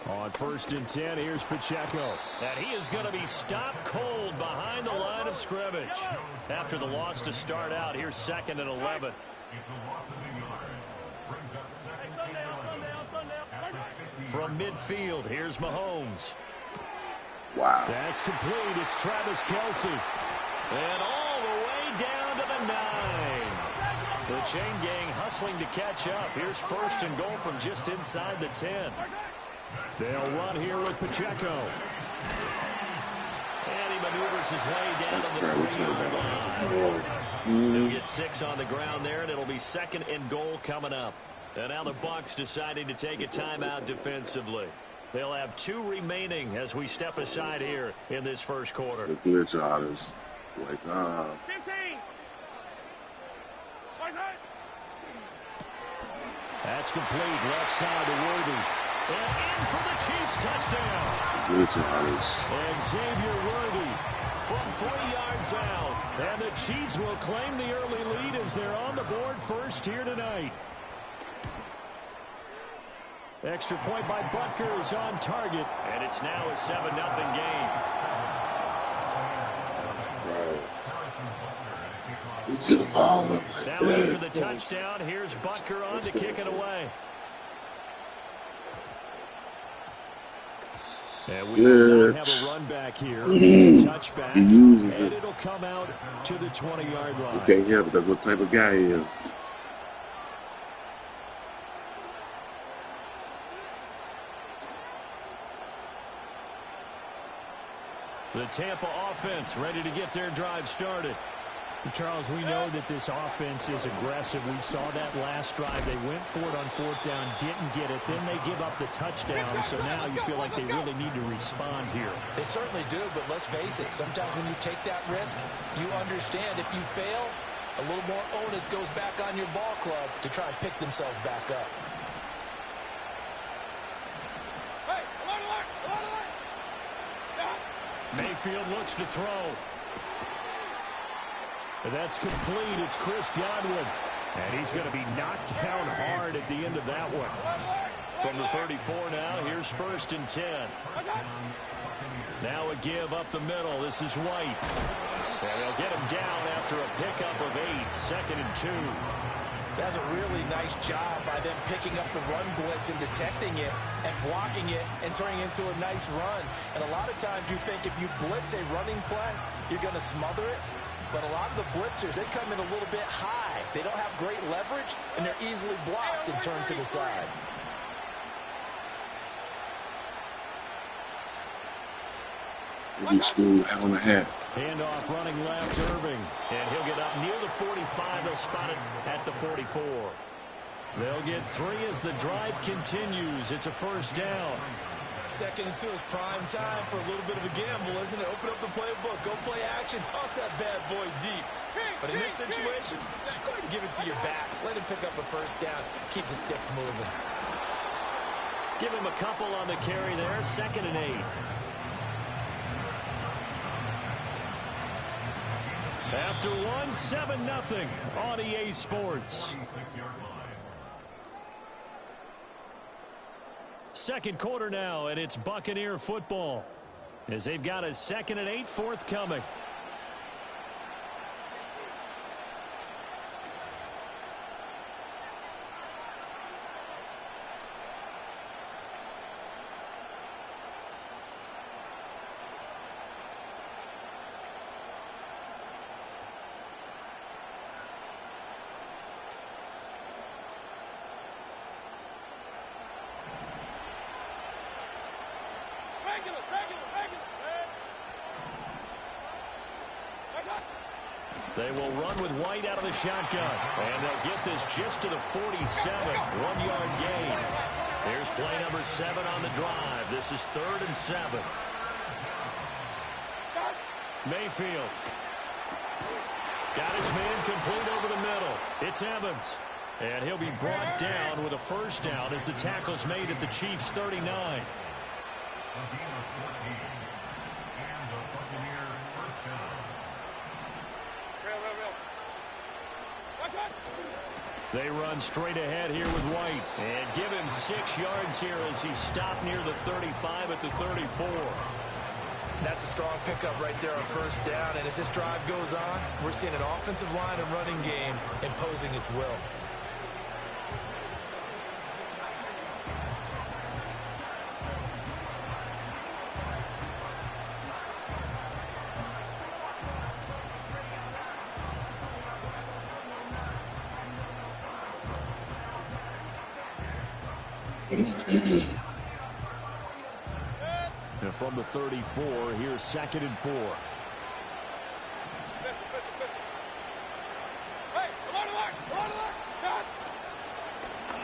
[SPEAKER 10] On 1st and 10, here's Pacheco. And he is going to be stopped cold behind the line of scrimmage. After the loss to start out, here's 2nd and 11. From midfield, here's Mahomes.
[SPEAKER 5] Wow.
[SPEAKER 10] That's complete. It's Travis Kelce. And all the way down to the 9. The chain gang hustling to catch up. Here's 1st and goal from just inside the 10. They'll run here with Pacheco. And he maneuvers his way down to the 3-yard line. He'll get 6 on the ground there, and it'll be 2nd and goal coming up. And now the Bucs deciding to take a timeout defensively. They'll have 2 remaining as we step aside here in this first quarter.
[SPEAKER 5] The glitch out is like,
[SPEAKER 2] 15.
[SPEAKER 10] That's complete. Left side to Worthy. And in for the Chiefs touchdown.
[SPEAKER 5] glitch out is.
[SPEAKER 10] And Xavier Worthy from 3 yards out. And the Chiefs will claim the early lead as they're on the board first here tonight. Extra point by Butker is on target. And it's now a 7-0 game. Now after the touchdown, here's Butker on to kick it away. And we will not have a run back here. It's a touchback, and it'll come out to the 20-yard line.
[SPEAKER 5] You can't have it. That's what type of guy he is.
[SPEAKER 10] The Tampa offense ready to get their drive started. Charles, we know that this offense is aggressive. We saw that last drive. They went for it on 4th down, didn't get it. Then they give up the touchdown. So now you feel like they really need to respond here.
[SPEAKER 9] They certainly do, but let's face it. Sometimes when you take that risk, you understand if you fail, a little more onus goes back on your ball club to try and pick themselves back up.
[SPEAKER 10] Mayfield looks to throw. That's complete. It's Chris Godwin. And he's going to be knocked down hard at the end of that one. From the 34 now, here's 1st and 10. Now a give up the middle. This is White. And they'll get him down after a pickup of 8. 2nd and 2.
[SPEAKER 9] That's a really nice job by them picking up the run blitz and detecting it and blocking it and turning it into a nice run. And a lot of times you think if you blitz a running play, you're going to smother it. But a lot of the blitzers, they come in a little bit high. They don't have great leverage, and they're easily blocked and turned to the side.
[SPEAKER 5] Maybe school hat on the hat.
[SPEAKER 10] Handoff running left, Irving. And he'll get up near the 45. They'll spot it at the 44. They'll get 3 as the drive continues. It's a 1st down.
[SPEAKER 12] 2nd and 2 is prime time for a little bit of a gamble, isn't it? Open up the playbook. Go play action. Toss that bad boy deep. But in this situation, go ahead and give it to your back. Let him pick up a first down. Keep the sticks moving.
[SPEAKER 10] Give him a couple on the carry there. 2nd and 8. After 1, 7-0 on EA Sports. Second quarter now, and it's Buccaneer football as they've got a 2nd and 8 forthcoming. They will run with White out of the shotgun. And they'll get this just to the 47. 1-yard gain. Here's play number 7 on the drive. This is 3rd and 7. Mayfield. Got his man complete over the middle. It's Evans. And he'll be brought down with a first down as the tackle's made at the Chiefs' 39. They run straight ahead here with White and give him 6 yards here as he's stopped near the 35 at the 34.
[SPEAKER 12] That's a strong pickup right there on first down. And as this drive goes on, we're seeing an offensive line and running game imposing its will.
[SPEAKER 10] And from the 34, here's 2nd and 4.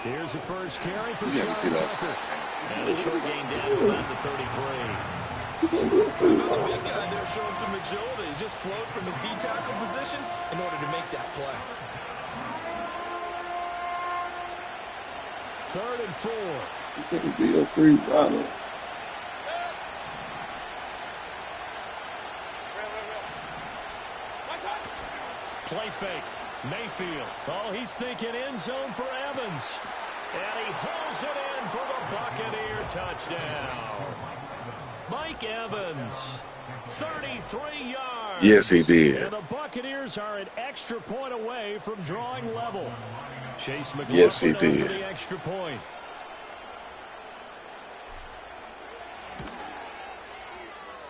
[SPEAKER 10] Here's the first carry for Sean Tucker. And a short gain down to about the 33.
[SPEAKER 12] Another big guy there showing some agility. He just flowed from his D-tackle position in order to make that play.
[SPEAKER 10] 3rd and 4.
[SPEAKER 5] It could be a free battle.
[SPEAKER 10] Play fake. Mayfield. Oh, he's thinking end zone for Evans. And he hauls it in for the Buccaneer touchdown. Mike Evans, 33 yards.
[SPEAKER 5] Yes, he did.
[SPEAKER 10] And the Buccaneers are an extra point away from drawing level. Chase McLaughlin
[SPEAKER 5] yes, he did.
[SPEAKER 10] For the extra point.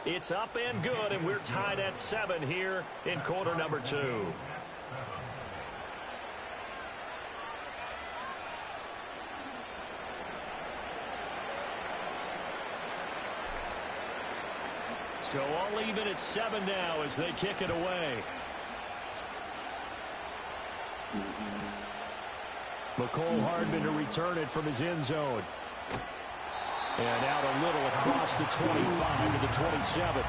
[SPEAKER 10] It's up and good, and we're tied at 7 here in quarter number 2. So all even at 7 now as they kick it away. McCole Hardman to return it from his end zone. And out a little across the 25 to the 27.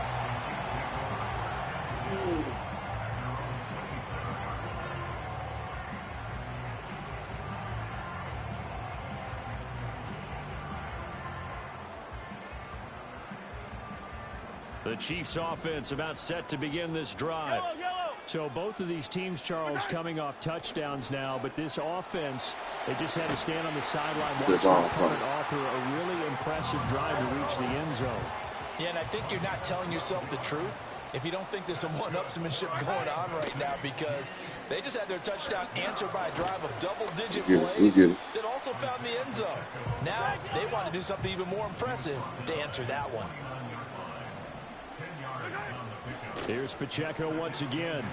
[SPEAKER 10] The Chiefs offense about set to begin this drive. So both of these teams, Charles, coming off touchdowns now, but this offense, they just had to stand on the sideline, watch their opponent author a really impressive drive to reach the end zone.
[SPEAKER 12] Yeah, and I think you're not telling yourself the truth if you don't think there's some one-upsmanship going on right now, because they just had their touchdown answered by a drive of double-digit plays that also found the end zone. Now they want to do something even more impressive to answer that one.
[SPEAKER 10] Here's Pacheco once again.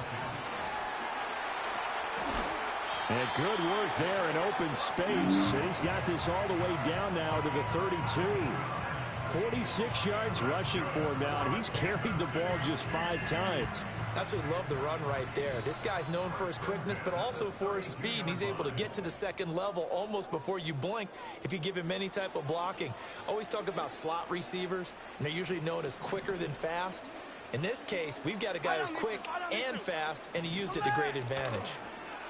[SPEAKER 10] And good work there in open space. And he's got this all the way down now to the 32. 46 yards rushing for him now. And he's carried the ball just 5 times.
[SPEAKER 12] Absolutely love the run right there. This guy's known for his quickness, but also for his speed. And he's able to get to the second level almost before you blink if you give him any type of blocking. Always talk about slot receivers, and they're usually known as quicker than fast.
[SPEAKER 9] In this case, we've got a guy who's quick and fast, and he used it to great advantage.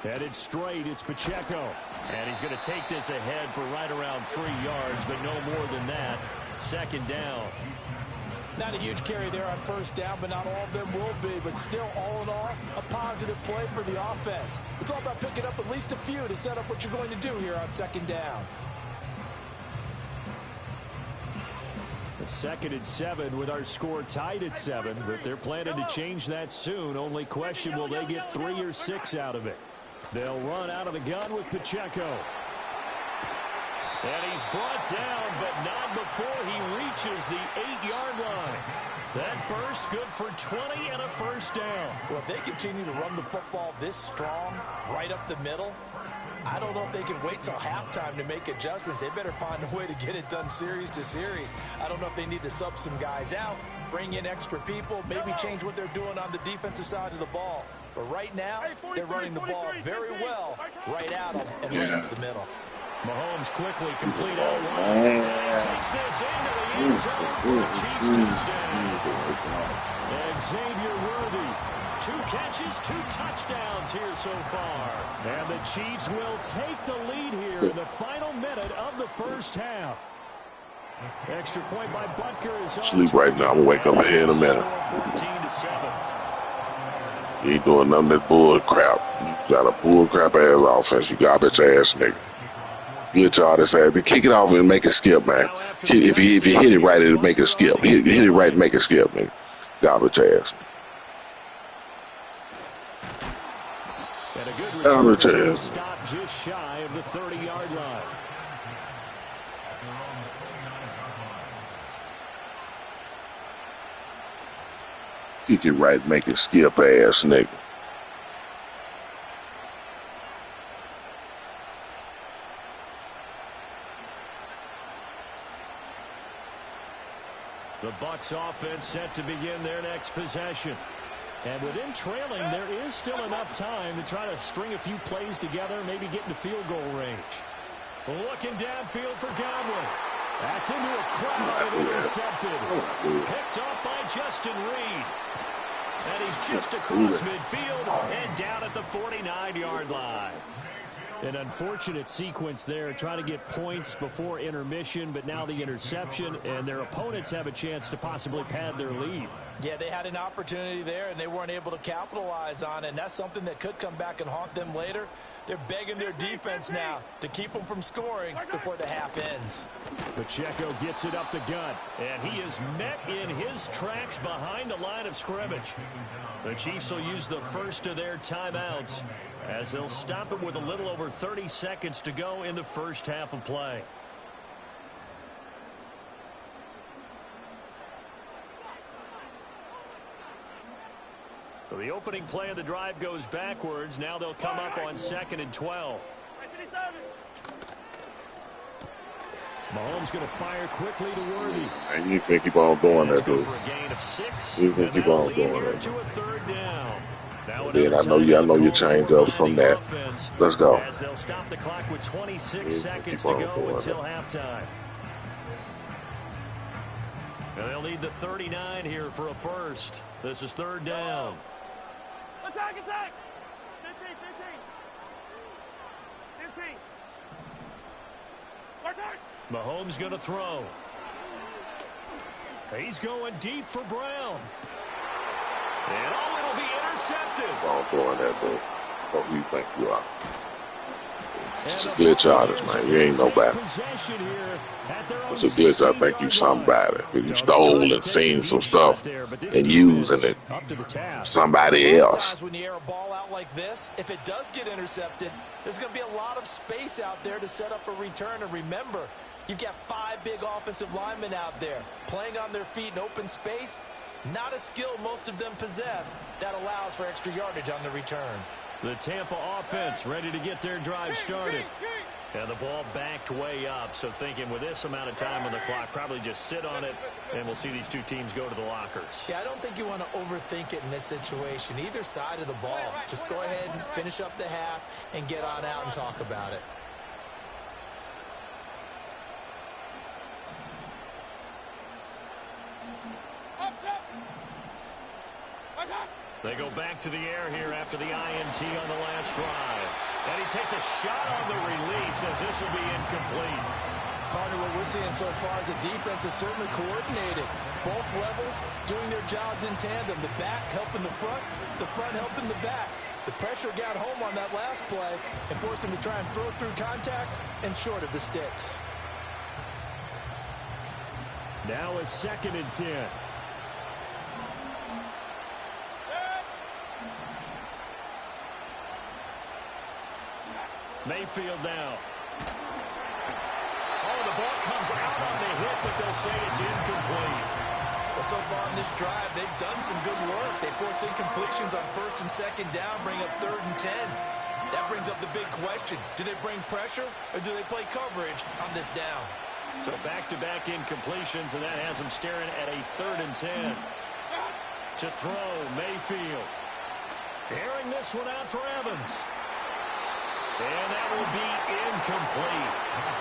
[SPEAKER 10] Headed straight, it's Pacheco. And he's going to take this ahead for right around 3 yards, but no more than that. Second down.
[SPEAKER 3] Not a huge carry there on first down, but not all of them will be. But still, all in all, a positive play for the offense. It's all about picking up at least a few to set up what you're going to do here on second down.
[SPEAKER 10] A 2nd and 7 with our score tied at 7, but they're planning to change that soon. Only question, will they get 3 or 6 out of it? They'll run out of the gun with Pacheco. And he's brought down, but not before he reaches the 8-yard line. That burst good for 20 and a first down.
[SPEAKER 9] Well, if they continue to run the football this strong, right up the middle, I don't know if they can wait till halftime to make adjustments. They better find a way to get it done series to series. I don't know if they need to sub some guys out, bring in extra people, maybe change what they're doing on the defensive side of the ball. But right now, they're running the ball very well right out and right up the middle.
[SPEAKER 10] Mahomes quickly complete out one. Takes this into the end zone for a Chiefs touchdown. Xavier Worthy. 2 catches, 2 touchdowns here so far. And the Chiefs will take the lead here in the final minute of the first half. Extra point by Butker is on.
[SPEAKER 5] Sleep right now. I'm going to wake up here in a minute.
[SPEAKER 10] 14-7.
[SPEAKER 5] You ain't doing none of that bull crap. You got a bull crap ass offense. You garbage ass nigga. Glitch all this ass. They kick it off and make it skip, man. If you hit it right, it'll make it skip. Hit it right and make it skip, nigga. Garbage ass.
[SPEAKER 10] And a good return stop just shy of the 30-yard line.
[SPEAKER 5] Kick it right, make it skip, ass nigga.
[SPEAKER 10] The Bucs offense set to begin their next possession. And within trailing, there is still enough time to try to string a few plays together, maybe get into field goal range. Looking downfield for Godwin. That's into a crowd and intercepted. Picked off by Justin Reed. And he's just across midfield and down at the 49-yard line. An unfortunate sequence there, trying to get points before intermission, but now the interception, and their opponents have a chance to possibly pad their lead.
[SPEAKER 9] Yeah, they had an opportunity there, and they weren't able to capitalize on it, and that's something that could come back and haunt them later. They're begging their defense now to keep them from scoring before the half ends.
[SPEAKER 10] Pacheco gets it up the gut, and he is met in his tracks behind the line of scrimmage. The Chiefs will use the first of their timeouts as they'll stop it with a little over 30 seconds to go in the first half of play. So the opening play of the drive goes backwards. Now they'll come up on 2nd and 12. Mahomes going to fire quickly to Worthy.
[SPEAKER 5] And you think keep on doing that, dude.
[SPEAKER 10] For a gain of 6.
[SPEAKER 5] You think keep on doing that.
[SPEAKER 10] To a 3rd down.
[SPEAKER 5] Then I know you change up from that. Let's go.
[SPEAKER 10] As they'll stop the clock with 26 seconds to go until halftime. And they'll need the 39 here for a first. This is 3rd down.
[SPEAKER 2] Attack, attack! 15, 15. 15.
[SPEAKER 10] Mahomes going to throw. He's going deep for Brown. And it'll be intercepted.
[SPEAKER 5] Don't doing that, dude. What do you think you are? It's a glitch artist, man. You ain't nobody. It's a glitch. I think you somebody. You stole and seen some stuff and using it. Somebody else.
[SPEAKER 9] When you air a ball out like this, if it does get intercepted, there's going to be a lot of space out there to set up a return. And remember, you've got 5 big offensive linemen out there playing on their feet in open space. Not a skill most of them possess that allows for extra yardage on the return.
[SPEAKER 10] The Tampa offense ready to get their drive started. And the ball backed way up, so thinking with this amount of time on the clock, probably just sit on it, and we'll see these two teams go to the lockers.
[SPEAKER 9] Yeah, I don't think you want to overthink it in this situation. Either side of the ball. Just go ahead and finish up the half and get on out and talk about it.
[SPEAKER 10] They go back to the air here after the INT on the last drive. And he takes a shot on the release as this will be incomplete.
[SPEAKER 9] Partner, what we're seeing so far is the defense is certainly coordinated. Both levels doing their jobs in tandem. The back helping the front helping the back. The pressure got home on that last play and forced him to try and throw through contact and short of the sticks.
[SPEAKER 10] Now a 2nd and 10. Mayfield now. Oh, the ball comes out on the hit, but they'll say it's incomplete.
[SPEAKER 12] Well, so far in this drive, they've done some good work. They force incompletions on 1st and 2nd down, bring up 3rd and 10. That brings up the big question. Do they bring pressure, or do they play coverage on this down?
[SPEAKER 10] So back-to-back incompletions, and that has them staring at a 3rd and 10. To throw, Mayfield. Airing this one out for Evans. And that will be incomplete.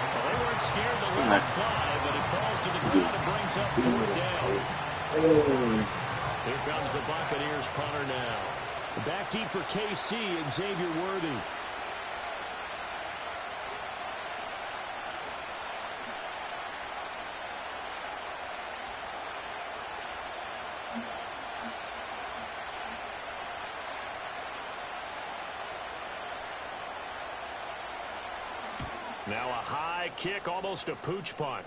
[SPEAKER 10] Well, they weren't scared to let it fly, but it falls to the ground and brings up 4th down. Here comes the Buccaneers punter now. Back deep for KC, Xavier Worthy. Now a high kick, almost a pooch punt.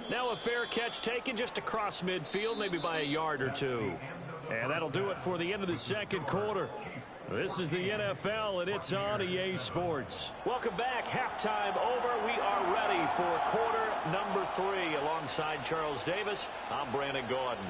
[SPEAKER 10] Now a fair catch taken just across midfield, maybe by a yard or two. And that'll do it for the end of the 2nd quarter. This is the NFL, and it's on EA Sports. Welcome back. Halftime over. We are ready for quarter number 3. Alongside Charles Davis, I'm Brandon Gordon.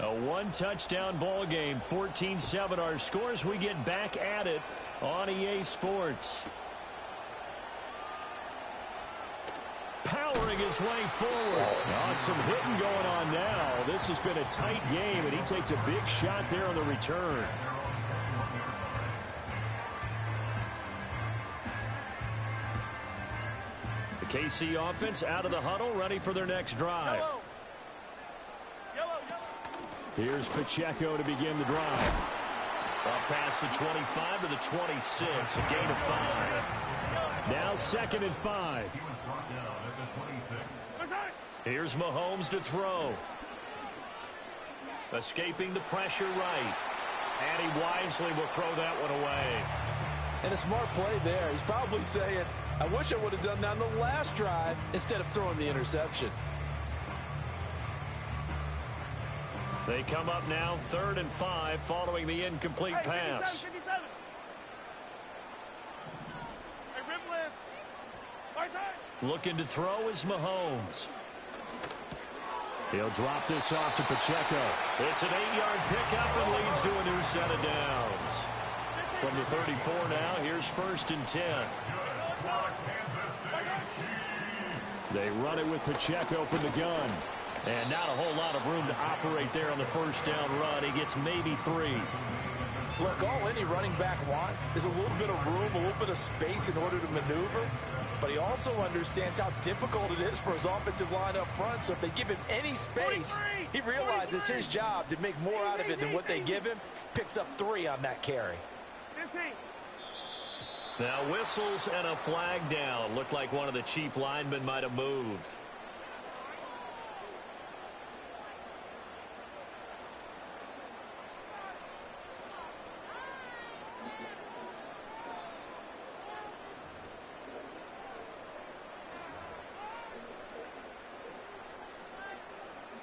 [SPEAKER 10] A one-touchdown ball game, 14-7 our scores. We get back at it on EA Sports. Powering his way forward. Oh, some hitting going on now. This has been a tight game, and he takes a big shot there on the return. The KC offense out of the huddle, ready for their next drive. Here's Pacheco to begin the drive. Up past the 25 to the 26, a gain of 5. Now 2nd and 5. Here's Mahomes to throw. Escaping the pressure right. And he wisely will throw that one away.
[SPEAKER 9] And a smart play there. He's probably saying, I wish I would have done that on the last drive instead of throwing the interception.
[SPEAKER 10] They come up now 3rd and 5 following the incomplete pass.
[SPEAKER 2] 57.
[SPEAKER 10] Looking to throw is Mahomes. He'll drop this off to Pacheco. It's an 8-yard pickup and leads to a new set of downs. From the 34 now, here's 1st and 10. They run it with Pacheco from the gun. And not a whole lot of room to operate there on the 1st down run. He gets maybe 3.
[SPEAKER 9] Look, all any running back wants is a little bit of room, a little bit of space in order to maneuver. But he also understands how difficult it is for his offensive line up front. So if they give him any space, he realizes his job to make more out of it than what they give him. Picks up 3 on that carry.
[SPEAKER 2] 15.
[SPEAKER 10] Now whistles and a flag down. Looked like one of the chief linemen might have moved.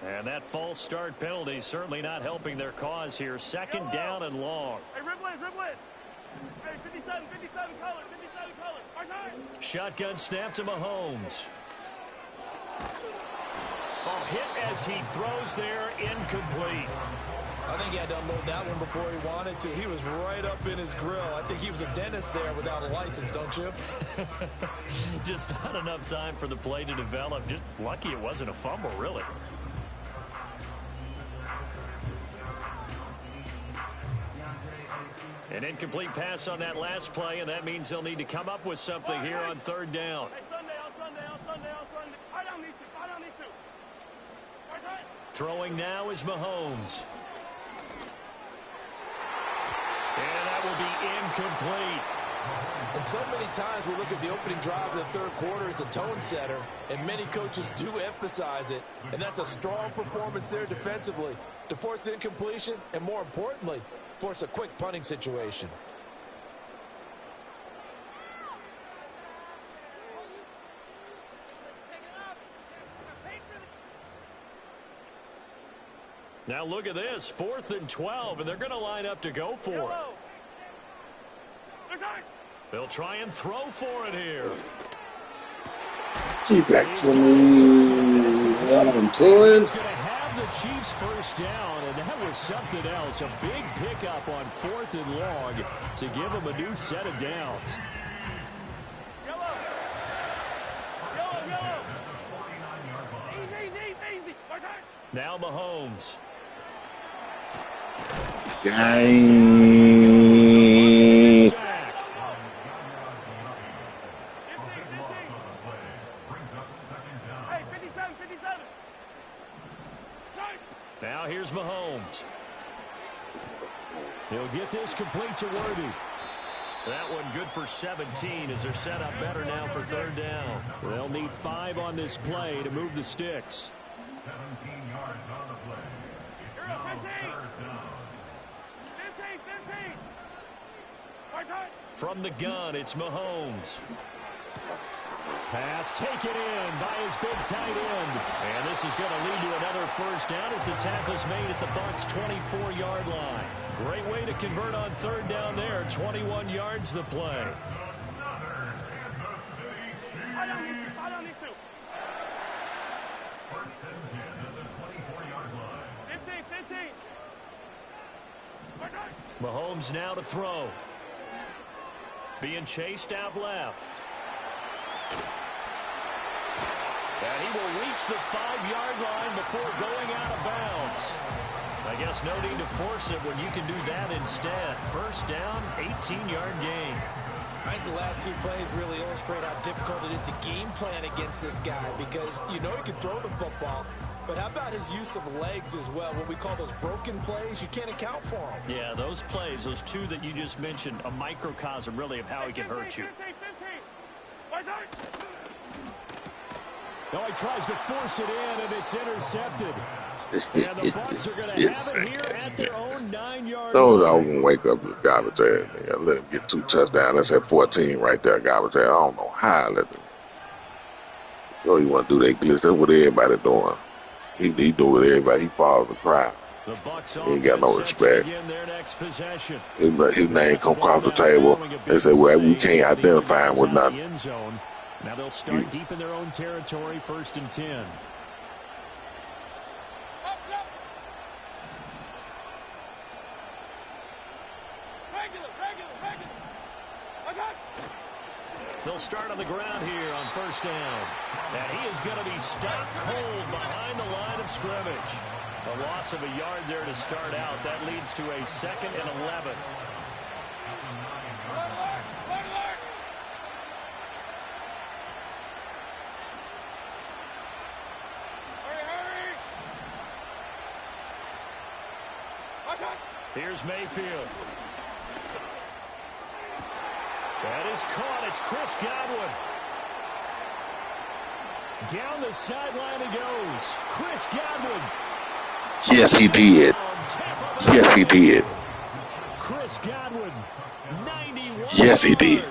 [SPEAKER 10] And that false start penalty certainly not helping their cause here. 2nd down and long.
[SPEAKER 2] Hey, Riblet. Hey, 57 color. Our side.
[SPEAKER 10] Shotgun snap to Mahomes. Oh, hit as he throws there, incomplete.
[SPEAKER 9] I think he had to unload that one before he wanted to. He was right up in his grill. I think he was a dentist there without a license, don't you?
[SPEAKER 10] Just not enough time for the play to develop. Just lucky it wasn't a fumble, really. An incomplete pass on that last play, and that means they'll need to come up with something here on third down.
[SPEAKER 2] Hey, Sunday. Right on these two. Right.
[SPEAKER 10] Throwing now is Mahomes. And that will be incomplete.
[SPEAKER 13] And so many times we look at the opening drive of the third quarter as a tone setter, and many coaches do emphasize it. And that's a strong performance there defensively to force incompletion and, more importantly, force a quick punting situation.
[SPEAKER 10] Now look at this, 4th and 12, and they're going to line up to go for it. They'll try and throw for it here.
[SPEAKER 5] Get back to me. I'm throwing.
[SPEAKER 10] He's going to have the Chiefs first down, and that was something else. A big pickup on 4th and long to give them a new set of downs.
[SPEAKER 2] Yellow. Easy.
[SPEAKER 10] Now Mahomes.
[SPEAKER 5] Dang.
[SPEAKER 2] Hey, 57.
[SPEAKER 10] Now here's Mahomes. He'll get this complete to Worthy. That one good for 17 as they're set up better now for third down. They'll need 5 on this play to move the sticks.
[SPEAKER 7] 17 yards on the play. It's now third down.
[SPEAKER 2] 15.
[SPEAKER 10] From the gun, it's Mahomes. Pass taken in by his big tight end. And this is going to lead to another first down as the tackle's made at the Bucs' 24-yard line. Great way to convert on third down there. 21 yards the play.
[SPEAKER 2] Right on these two.
[SPEAKER 7] First and 10 at the 24-yard line.
[SPEAKER 2] 15.
[SPEAKER 10] Mahomes now to throw. Being chased out left. And he will reach the 5-yard line before going out of bounds. I guess no need to force it when you can do that instead. First down, 18-yard gain.
[SPEAKER 13] I think the last 2 plays really illustrate how difficult it is to game plan against this guy, because you know he can throw the football, but how about his use of legs as well? What we call those broken plays, you can't account for them.
[SPEAKER 10] Yeah, those plays, those 2 that you just mentioned, a microcosm really of how he can hurt you.
[SPEAKER 2] 15.
[SPEAKER 10] No, he tries to force it in, and it's intercepted. And the Bucs are going to have it here at their own 9-yard line.
[SPEAKER 5] No, I won't wake up with garbage ass. Nigga. Let him get 2 touchdowns. That's at 14 right there, garbage ass. I don't know how I let them. So you want to do that glitch. That's what everybody doing. He do with everybody. He follows the crowd.
[SPEAKER 10] The Bucs
[SPEAKER 5] he ain't got no respect.
[SPEAKER 10] Their next possession.
[SPEAKER 5] His name come across the table. They say, well, we can't identify him with nothing.
[SPEAKER 10] Now they'll start deep in their own territory, 1st and 10. They'll start on the ground here on first down. And he is going to be stopped cold behind the line of scrimmage. A loss of a yard there to start out. That leads to a 2nd and 11. Here's Mayfield. That is caught. It's Chris Godwin. Down the sideline he goes. Chris Godwin.
[SPEAKER 5] Yes, he did. Yes, he did.
[SPEAKER 10] Chris Godwin, 91
[SPEAKER 5] yes, he did.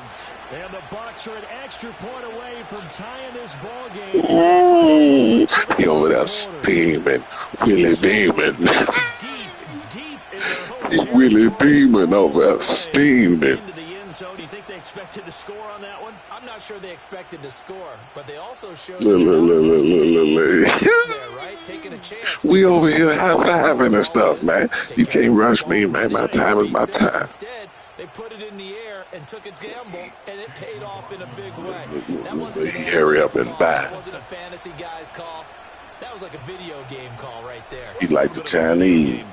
[SPEAKER 10] And the Bucs are an extra point away from tying this ball game.
[SPEAKER 5] He over there steaming. Willie Demon. Willie Demon over there steaming.
[SPEAKER 10] Do you think they expected to score on that one?
[SPEAKER 13] I'm not sure they expected to score, but they also showed taking a chance.
[SPEAKER 5] We over here high-fiving and stuff, man. You can't rush me, man. My time is my time.
[SPEAKER 13] Instead, they put it in the air and took a gamble, and it paid off in a big way. That wasn't an
[SPEAKER 5] hurry up and buy.
[SPEAKER 13] That wasn't a fantasy guy's call. That was like a video game call right there.
[SPEAKER 5] He like the Chinese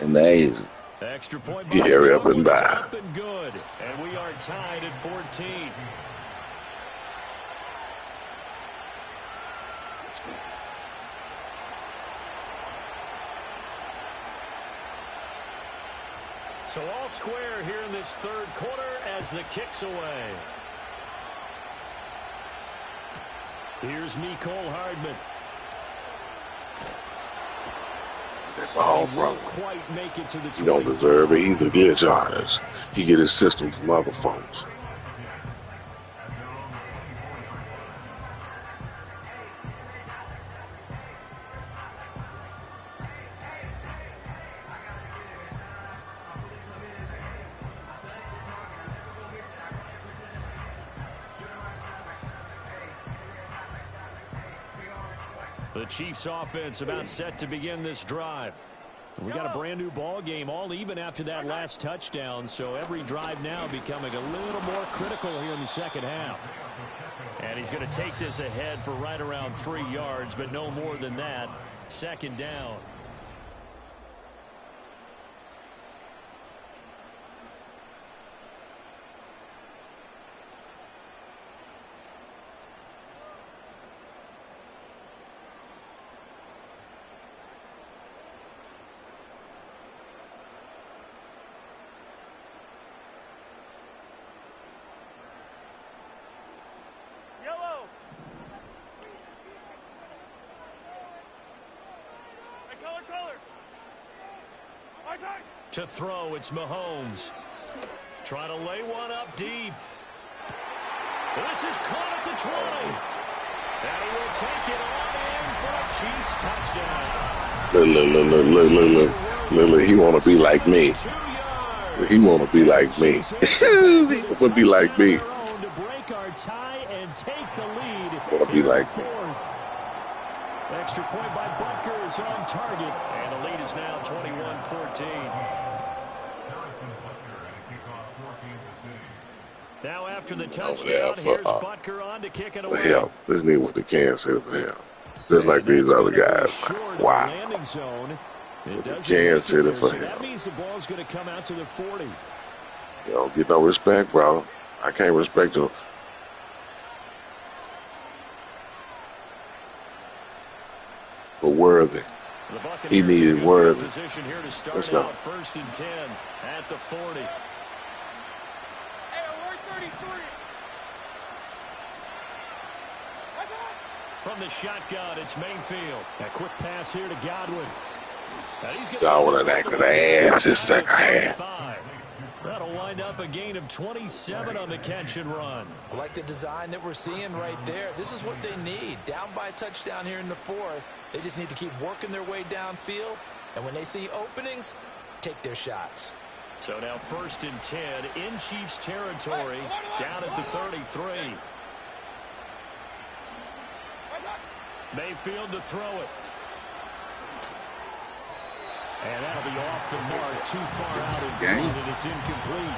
[SPEAKER 5] and the Asian.
[SPEAKER 10] Extra point.
[SPEAKER 5] Hurry up and buy.
[SPEAKER 10] Up and good. And we are tied at 14. So all square here in this third quarter as the kick's away. Here's Nicole Hardman.
[SPEAKER 5] That ball from
[SPEAKER 10] quite make it to the 20.
[SPEAKER 5] He don't deserve it. He's a glitch artist. He get his system from other folks.
[SPEAKER 10] The Chiefs offense about set to begin this drive. We got a brand new ball game, all even after that last touchdown, so every drive now becoming a little more critical here in the second half. And he's going to take this ahead for right around 3 yards, but no more than that. Second down. To throw, it's Mahomes. Trying to lay one up deep. This is caught at the 20. And he will take it on in for a Chiefs touchdown.
[SPEAKER 5] Look. He want to be like me. He want to be like me. He want to be like me.
[SPEAKER 10] To break our tie and take the lead.
[SPEAKER 5] Want to be like me.
[SPEAKER 10] Extra point by Butker is on target. And the lead is now 21-14. Now after the touchdown, here's Butker on to kick it away.
[SPEAKER 5] For help. This nigga with the Kansas City for help. Just like these other guys. Wow. With the Kansas City for help.
[SPEAKER 10] That means the ball's going to come out to the 40.
[SPEAKER 5] You don't get no respect, brother. I can't respect you. For Worthy. He needed Worthy. Let's go.
[SPEAKER 10] First and 10 at the 40. From the shotgun, it's Mayfield. A quick pass here to Godwin.
[SPEAKER 5] Godwin acted an ass his second half.
[SPEAKER 10] That'll wind up a gain of 27 on the catch and run.
[SPEAKER 13] I like the design that we're seeing right there. This is what they need. Down by a touchdown here in the fourth. They just need to keep working their way downfield. And when they see openings, take their shots.
[SPEAKER 10] So now first and 10 in Chiefs territory, down at the 33. Mayfield to throw it. And that'll be off the mark, too far out in front, and it's incomplete.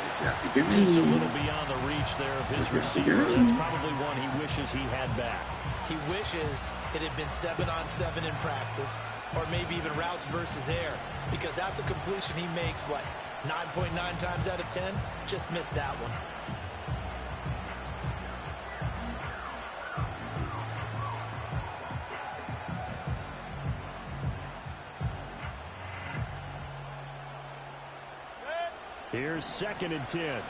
[SPEAKER 10] Just a little beyond the reach there of his receiver. That's probably one he wishes he had back.
[SPEAKER 13] He wishes it had been 7-on-7 in practice, or maybe even routes versus air, because that's a completion he makes, what, 9.9 times out of 10? Just missed that one.
[SPEAKER 10] Here's second and 10.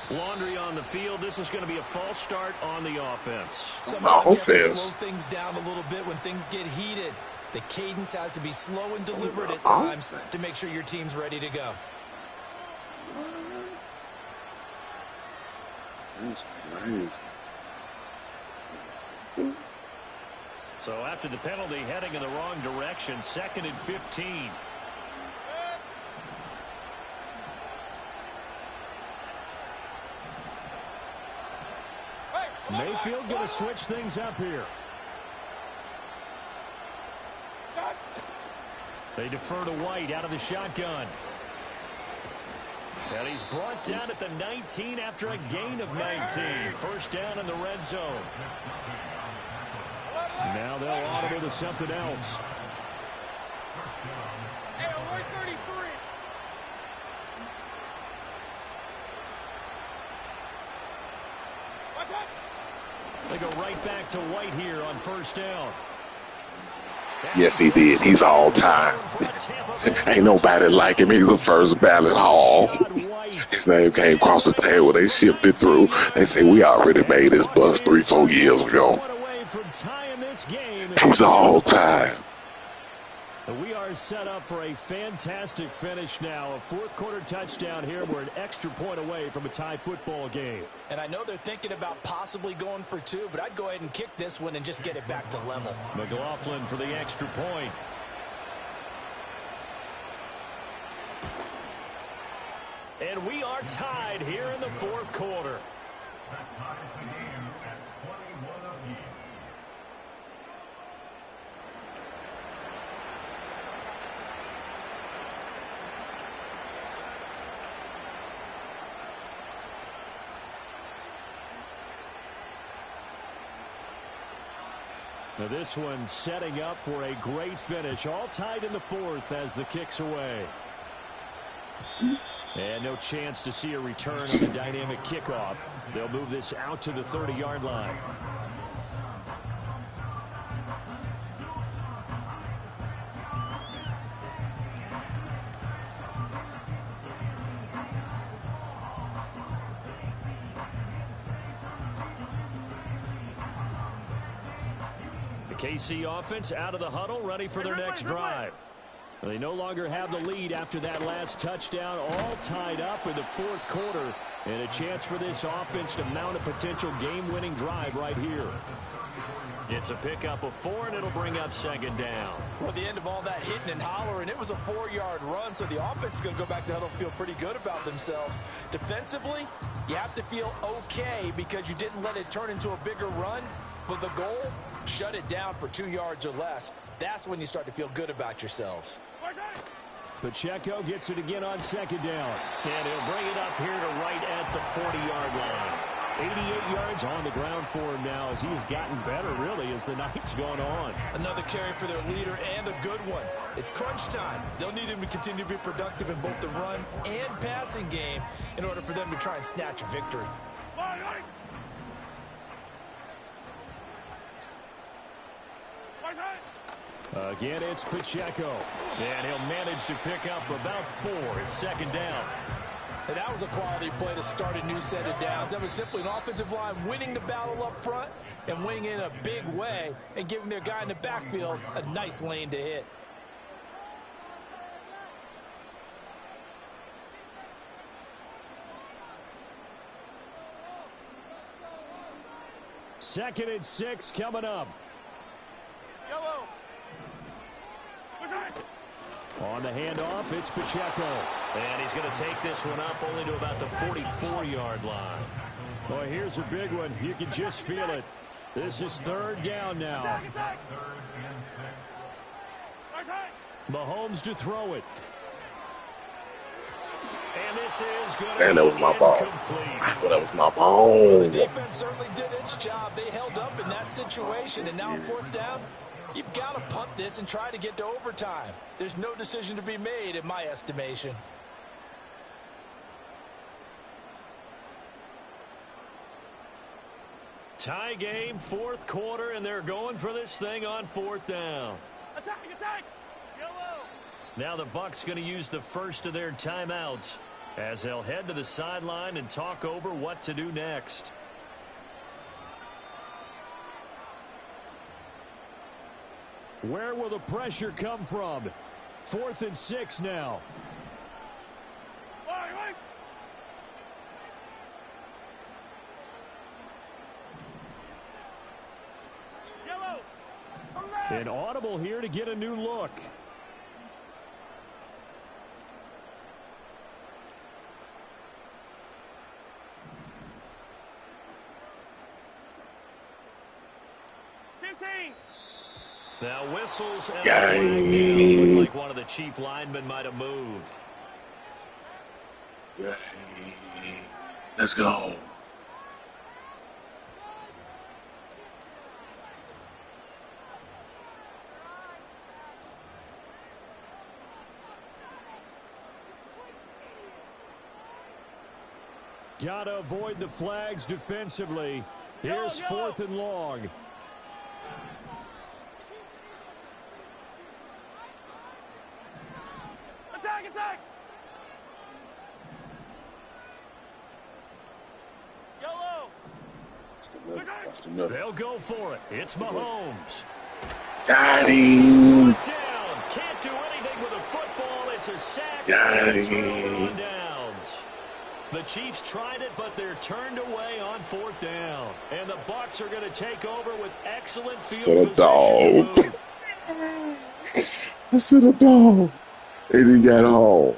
[SPEAKER 10] Laundry on the field. This is going to be a false start on the offense.
[SPEAKER 13] Sometimes you have to slow things down a little bit when things get heated. The cadence has to be slow and deliberate at times to make sure your team's ready to go.
[SPEAKER 5] That's crazy.
[SPEAKER 10] So after the penalty, heading in the wrong direction, second and 15. Mayfield going to switch things up here. They defer to White out of the shotgun. And he's brought down at the 19 after a gain of 19. First down in the red zone. Now they'll audible to something else. They go right back to White here on first down.
[SPEAKER 5] Yes, he did. He's all time. Ain't nobody like him. He's the first ballot Hall. His name came across the table. They shipped it through. They say, we already made this bust 3-4 years ago. He's all time.
[SPEAKER 10] We are set up for a fantastic finish now. A fourth quarter touchdown here. We're an extra point away from a tie football game.
[SPEAKER 13] And I know they're thinking about possibly going for two, but I'd go ahead and kick this one and just get it back to level.
[SPEAKER 10] McLaughlin for the extra point. And we are tied here in the fourth quarter. Now this one setting up for a great finish. All tied in the fourth as the kick's away. And no chance to see a return on the dynamic kickoff. They'll move this out to the 30-yard line. The KC offense out of the huddle, ready for their next drive. They no longer have the lead after that last touchdown, all tied up in the fourth quarter, and a chance for this offense to mount a potential game-winning drive right here. It's a pickup of 4, and it'll bring up second down.
[SPEAKER 13] Well, at the end of all that hitting and hollering, it was a 4-yard run, so the offense is going to go back to huddle, feel pretty good about themselves. Defensively, you have to feel okay because you didn't let it turn into a bigger run, but the goal, shut it down for 2 yards or less. That's when you start to feel good about yourselves.
[SPEAKER 10] Pacheco gets it again on second down. And he'll bring it up here to right at the 40-yard line. 88 yards on the ground for him now as he has gotten better, really, as the night's gone on.
[SPEAKER 12] Another carry for their leader and a good one. It's crunch time. They'll need him to continue to be productive in both the run and passing game in order for them to try and snatch a victory.
[SPEAKER 10] Again, it's Pacheco. And he'll manage to pick up about 4. It's second down.
[SPEAKER 13] And that was a quality play to start a new set of downs. That was simply an offensive line winning the battle up front and winning in a big way and giving their guy in the backfield a nice lane to hit.
[SPEAKER 10] Second and 6 coming up.
[SPEAKER 2] Yellow.
[SPEAKER 10] On the handoff, it's Pacheco. And he's going to take this one up only to about the 44-yard line. Boy, here's a big one. You can just feel it. This is third down now. Mahomes to throw it. And this is going to
[SPEAKER 5] And that was my ball. I thought that was my ball.
[SPEAKER 13] The defense certainly did its job. They held up in that situation. And now fourth down, you've got to punt this and try to get to overtime. There's no decision to be made in my estimation.
[SPEAKER 10] Tie game, fourth quarter, and they're going for this thing on fourth down.
[SPEAKER 2] Attack, attack. Yellow.
[SPEAKER 10] Now the Bucs going to use the first of their timeouts as they'll head to the sideline and talk over what to do next. Where will the pressure come from? 4th and 6 now.
[SPEAKER 2] Wait. Yellow.
[SPEAKER 10] An audible here to get a new look. Now whistles and looks like one of the chief linemen might have moved.
[SPEAKER 5] Let's go.
[SPEAKER 10] Got to avoid the flags defensively. Here's 4th and long.
[SPEAKER 2] Attack, attack! Yellow!
[SPEAKER 10] They'll go for it. It's Mahomes.
[SPEAKER 5] Got him.
[SPEAKER 10] Down. Can't do anything with a football. It's a sack.
[SPEAKER 5] Got
[SPEAKER 10] And a turnover
[SPEAKER 5] him.
[SPEAKER 10] on downs. The Chiefs tried it, but they're turned away on 4th down. And the Bucs are going to take over with excellent field position.
[SPEAKER 5] I said a dog. And he got home.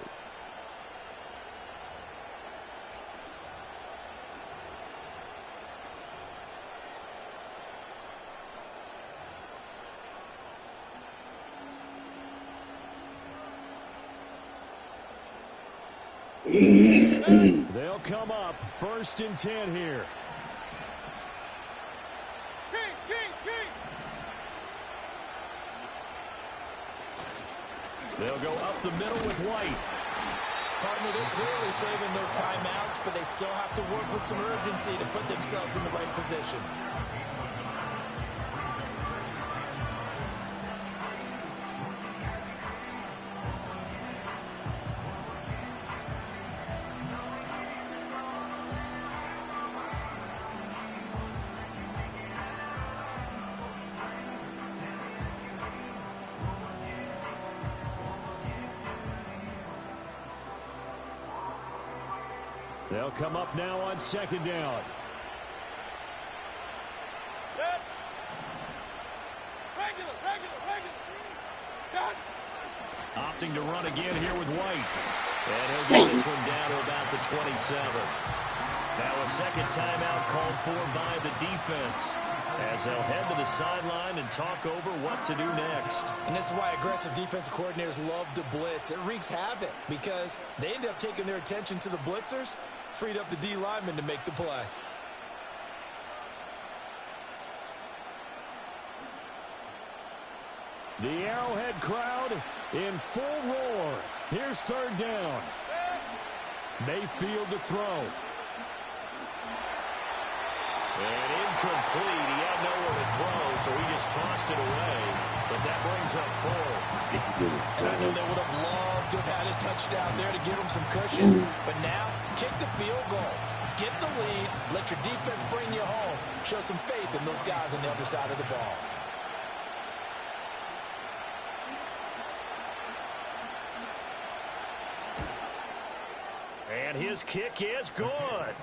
[SPEAKER 10] They'll come up 1st and 10 here. They'll go up the middle with White.
[SPEAKER 9] Partner, they're clearly saving those timeouts, but they still have to work with some urgency to put themselves in the right position.
[SPEAKER 10] They'll come up now on 2nd down. Opting to run again here with White. And he'll get this one down to about the 27. Now a second timeout called for by the defense, as they'll head to the sideline and talk over what to do next.
[SPEAKER 9] And this is why aggressive defensive coordinators love to blitz. It wreaks havoc because they end up taking their attention to the blitzers, freed up the D lineman to make the play.
[SPEAKER 10] The Arrowhead crowd in full roar. Here's 3rd down. Mayfield to throw. And incomplete. He had nowhere to throw, so he just tossed it away. But that brings up 4th.
[SPEAKER 9] And I know they would have loved to have had a touchdown there to give them some cushion. But now, kick the field goal. Get the lead. Let your defense bring you home. Show some faith in those guys on the other side of the ball.
[SPEAKER 10] And his kick is good.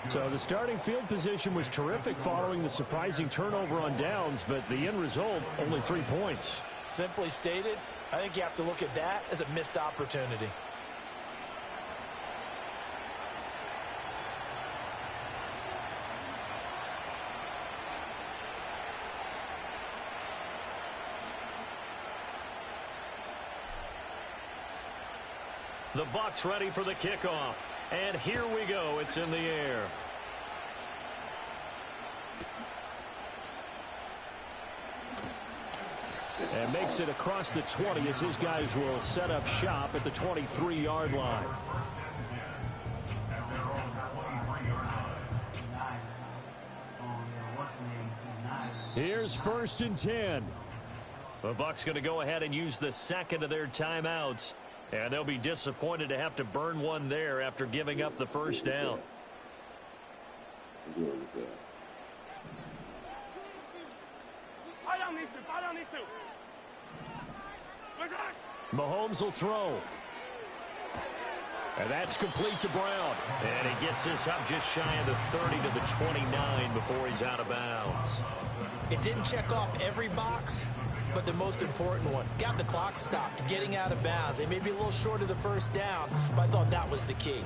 [SPEAKER 10] So the starting field position was terrific following the surprising turnover on downs, but the end result, only 3 points.
[SPEAKER 9] Simply stated, I think you have to look at that as a missed opportunity.
[SPEAKER 10] The Bucs ready for the kickoff. And here we go. It's in the air. And makes it across the 20 as his guys will set up shop at the 23-yard line. Here's 1st and 10. The Bucs going to go ahead and use the second of their timeouts. And they'll be disappointed to have to burn one there after giving up the 1st down.
[SPEAKER 2] Fire on these two.
[SPEAKER 10] Mahomes will throw. And that's complete to Brown. And he gets this up just shy of the 30 to the 29 before he's out of bounds.
[SPEAKER 9] It didn't check off every box, but the most important one. Got the clock stopped, getting out of bounds. They may be a little short of the 1st down, but I thought that was the key.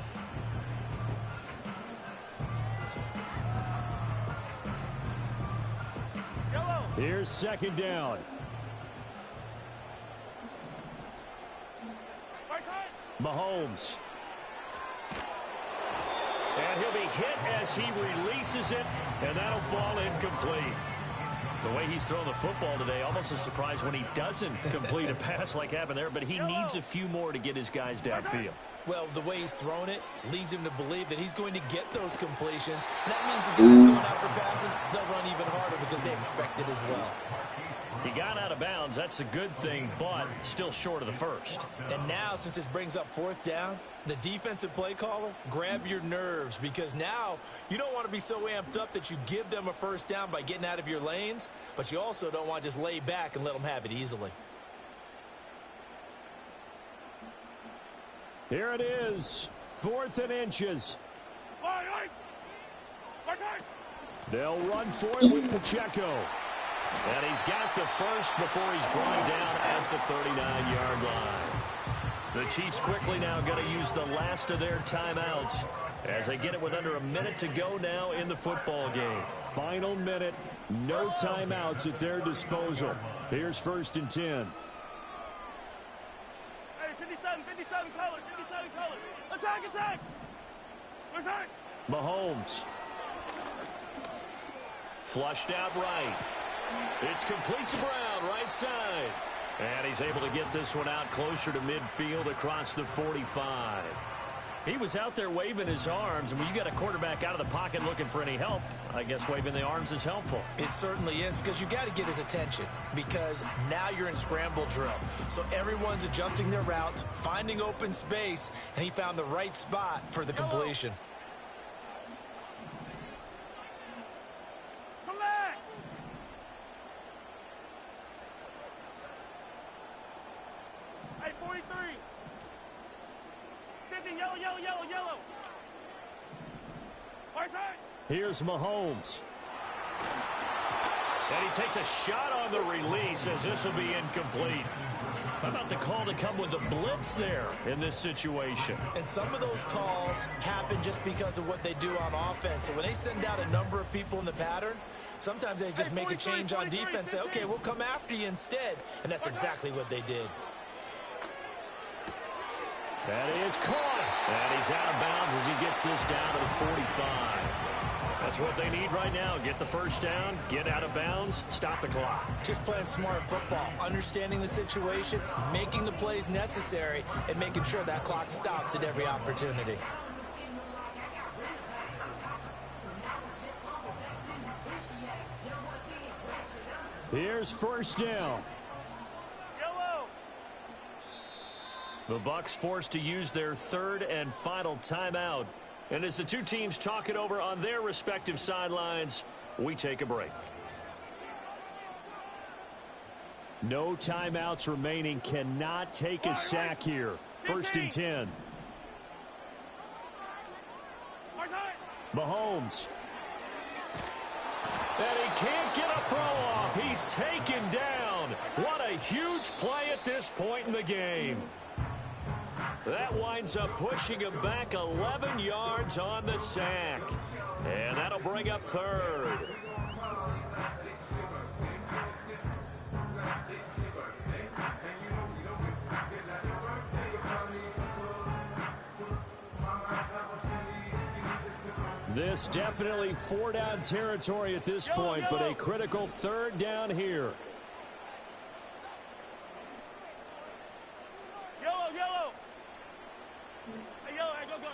[SPEAKER 10] Here's 2nd down. Mahomes. And he'll be hit as he releases it, and that'll fall incomplete. The way he's thrown the football today, almost a surprise when he doesn't complete a pass like happened there, but he needs a few more to get his guys downfield.
[SPEAKER 9] Well, the way he's thrown it leads him to believe that he's going to get those completions. And that means the guys going out for passes, they'll run even harder because they expect it as well.
[SPEAKER 10] He got out of bounds. That's a good thing, but still short of the first.
[SPEAKER 9] And now, since this brings up fourth down, the defensive play caller, grab your nerves, because now you don't want to be so amped up that you give them a first down by getting out of your lanes, but you also don't want to just lay back and let them have it easily.
[SPEAKER 10] Here it is, 4th and inches. They'll run for it with Pacheco. And he's got the first before he's brought down at the 39-yard line. The Chiefs quickly now going to use the last of their timeouts as they get it with under a minute to go now in the football game. Final minute, no timeouts at their disposal. Here's 1st and 10.
[SPEAKER 2] Hey, 57 colors, Attack! Where's that?
[SPEAKER 10] Mahomes. Flushed out right. It's complete to Brown, right side. And he's able to get this one out closer to midfield across the 45. He was out there waving his arms, and when you got a quarterback out of the pocket looking for any help, I guess waving the arms is helpful.
[SPEAKER 9] It certainly is, because you got to get his attention, because now you're in scramble drill. So everyone's adjusting their routes, finding open space, and he found the right spot for the completion.
[SPEAKER 2] Yellow.
[SPEAKER 10] Here's Mahomes. And he takes a shot on the release as this will be incomplete. How about the call to come with the blitz there in this situation?
[SPEAKER 9] And some of those calls happen just because of what they do on offense. So when they send out a number of people in the pattern, sometimes they just make a change on defense. Say, okay, we'll come after you instead. And that's exactly what they did.
[SPEAKER 10] That is caught. And he's out of bounds as he gets this down to the 45. That's what they need right now. Get the first down, get out of bounds, stop the clock.
[SPEAKER 9] Just playing smart football, understanding the situation, making the plays necessary, and making sure that clock stops at every opportunity.
[SPEAKER 10] Here's 1st down. The Bucs forced to use their 3rd and final timeout. And as the two teams talk it over on their respective sidelines, we take a break. No timeouts remaining. Cannot take a sack here. 1st and 10. Mahomes. And he can't get a throw off. He's taken down. What a huge play at this point in the game. That winds up pushing him back 11 yards on the sack. And that'll bring up 3rd. This definitely 4-down territory at this point, but a critical 3rd down here.
[SPEAKER 2] Yellow. Hey, yellow, hey, go gun.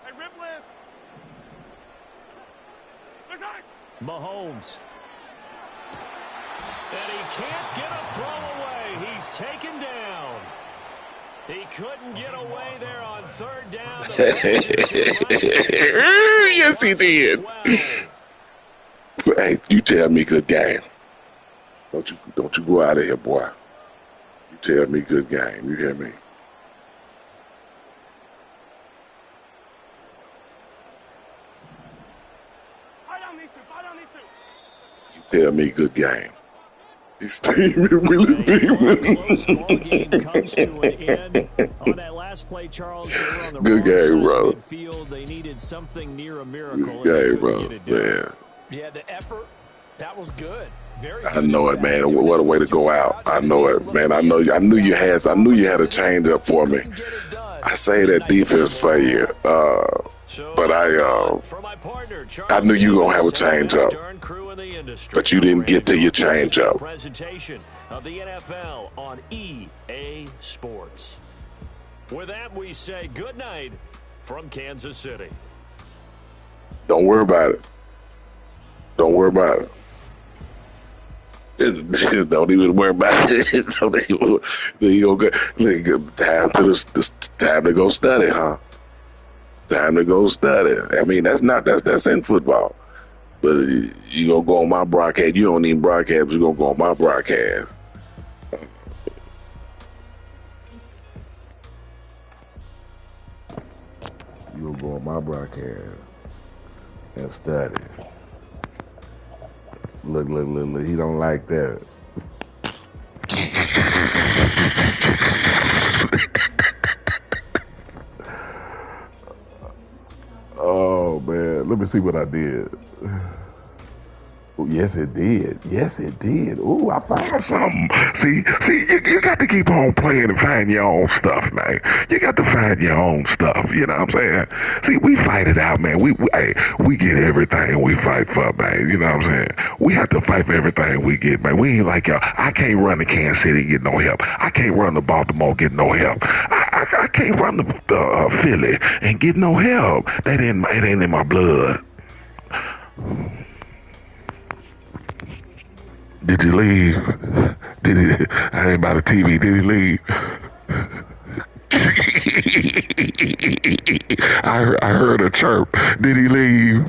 [SPEAKER 2] Hey, rip list.
[SPEAKER 10] Mahomes. And he can't get a throw away. He's taken down. He couldn't get away there on 3rd down.
[SPEAKER 5] Yes, he did. Hey, you tell me good game. Don't you go out of here, boy. You tell me good game. You hear me? You tell me good game. He's teaming really big.
[SPEAKER 10] Comes to an end on that last play, Charles. They were on the
[SPEAKER 5] good game, bro.
[SPEAKER 10] Midfield. They needed something near a miracle.
[SPEAKER 5] Good game, bro. Man.
[SPEAKER 9] Yeah, the effort, that was good. Very
[SPEAKER 5] I know it, man. What a way to go out. I know it, man. I knew you had a change up for me. I say that defense for you. But
[SPEAKER 10] partner,
[SPEAKER 5] I knew you were
[SPEAKER 10] Charles
[SPEAKER 5] gonna have a
[SPEAKER 10] Davis,
[SPEAKER 5] change up,
[SPEAKER 10] Stern crew in the industry.
[SPEAKER 5] but you didn't get to your change up.
[SPEAKER 10] Presentation of the NFL on EA Sports. With that, we say good night from Kansas City.
[SPEAKER 5] Don't worry about it. Don't worry about it. Don't even worry about it. Time to go study, huh? Time to go study. I mean, that's in football. But you gonna go on my broadcast. You don't even broadcast. You gonna go on my broadcast. You gonna go on my broadcast and study. Look. He don't like that. Oh, man. Let me see what I did. Yes, it did. Yes, it did. Ooh, I found something. See, you got to keep on playing and find your own stuff, man. You got to find your own stuff. You know what I'm saying? See, we fight it out, man. We get everything we fight for, man. You know what I'm saying? We have to fight for everything we get, man. We ain't like y'all. I can't run to Kansas City and get no help. I can't run to Baltimore and get no help. I can't run to Philly and get no help. It ain't in my blood. Did he leave? I ain't by the TV. Did he leave? I heard a chirp. Did he leave?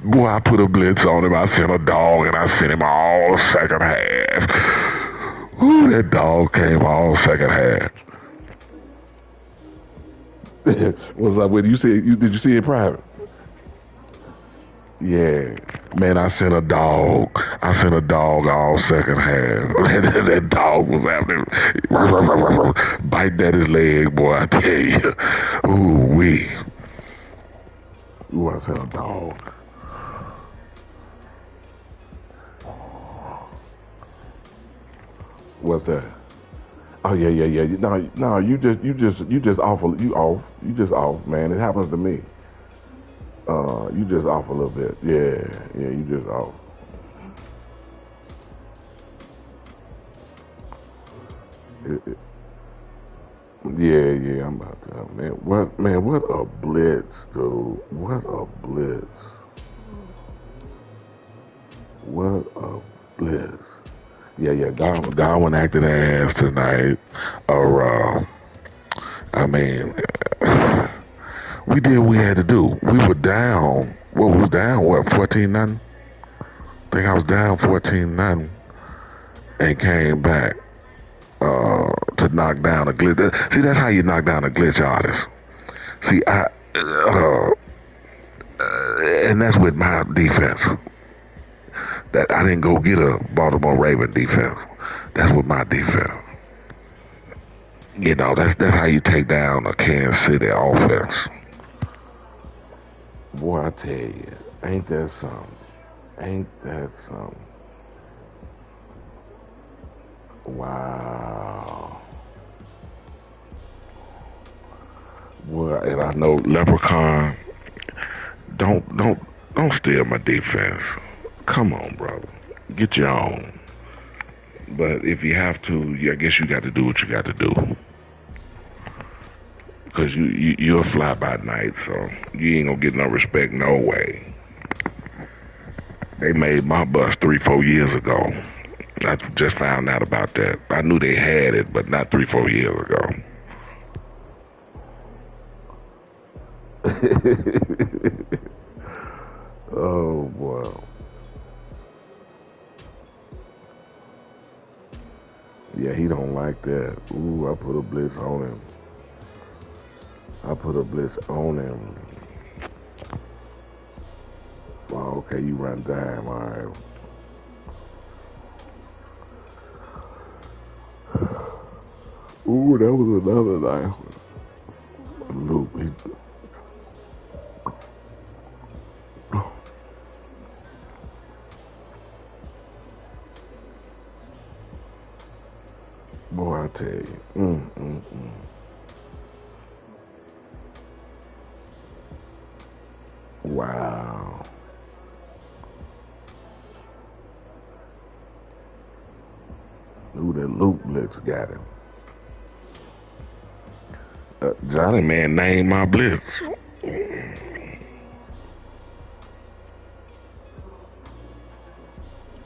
[SPEAKER 5] Boy, I put a blitz on him. I sent a dog and I sent him all second half. Ooh, that dog came all second half. What's up with you? Did you see it private? Yeah, man, I sent a dog all second half. That dog was after him. Biting at his leg, boy, I tell you. Ooh, I sent a dog. What's that? Oh, yeah. No, you just off. You just off, man. It happens to me. You just off a little bit. Yeah, you just off. Yeah, I'm about to, what a blitz, dude. What a blitz. What a blitz. Yeah, Godwin acted ass tonight. We did what we had to do. We were down. Well, we was down, 14-0? I think I was down 14-0 and came back to knock down a glitch. See, that's how you knock down a glitch artist. See, and that's with my defense. That I didn't go get a Baltimore Raven defense. That's with my defense. You know, that's how you take down a Kansas City offense. Boy, I tell you, ain't that something? Ain't that something? Wow. Boy, and I know Leprechaun, don't steal my defense. Come on, brother. Get your own. But if you have to, I guess you got to do what you got to do. Because you're a fly by night, so you ain't gonna get no respect no way. They made my bus 3-4 years ago. I just found out about that. I knew they had it, but not 3-4 years ago. Oh, boy. Yeah, he don't like that. Ooh, I put a blitz on him. Oh, okay, you run dime, all right. Ooh, that was another nice one. Loop. Boy, I tell you. Wow. that Luke blitz got him. Johnny man named my blitz.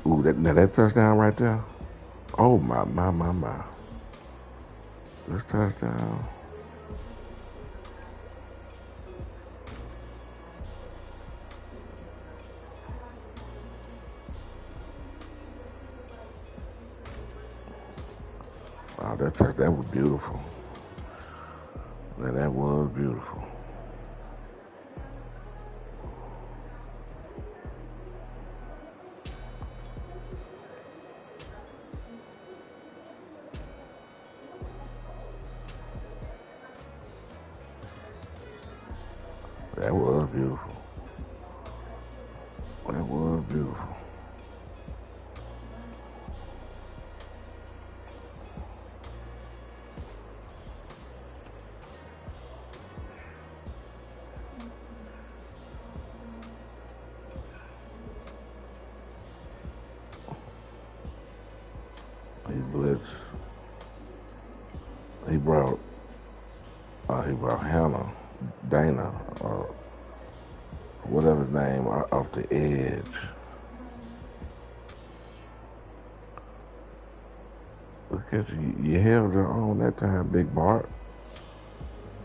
[SPEAKER 5] Ooh, that touchdown right there. Oh my. This touchdown. Wow, that was beautiful. That was beautiful. That was beautiful. That was beautiful. He blitzed. He brought Dana, or whatever his name, off the edge. Look at you. You held your own that time, Big Bart.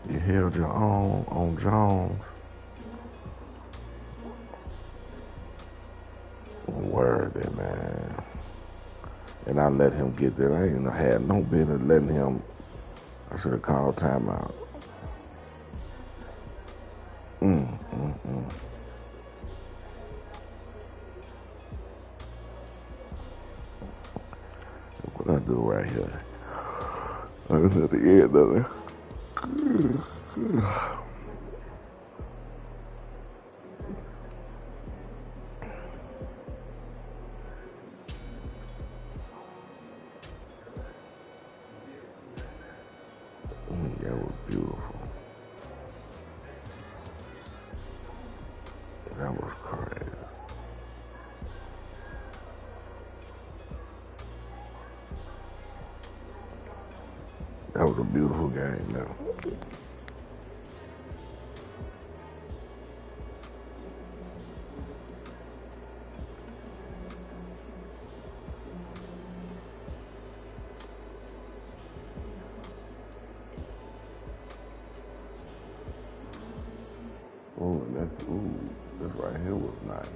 [SPEAKER 5] You held your own on Jones. Worthy, man. And I let him get there. I ain't had no business letting him. I should have called timeout. What I do right here? This is the end of it. That was beautiful. That was crazy. That was a beautiful game, now. This right here was nice.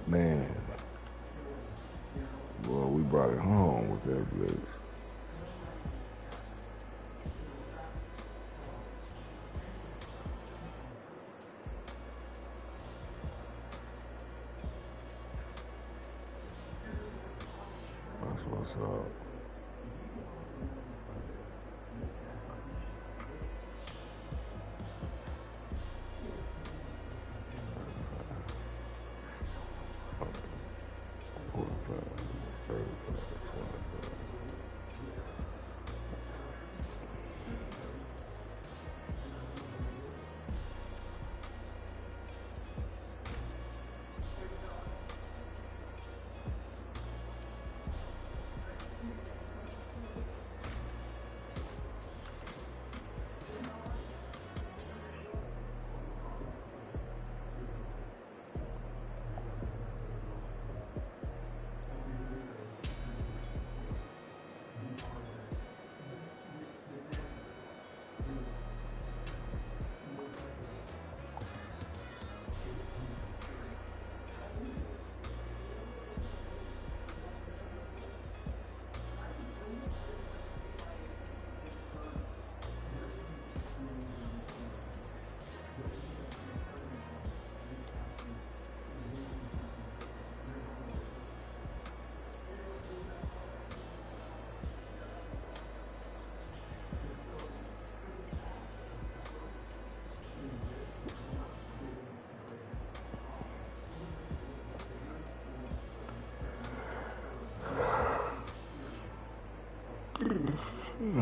[SPEAKER 5] Man, boy, we brought it home with that blitz. That's what's up.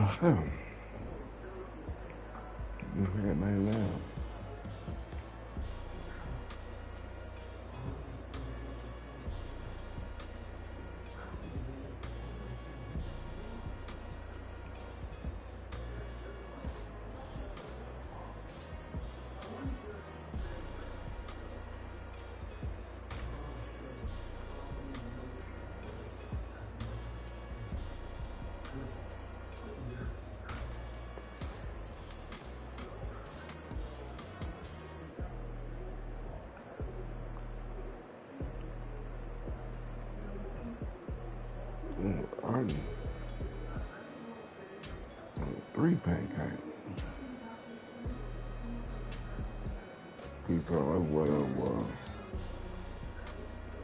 [SPEAKER 5] hell. You had 99. Three pancake. People, that's what it was.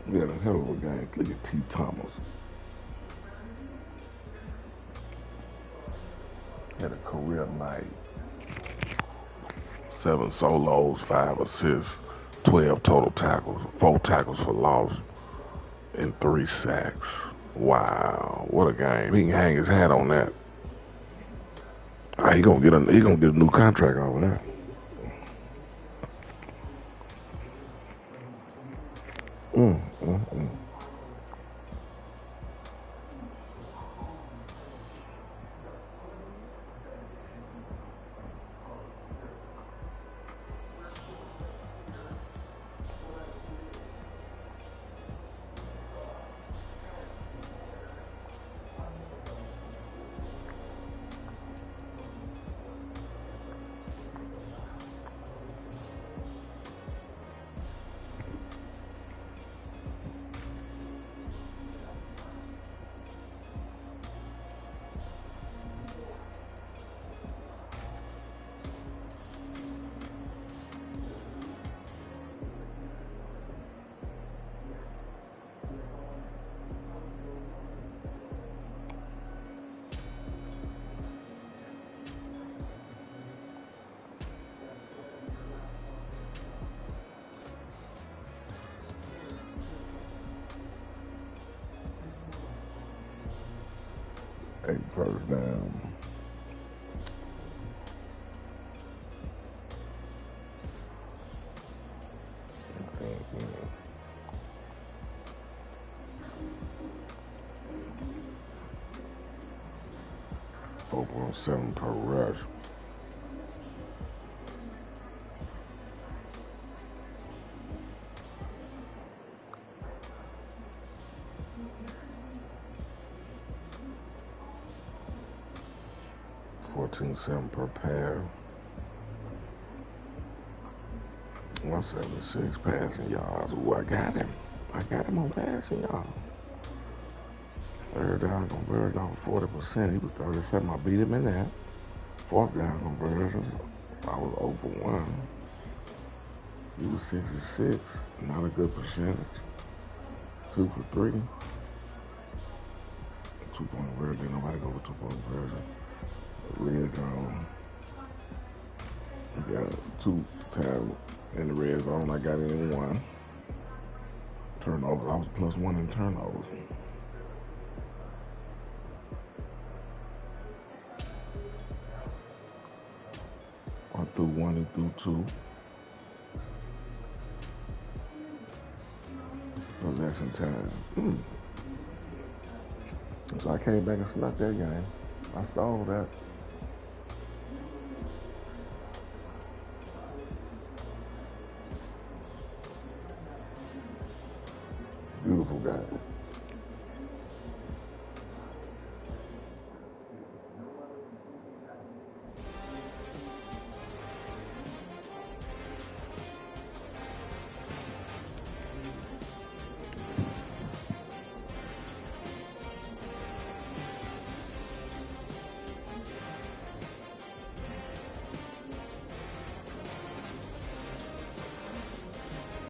[SPEAKER 5] We had a hell of a game. Look at T. Thomas. Had a career night. 7 solos, 5 assists, 12 total tackles, 4 tackles for loss, and 3 sacks. Wow, what a game! He can hang his hat on that. He gonna get a new contract off of that. First down. Four 7 per rush. $14.7 per pair. 176 passing yards. Ooh, I got him. I got him on passing yards. Third down conversion on 40%. He was 37. I beat him in that. Fourth down conversion. I was 0 for 1. He was 66. Not a good percentage. 2 for 3. 2-point conversion. Nobody go for 2-point conversion. Red zone. I got 2 times in the red zone. I got in 1. Turnover. I was +1 in turnovers. I threw 1 and threw 2. Possession time. So I came back and snuck that game. I stole that. Beautiful guy.